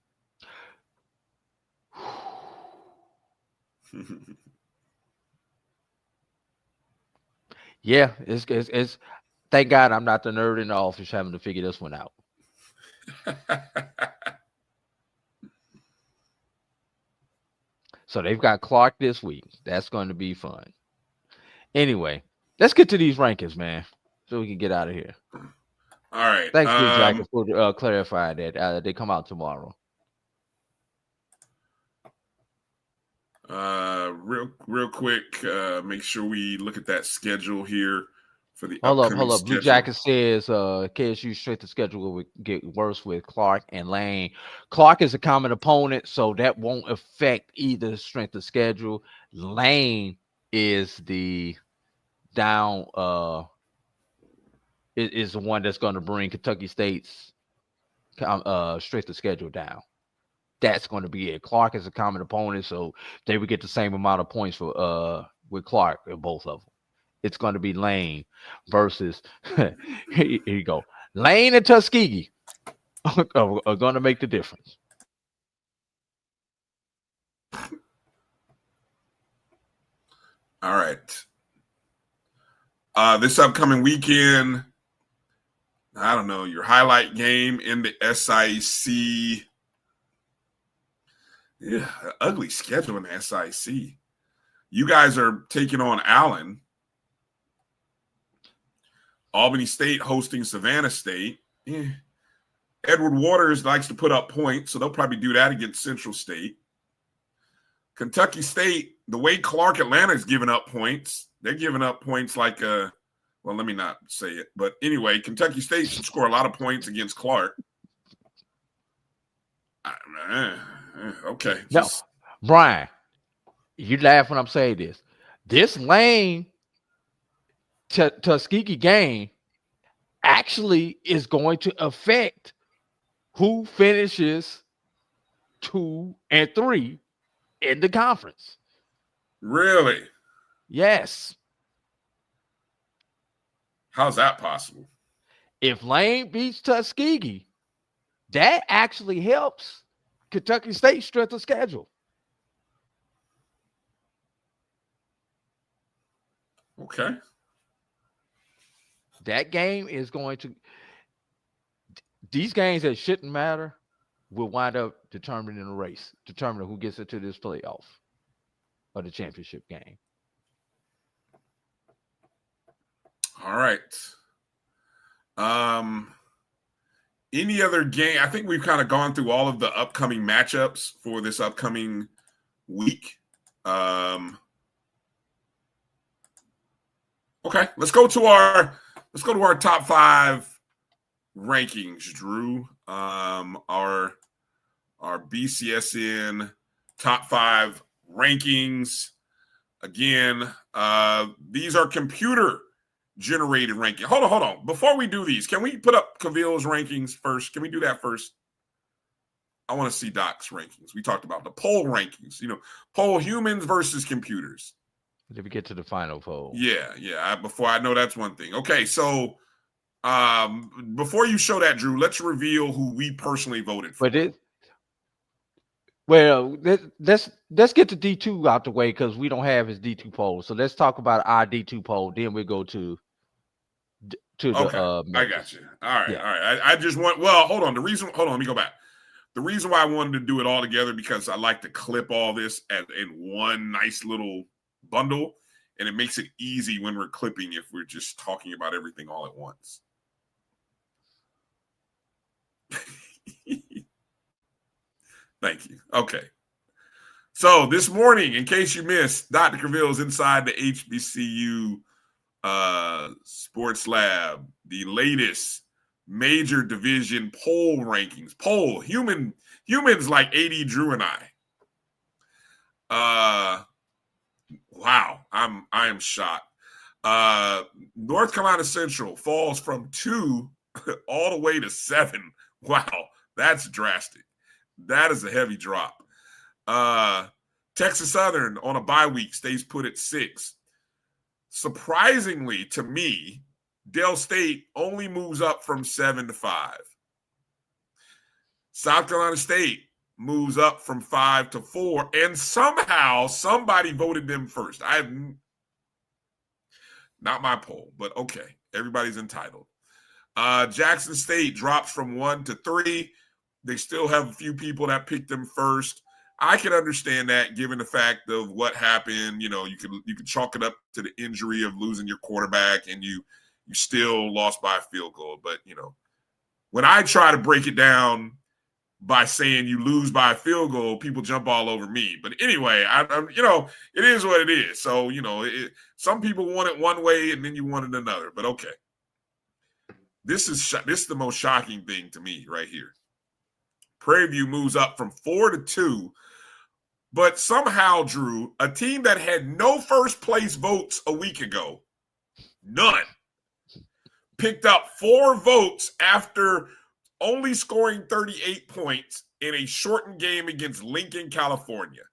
Yeah, it's thank God I'm not the nerd in the office having to figure this one out. So they've got Clark this week. That's going to be fun. Anyway, let's get to these rankings, man, so we can get out of here. All right. Thanks, Jack, for clarifying that. They come out tomorrow. Real quick, make sure we look at that schedule here for the Hold upcoming up. schedule. Blue Jacket says KSU strength of schedule will get worse with Clark and Lane. Clark is a common opponent, so that won't affect either strength of schedule. Lane is the down is the one that's going to bring Kentucky State's strength of schedule down. That's going to be it. Clark is a common opponent, so they would get the same amount of points for with Clark in both of them. It's going to be Lane versus here you go. Lane and Tuskegee are going to make the difference. All right. This upcoming weekend, I don't know, your highlight game in the SIC. Yeah, ugly schedule in the SIC. You guys are taking on Allen. Albany State hosting Savannah State. Yeah. Edward Waters likes to put up points, so they'll probably do that against Central State. Kentucky State, the way Clark Atlanta is giving up points, they're giving up points like well, let me not say it. But anyway, Kentucky State should score a lot of points against Clark. Okay. No, Brian, you laugh when I'm saying this. This Lane Tuskegee game actually is going to affect who finishes 2 and 3 in the conference. Really? Yes. How's that possible? If Lane beats Tuskegee, that actually helps Kentucky State's strength of schedule. Okay. That game is going to – these games that shouldn't matter will wind up determining the race, determining who gets into this playoff or the championship game. All right. Any other game? I think we've kind of gone through all of the upcoming matchups for this upcoming week. Okay, let's go to our top 5 rankings, Drew. Our BCSN top 5 rankings. Again, these are computer generated rankings. Hold on. Before we do these, can we put up Cavill's rankings first? Can we do that first? I want to see Doc's rankings. We talked about the poll rankings, poll humans versus computers. Did we get to the final poll? Yeah. Before I know that's one thing. Okay, so before you show that, Drew, let's reveal who we personally voted for. Let's get the D2 out the way because we don't have his D2 poll. So let's talk about our D2 poll. Then we go to the. I got you. All right, yeah. All right. I just want. Well, hold on. Let me go back. The reason why I wanted to do it all together because I like to clip all this in one nice little bundle, and it makes it easy when we're clipping if we're just talking about everything all at once. Thank you. Okay. So this morning, in case you missed, Dr. Cavill's inside the HBCU Sports Lab, the latest major division poll rankings. Humans like A.D, Drew, and I. Wow, I am shocked. North Carolina Central falls from 2 all the way to 7. Wow, that's drastic. That is a heavy drop. Texas Southern on a bye week stays put at 6. Surprisingly to me, Dell State only moves up from 7 to 5. South Carolina State moves up from 5 to 4, and somehow somebody voted them first. I have not my poll, but okay, everybody's entitled. Jackson State drops from 1 to 3. They still have a few people that picked them first. I can understand that given the fact of what happened. You could chalk it up to the injury of losing your quarterback, and you still lost by a field goal. But, when I try to break it down by saying you lose by a field goal, people jump all over me. But anyway, I'm it is what it is. So, some people want it one way and then you want it another. But okay. This is the most shocking thing to me right here. Prairie View moves up from 4 to 2, but somehow, Drew, a team that had no first place votes a week ago, none, picked up 4 votes after only scoring 38 points in a shortened game against Lincoln, California.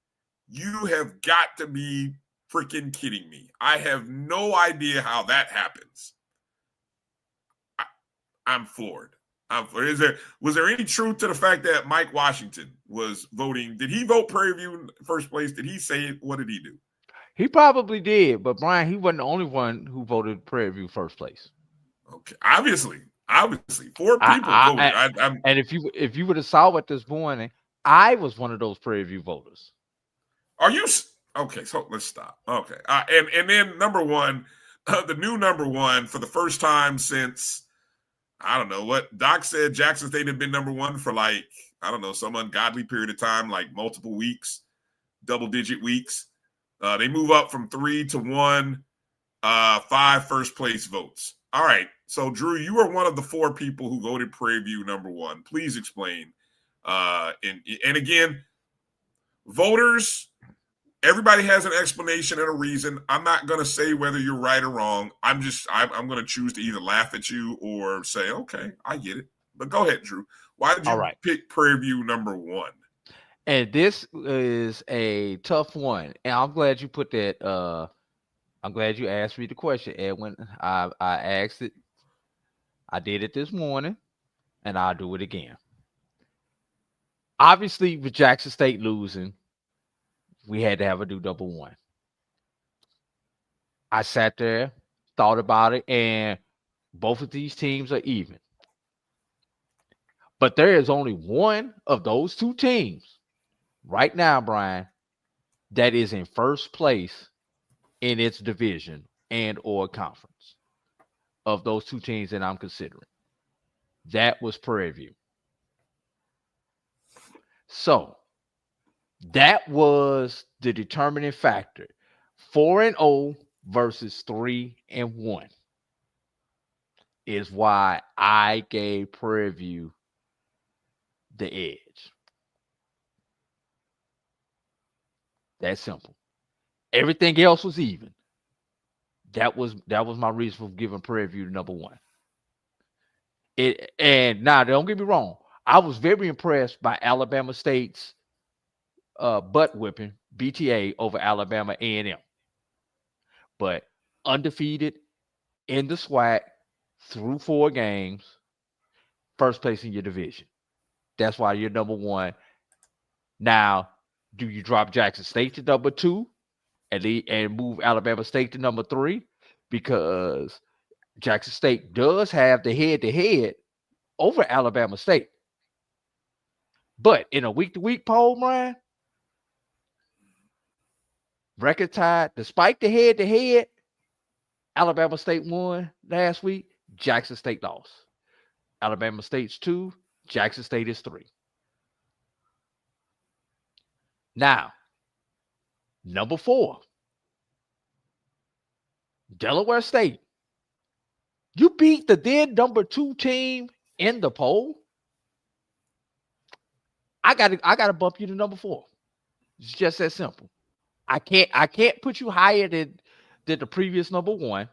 You have got to be freaking kidding me. I have no idea how that happens. I'm floored. Was there any truth to the fact that Mike Washington was voting? Did he vote Prairie View in first place? Did he say it? What did he do? He probably did, but Brian, he wasn't the only one who voted Prairie View first place. Okay, obviously, 4 people voted. And if you would have saw it this morning, I was one of those Prairie View voters. Are you okay? So let's stop. Okay, and then number 1, the new number 1 for the first time since. I don't know what Doc said. Jackson State had been number 1 for some ungodly period of time, like multiple weeks, double-digit weeks. They move up from 3 to 1, 5 first place votes. All right. So, Drew, you are one of the 4 people who voted Prairie View number 1. Please explain. And again, voters, everybody has an explanation and a reason. I'm not going to say whether you're right or wrong. I'm going to choose to either laugh at you or say, okay, I get it. But go ahead, Drew. Why did you pick Prairie View number 1? And this is a tough one. And I'm glad you put that. I'm glad you asked me the question, Edwin. I asked it. I did it this morning, and I'll do it again. Obviously, with Jackson State losing, we had to have a new number 1. I sat there, thought about it, and both of these teams are even. But there is only one of those 2 teams right now, Brian, that is in first place in its division and or conference of those 2 teams that I'm considering. That was Prairie View. So that was the determining factor. 4-0 versus 3-1 is why I gave Prairie View the edge. That's simple. Everything else was even. That was my reason for giving Prairie View the number one. And now don't get me wrong. I was very impressed by Alabama State's butt whipping BTA over Alabama A&M. But undefeated in the SWAC through 4 games, first place in your division. That's why you're number one. Now, do you drop Jackson State to number 2 and move Alabama State to number 3? Because Jackson State does have the head-to-head over Alabama State. But in a week-to-week poll, Brian, record tied, despite the head-to-head, Alabama State won last week. Jackson State lost. Alabama State's 2. Jackson State is 3. Now, number 4, Delaware State. You beat the then number 2 team in the poll. I gotta bump you to number 4. It's just that simple. I can't put you higher than the previous number 1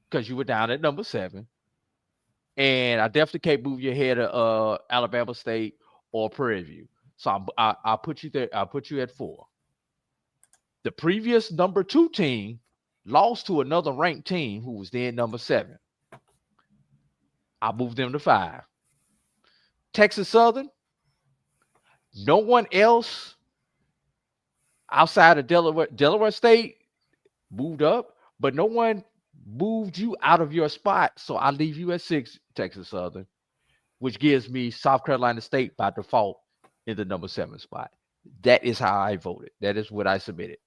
because you were down at number 7. And I definitely can't move you ahead of Alabama State or Prairie View. So I'll put you there. I'll put you at 4. The previous number 2 team lost to another ranked team who was then number 7. I moved them to 5. Texas Southern. No one else outside of Delaware State moved up, but no one moved you out of your spot. So I leave you at 6, Texas Southern, which gives me South Carolina State by default in the number 7 spot. That is how I voted. That is what I submitted.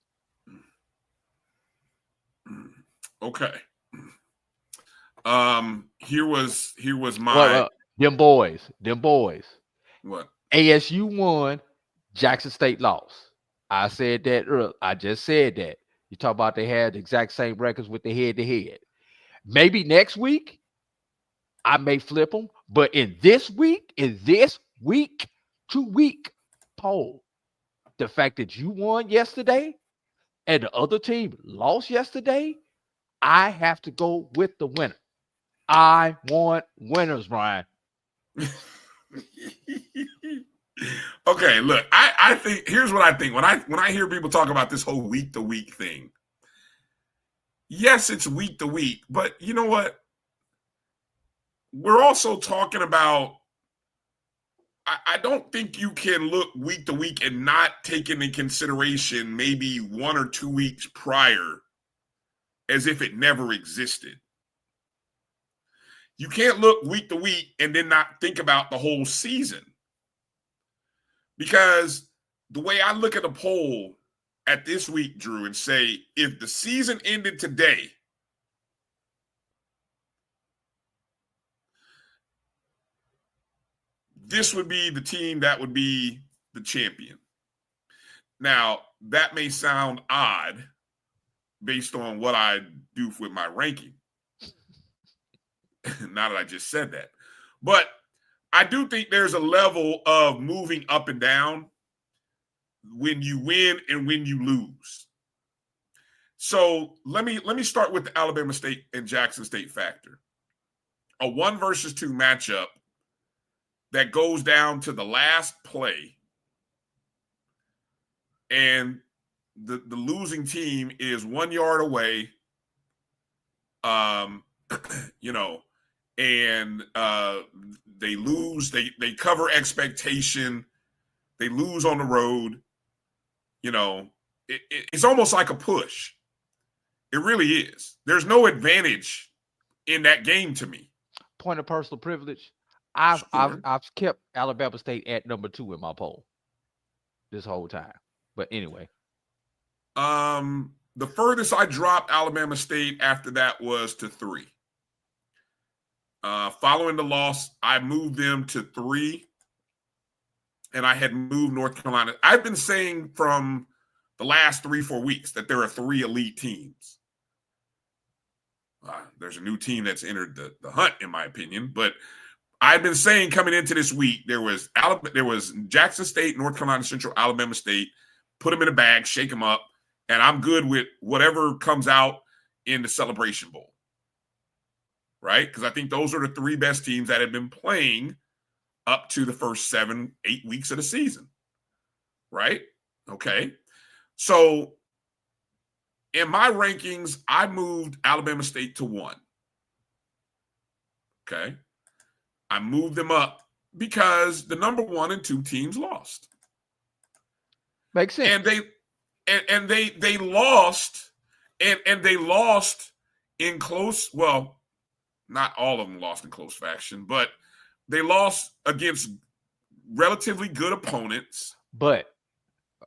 Okay. Here was my them boys. What? ASU won, Jackson State lost. I said that earlier. I just said that. You talk about they had the exact same records with the head-to-head. Maybe next week, I may flip them. But in this week-to-week poll, the fact that you won yesterday and the other team lost yesterday, I have to go with the winner. I want winners, Brian. Okay, look, I think here's what I think. When I hear people talk about this whole week to week thing, yes, it's week to week, but you know what? We're also talking about, I don't think you can look week to week and not take into consideration maybe 1 or 2 weeks prior as if it never existed. You can't look week to week and then not think about the whole season. Because the way I look at the poll at this week, Drew, and say, if the season ended today, this would be the team that would be the champion. Now, that may sound odd based on what I do with my ranking. Now that I just said that. But I do think there's a level of moving up and down when you win and when you lose. So let me start with the Alabama State and Jackson State factor. A 1 versus 2 matchup that goes down to the last play, and the losing team is 1 yard away. And they lose, they cover expectation, they lose on the road. It's almost like a push. It really is. There's no advantage in that game to me. Point of personal privilege. I've kept Alabama State at number 2 in my poll this whole time. But anyway. The furthest I dropped Alabama State after that was to 3. Following the loss, I moved them to 3, and I had moved North Carolina. I've been saying from the last 3-4 weeks that there are 3 elite teams. There's a new team that's entered the hunt, in my opinion. But I've been saying coming into this week, there was Jackson State, North Carolina Central, Alabama State. Put them in a bag, shake them up, and I'm good with whatever comes out in the Celebration Bowl. Right? Because I think those are the three best teams that have been playing up to the first 7-8 weeks of the season. Right? Okay. So in my rankings, I moved Alabama State to 1. Okay. I moved them up because the number 1 and 2 teams lost. Makes sense. And they lost, and they lost in close. Well, not all of them lost in close fashion, but they lost against relatively good opponents. But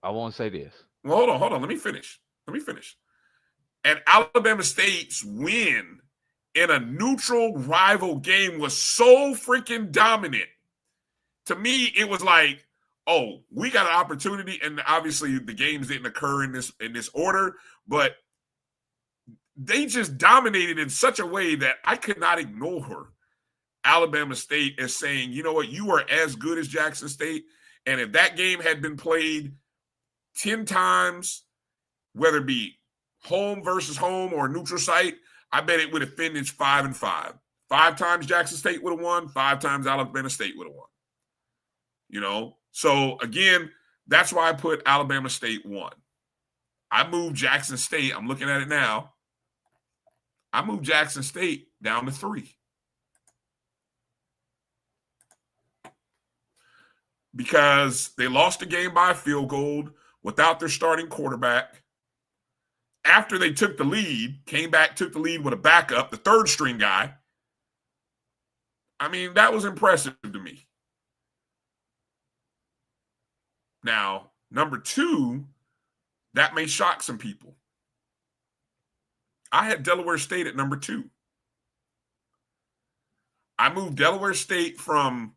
I want to say this. Well, hold on. Let me finish. And Alabama State's win in a neutral rival game was so freaking dominant. To me, it was like, oh, we got an opportunity, and obviously the games didn't occur in this order, but they just dominated in such a way that I could not ignore Alabama State as saying, you know what, you are as good as Jackson State, and if that game had been played 10 times, whether it be home versus home or neutral site, I bet it would have finished 5-5. 5 times Jackson State would have won, 5 times Alabama State would have won. You know? So, again, that's why I put Alabama State 1. I moved Jackson State. I'm looking at it now. I moved Jackson State down to 3. Because they lost the game by a field goal without their starting quarterback. After they took the lead, came back, took the lead with a backup, the third string guy. I mean, that was impressive to me. Now, number 2, that may shock some people. I had Delaware State at number 2. I moved Delaware State from,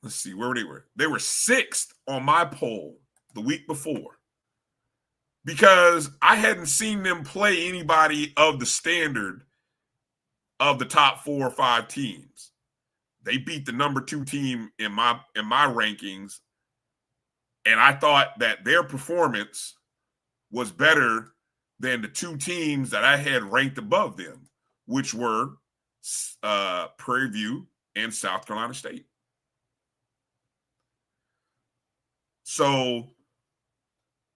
let's see, where they were. They were 6th on my poll the week before because I hadn't seen them play anybody of the standard of the top 4 or 5 teams. They beat the number 2 team in my rankings, and I thought that their performance was better than the 2 teams that I had ranked above them, which were Prairie View and South Carolina State. So,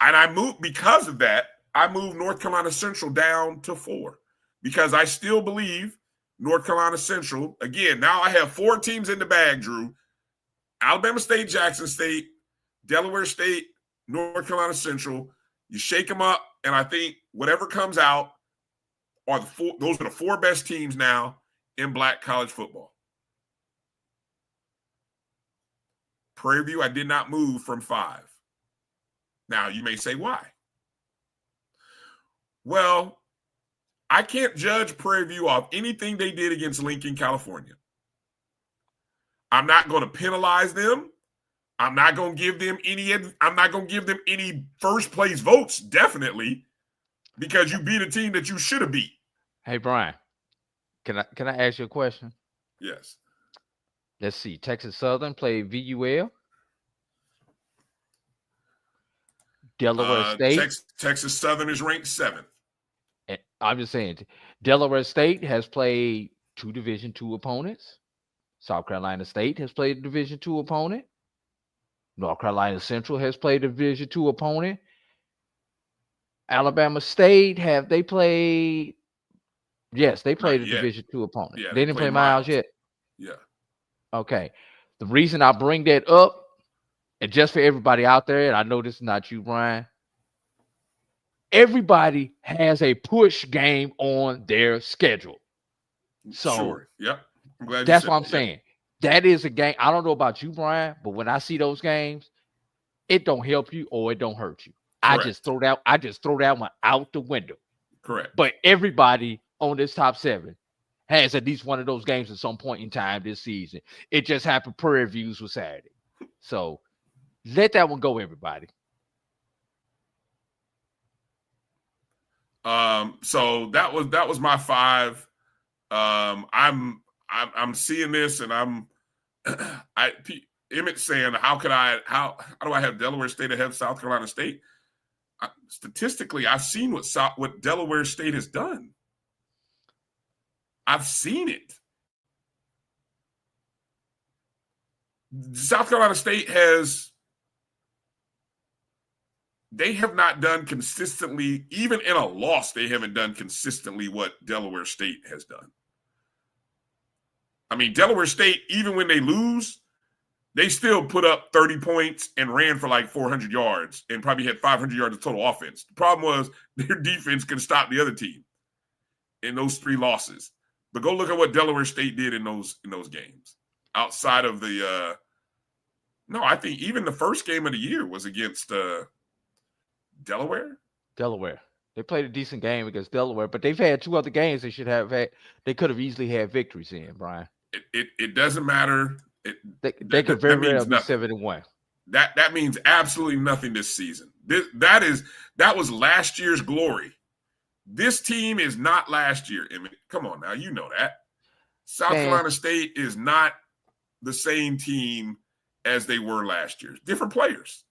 and I moved, because of that, I moved North Carolina Central down to 4 because I still believe North Carolina Central, again, now I have 4 teams in the bag, Drew. Alabama State, Jackson State, Delaware State, North Carolina Central. You shake them up, and I think whatever comes out are those are the 4 best teams now in Black college football. Prairie View, I did not move from 5. Now, you may say, why? Well, I can't judge Prairie View off anything they did against Lincoln, California. I'm not going to penalize them. I'm not going to give them any first place votes, definitely, because you beat a team that you should have beat. Hey, Bryan, can I ask you a question? Yes. Let's see. Texas Southern played VUL. Delaware State. Texas Southern is ranked 7th. And I'm just saying, Delaware State has played 2 Division II opponents. South Carolina State has played a Division II opponent. North Carolina Central has played a Division II opponent. Alabama State, have they played? Yes, they played a Division II opponent. Yeah, they didn't play Miles yet. Yeah. Okay. The reason I bring that up, and just for everybody out there, and I know this is not you, Bryan, everybody has a push game on their schedule. So sure. Yep. I'm glad that's what I'm saying. That is a game. I don't know about you, Bryan, but when I see those games, it don't help you or it don't hurt you. Correct. I just throw that one out the window. Correct. But everybody on this top 7 has at least one of those games at some point in time this season. It just happened Prairie Views was Saturday. So let that one go, everybody. So that was my 5. I'm seeing this, and Emmett's saying, how do I have Delaware State ahead of South Carolina State? Statistically, I've seen what Delaware State has done. I've seen it. South Carolina State they have not done consistently, even in a loss, they haven't done consistently what Delaware State has done. I mean, Delaware State, even when they lose, they still put up 30 points and ran for like 400 yards and probably had 500 yards of total offense. The problem was their defense couldn't stop the other team in those 3 losses. But go look at what Delaware State did in those games. Outside of I think even the first game of the year was against Delaware. They played a decent game against Delaware, but they've had 2 other games they could have easily had victories in, Brian. It doesn't matter. They could very well be 7-1. That means absolutely nothing this season. That was last year's glory. This team is not last year. I mean, come on now, you know that. South Carolina State is not the same team as they were last year. Different players.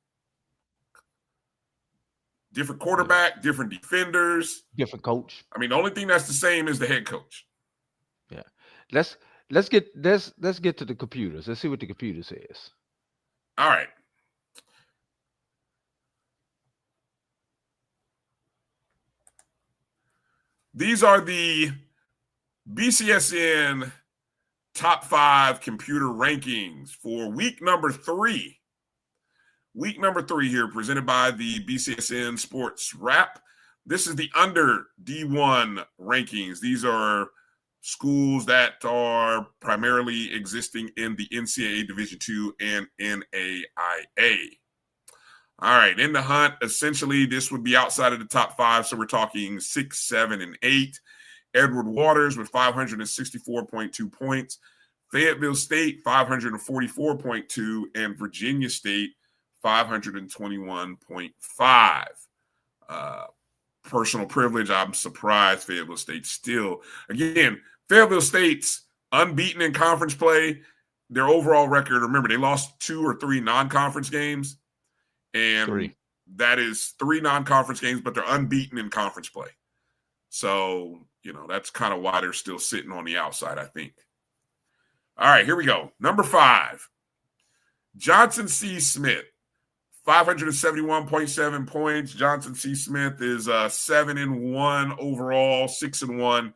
Different quarterback, different defenders, different coach. I mean, the only thing that's the same is the head coach. Yeah. Let's get to the computers. Let's see what the computer says. All right. These are the BCSN top 5 computer rankings for week number 3. Week number 3 here, presented by the BCSN SportsWrap. This is the under D1 rankings. These are schools that are primarily existing in the NCAA Division II and NAIA. All right, in the hunt, essentially, this would be outside of the top 5, so we're talking 6, 7, and 8. Edward Waters with 564.2 points. Fayetteville State, 544.2, and Virginia State, 521.5. Personal privilege, I'm surprised Fayetteville State still. Again, Fayetteville State's unbeaten in conference play. Their overall record, remember, they lost 2 or 3 non-conference games. And 3. That is 3 non-conference games, but they're unbeaten in conference play. So, that's kind of why they're still sitting on the outside, I think. All right, here we go. Number 5, Johnson C. Smith, 571.7 points. Johnson C. Smith is 7-1 overall, 6-1.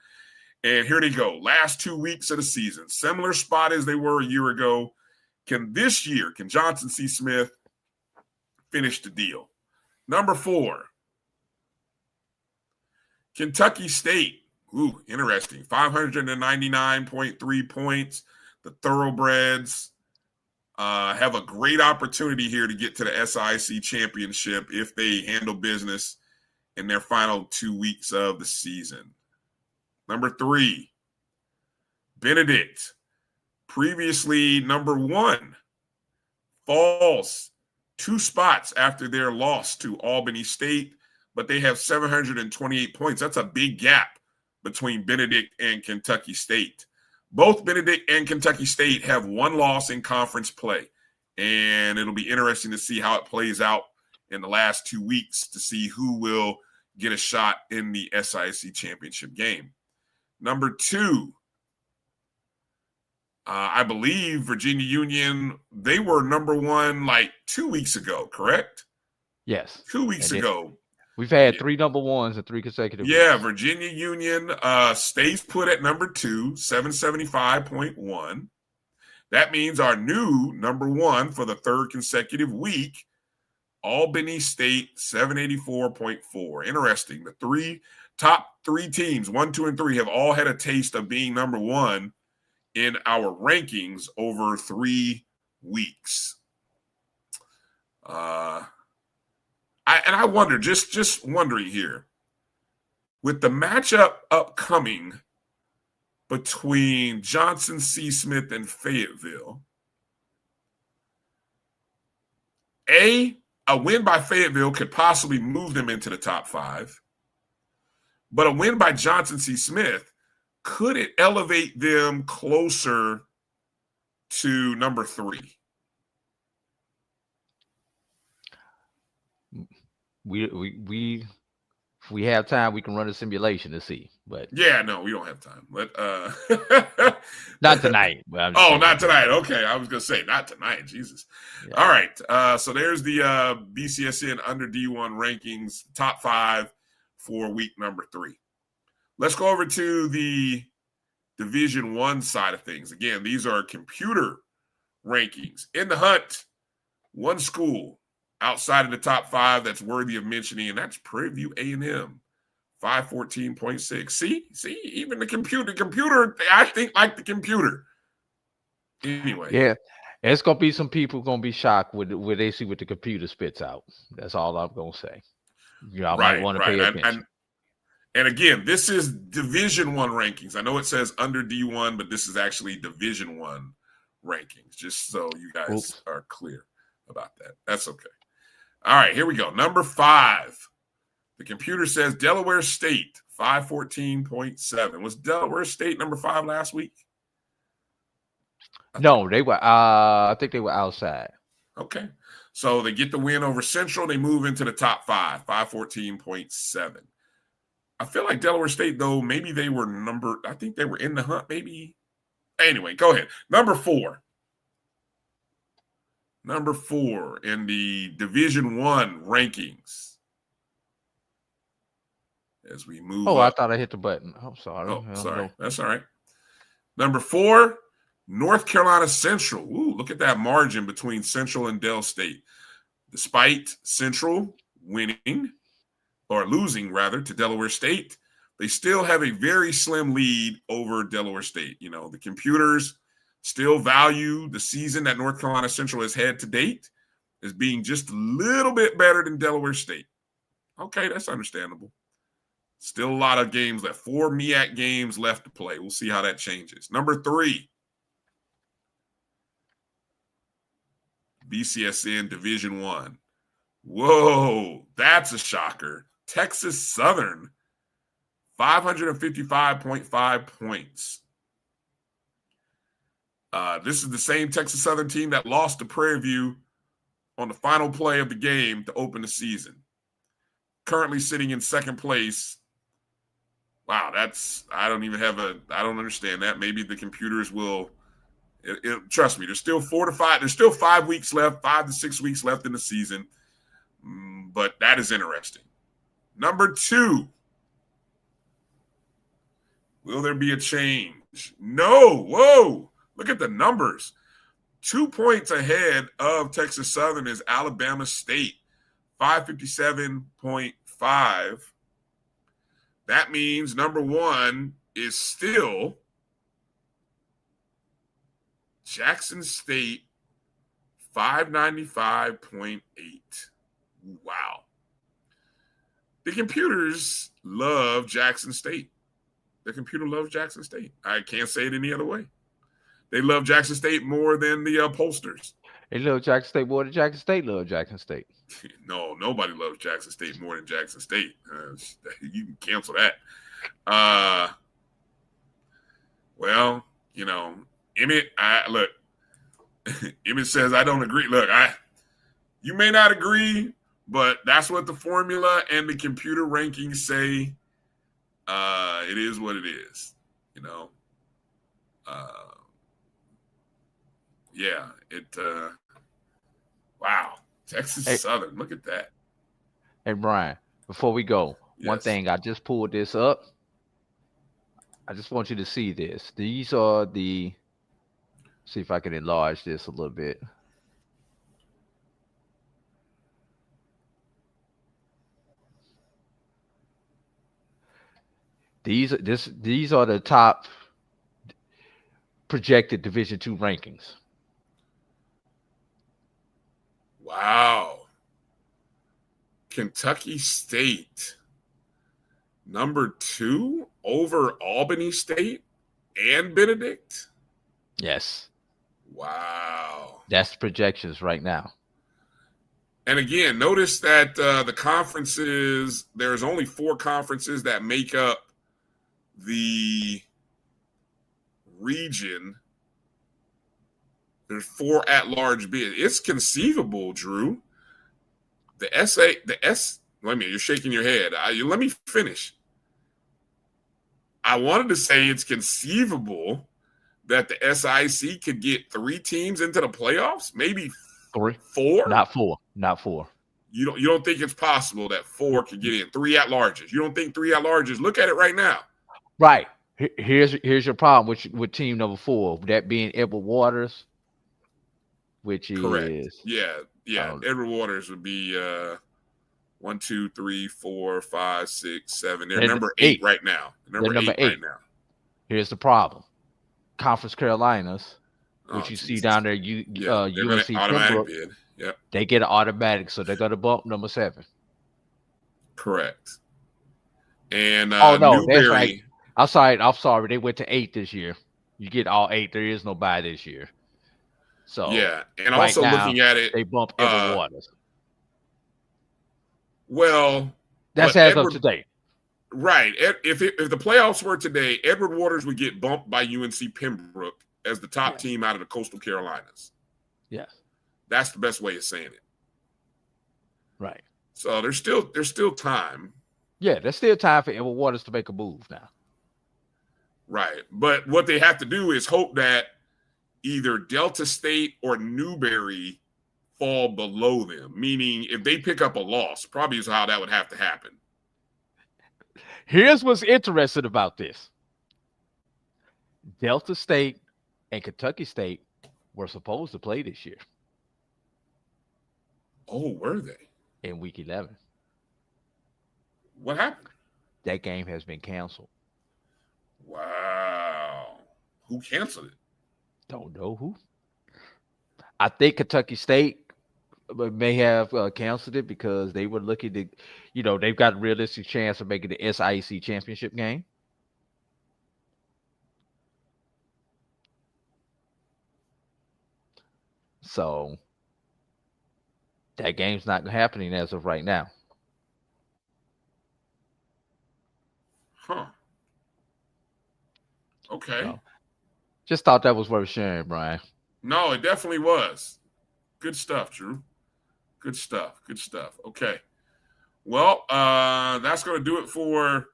And here they go. Last 2 weeks of the season, similar spot as they were a year ago. Can Johnson C. Smith finish the deal? Number 4, Kentucky State. Ooh, interesting. 599.3 points. The Thoroughbreds have a great opportunity here to get to the SIC championship if they handle business in their final 2 weeks of the season. Number 3, Benedict, previously number 1, falls 2 spots after their loss to Albany State, but they have 728 points. That's a big gap between Benedict and Kentucky State. Both Benedict and Kentucky State have 1 loss in conference play, and it'll be interesting to see how it plays out in the last 2 weeks to see who will get a shot in the SIC championship game. Number 2, I believe Virginia Union, they were number 1 like 2 weeks ago, correct? Yes. 2 weeks ago. We've had 3 number 1s in 3 consecutive weeks. Yeah, Virginia Union stays put at number 2, 775.1. That means our new number 1 for the 3rd consecutive week, Albany State, 784.4. Interesting. The top 3 teams, 1, 2, and 3, have all had a taste of being number 1 in our rankings over 3 weeks. I wonder, just wondering here, with the matchup upcoming between Johnson C. Smith and Fayetteville, a win by Fayetteville could possibly move them into the top 5. But a win by Johnson C. Smith, could it elevate them closer to number 3? We if we have time, we can run a simulation to see. But yeah, no, we don't have time. But not tonight. Not tonight. Okay, I was gonna say not tonight. Jesus. Yeah. All right. So there's the BCSN under D1 rankings, top 5 for week number 3. Let's go over to the Division I side of things. Again, these are computer rankings. In the hunt, one school outside of the top 5 that's worthy of mentioning, and that's Prairie View A&M, 514.6. See, even the computer, I think like the computer. Anyway. Yeah, it's going to be some people going to be shocked when they see what the computer spits out. That's all I'm going to say. Y'all might want to pay attention. And again, this is Division I rankings. I know it says under D1, but this is actually Division I rankings, just so you guys are clear about that. That's okay. All right, here we go. Number 5. The computer says Delaware State, 514.7. Was Delaware State number 5 last week? No, they were. I think they were outside. Okay. So they get the win over Central. They move into the top 5, 514.7. I feel like Delaware State, though, maybe they were I think they were in the hunt, maybe. Anyway, go ahead. Number 4. Number 4 in the Division I rankings. As we move up. I thought I hit the button. I'm sorry. Sorry. That's all right. Number 4, North Carolina Central. Ooh, look at that margin between Central and Del State. Despite Central losing to Delaware State, they still have a very slim lead over Delaware State. You know, the computers still value the season that North Carolina Central has had to date as being just a little bit better than Delaware State. Okay, that's understandable. Still a lot of games left. 4 MEAC games left to play. We'll see how that changes. Number 3, BCSN Division I. Whoa, that's a shocker. Texas Southern, 555.5 points. This is the same Texas Southern team that lost to Prairie View on the final play of the game to open the season. Currently sitting in second place. Wow, I don't understand that. Maybe the computers will, trust me, there's still 5 weeks left, 5 to 6 weeks left in the season. But that is interesting. Number 2. Will there be a change? No. Whoa. Look at the numbers. 2 points ahead of Texas Southern is Alabama State, 557.5. That means number 1 is still Jackson State, 595.8. Wow. The computers love Jackson State. The computer loves Jackson State. I can't say it any other way. They love Jackson State more than the pollsters. They love Jackson State more than Jackson State love Jackson State. No, nobody loves Jackson State more than Jackson State. You can cancel that. Well, you know, Emmett, look, Emmett says, I don't agree. Look, you may not agree, but that's what the formula and the computer rankings say. It is what it is, you know. Wow. Texas Southern, look at that. Hey, Brian, before we go, one thing, I just pulled this up. I just want you to see this. These are see if I can enlarge this a little bit. These are the top projected Division II rankings. Wow. Kentucky State, number 2 over Albany State and Benedict? Yes. Wow. That's projections right now. And again, notice that the conferences, there's only 4 conferences that make up the region. There's 4 at-large bids. It's conceivable, Drew. Wait a minute, you're shaking your head. Let me finish. I wanted to say it's conceivable that the SIC could get 3 teams into the playoffs, maybe 3, 4. not 4. You don't think it's possible that 4 could get in? 3 at-larges. You don't think 3 at-larges? Look at it right now. Right. Here's your problem with team number 4, that being Edward Waters, which Correct. is Edward Waters would be 1, 2, 3, 4, 5, 6, 7. They're number 8 right now. They're number 8 right now. Here's the problem: Conference Carolinas, which you see down there, UNC Pembroke, bid. Yep. They get an automatic, so they're gonna bump number 7. Correct. And no, Newberry. that's right. I'm sorry. They went to 8 this year. You get all 8. There is no bye this year. So yeah, and right also now, looking at it, they bump Edward Waters. Well, that's as of today. Right. If the playoffs were today, Edward Waters would get bumped by UNC Pembroke as the top team out of the Coastal Carolinas. Yes. That's the best way of saying it. Right. So there's still time. Yeah, there's still time for Edward Waters to make a move now. Right. But what they have to do is hope that either Delta State or Newberry fall below them, meaning if they pick up a loss, probably is how that would have to happen. Here's what's interesting about this. Delta State and Kentucky State were supposed to play this year. Oh, were they? In week 11. What happened? That game has been canceled. Wow. Who canceled it? Don't know who. I think Kentucky State may have canceled it because they were looking to, they've got a realistic chance of making the SIC championship game. So that game's not happening as of right now. Huh. Okay. So, just thought that was worth sharing, Brian. No, it definitely was. Good stuff, Drew. Good stuff. Okay. Well, that's going to do it for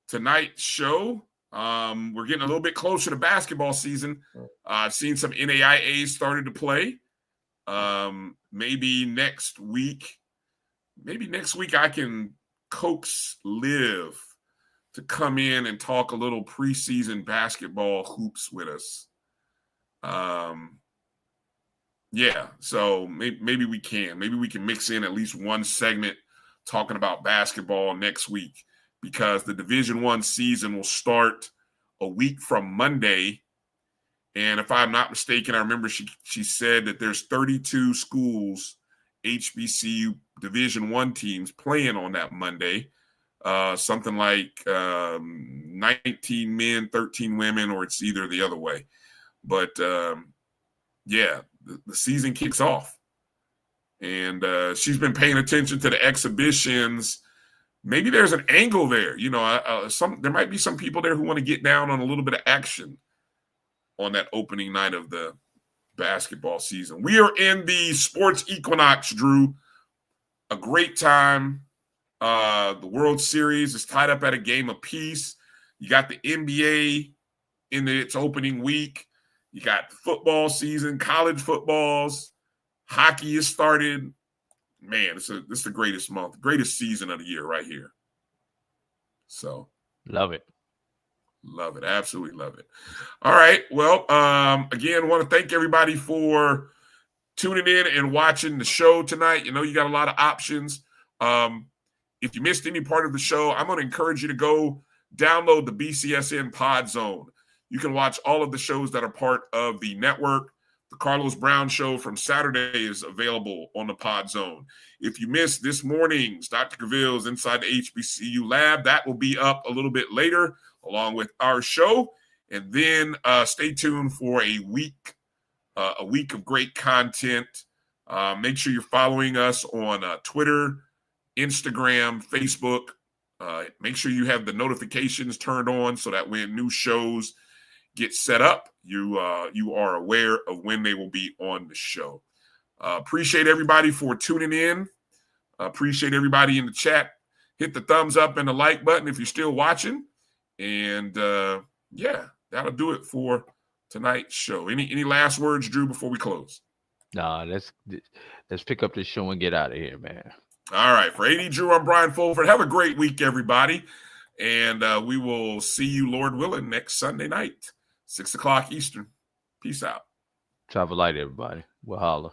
tonight's show. We're getting a little bit closer to basketball season. I've seen some NAIAs started to play. Maybe next week I can coax Liv to come in and talk a little preseason basketball hoops with us. Yeah, so maybe we can. Maybe we can mix in at least one segment talking about basketball next week, because the Division I season will start a week from Monday. And if I'm not mistaken, I remember she said that there's 32 schools, HBCU Division I teams playing on that Monday. Something like 19 men, 13 women, or it's either the other way. But yeah, the season kicks off. And she's been paying attention to the exhibitions. Maybe there's an angle there. There might be some people there who want to get down on a little bit of action on that opening night of the basketball season. We are in the sports equinox, Drew. A great time. The World Series is tied up at a game apiece. You got the NBA in its opening week. You got football season, college footballs. Hockey is started. Man, this is the greatest month, greatest season of the year right here. So love it. Love it. Absolutely love it. All right. Well, again, want to thank everybody for tuning in and watching the show tonight. You got a lot of options. If you missed any part of the show, I'm going to encourage you to go download the BCSN Pod Zone. You can watch all of the shows that are part of the network. The Carlos Brown Show from Saturday is available on the Pod Zone. If you missed this morning's Dr. Cavill's Inside the HBCU Lab, that will be up a little bit later along with our show. And then stay tuned for a week of great content Make sure you're following us on Twitter, Instagram, Facebook. Make sure you have the notifications turned on so that when new shows get set up, you are aware of when they will be on the show. Appreciate everybody for tuning in. Appreciate everybody in the chat. Hit the thumbs up and the like button if you're still watching. And yeah, that'll do it for tonight's show. Any last words, Drew, before we close? Nah, let's pick up this show and get out of here, man. All right. For A.D. Drew, I'm Bryan Fulford. Have a great week, everybody. And we will see you, Lord willing, next Sunday night, 6 o'clock Eastern. Peace out. Travel light, everybody. We'll holler.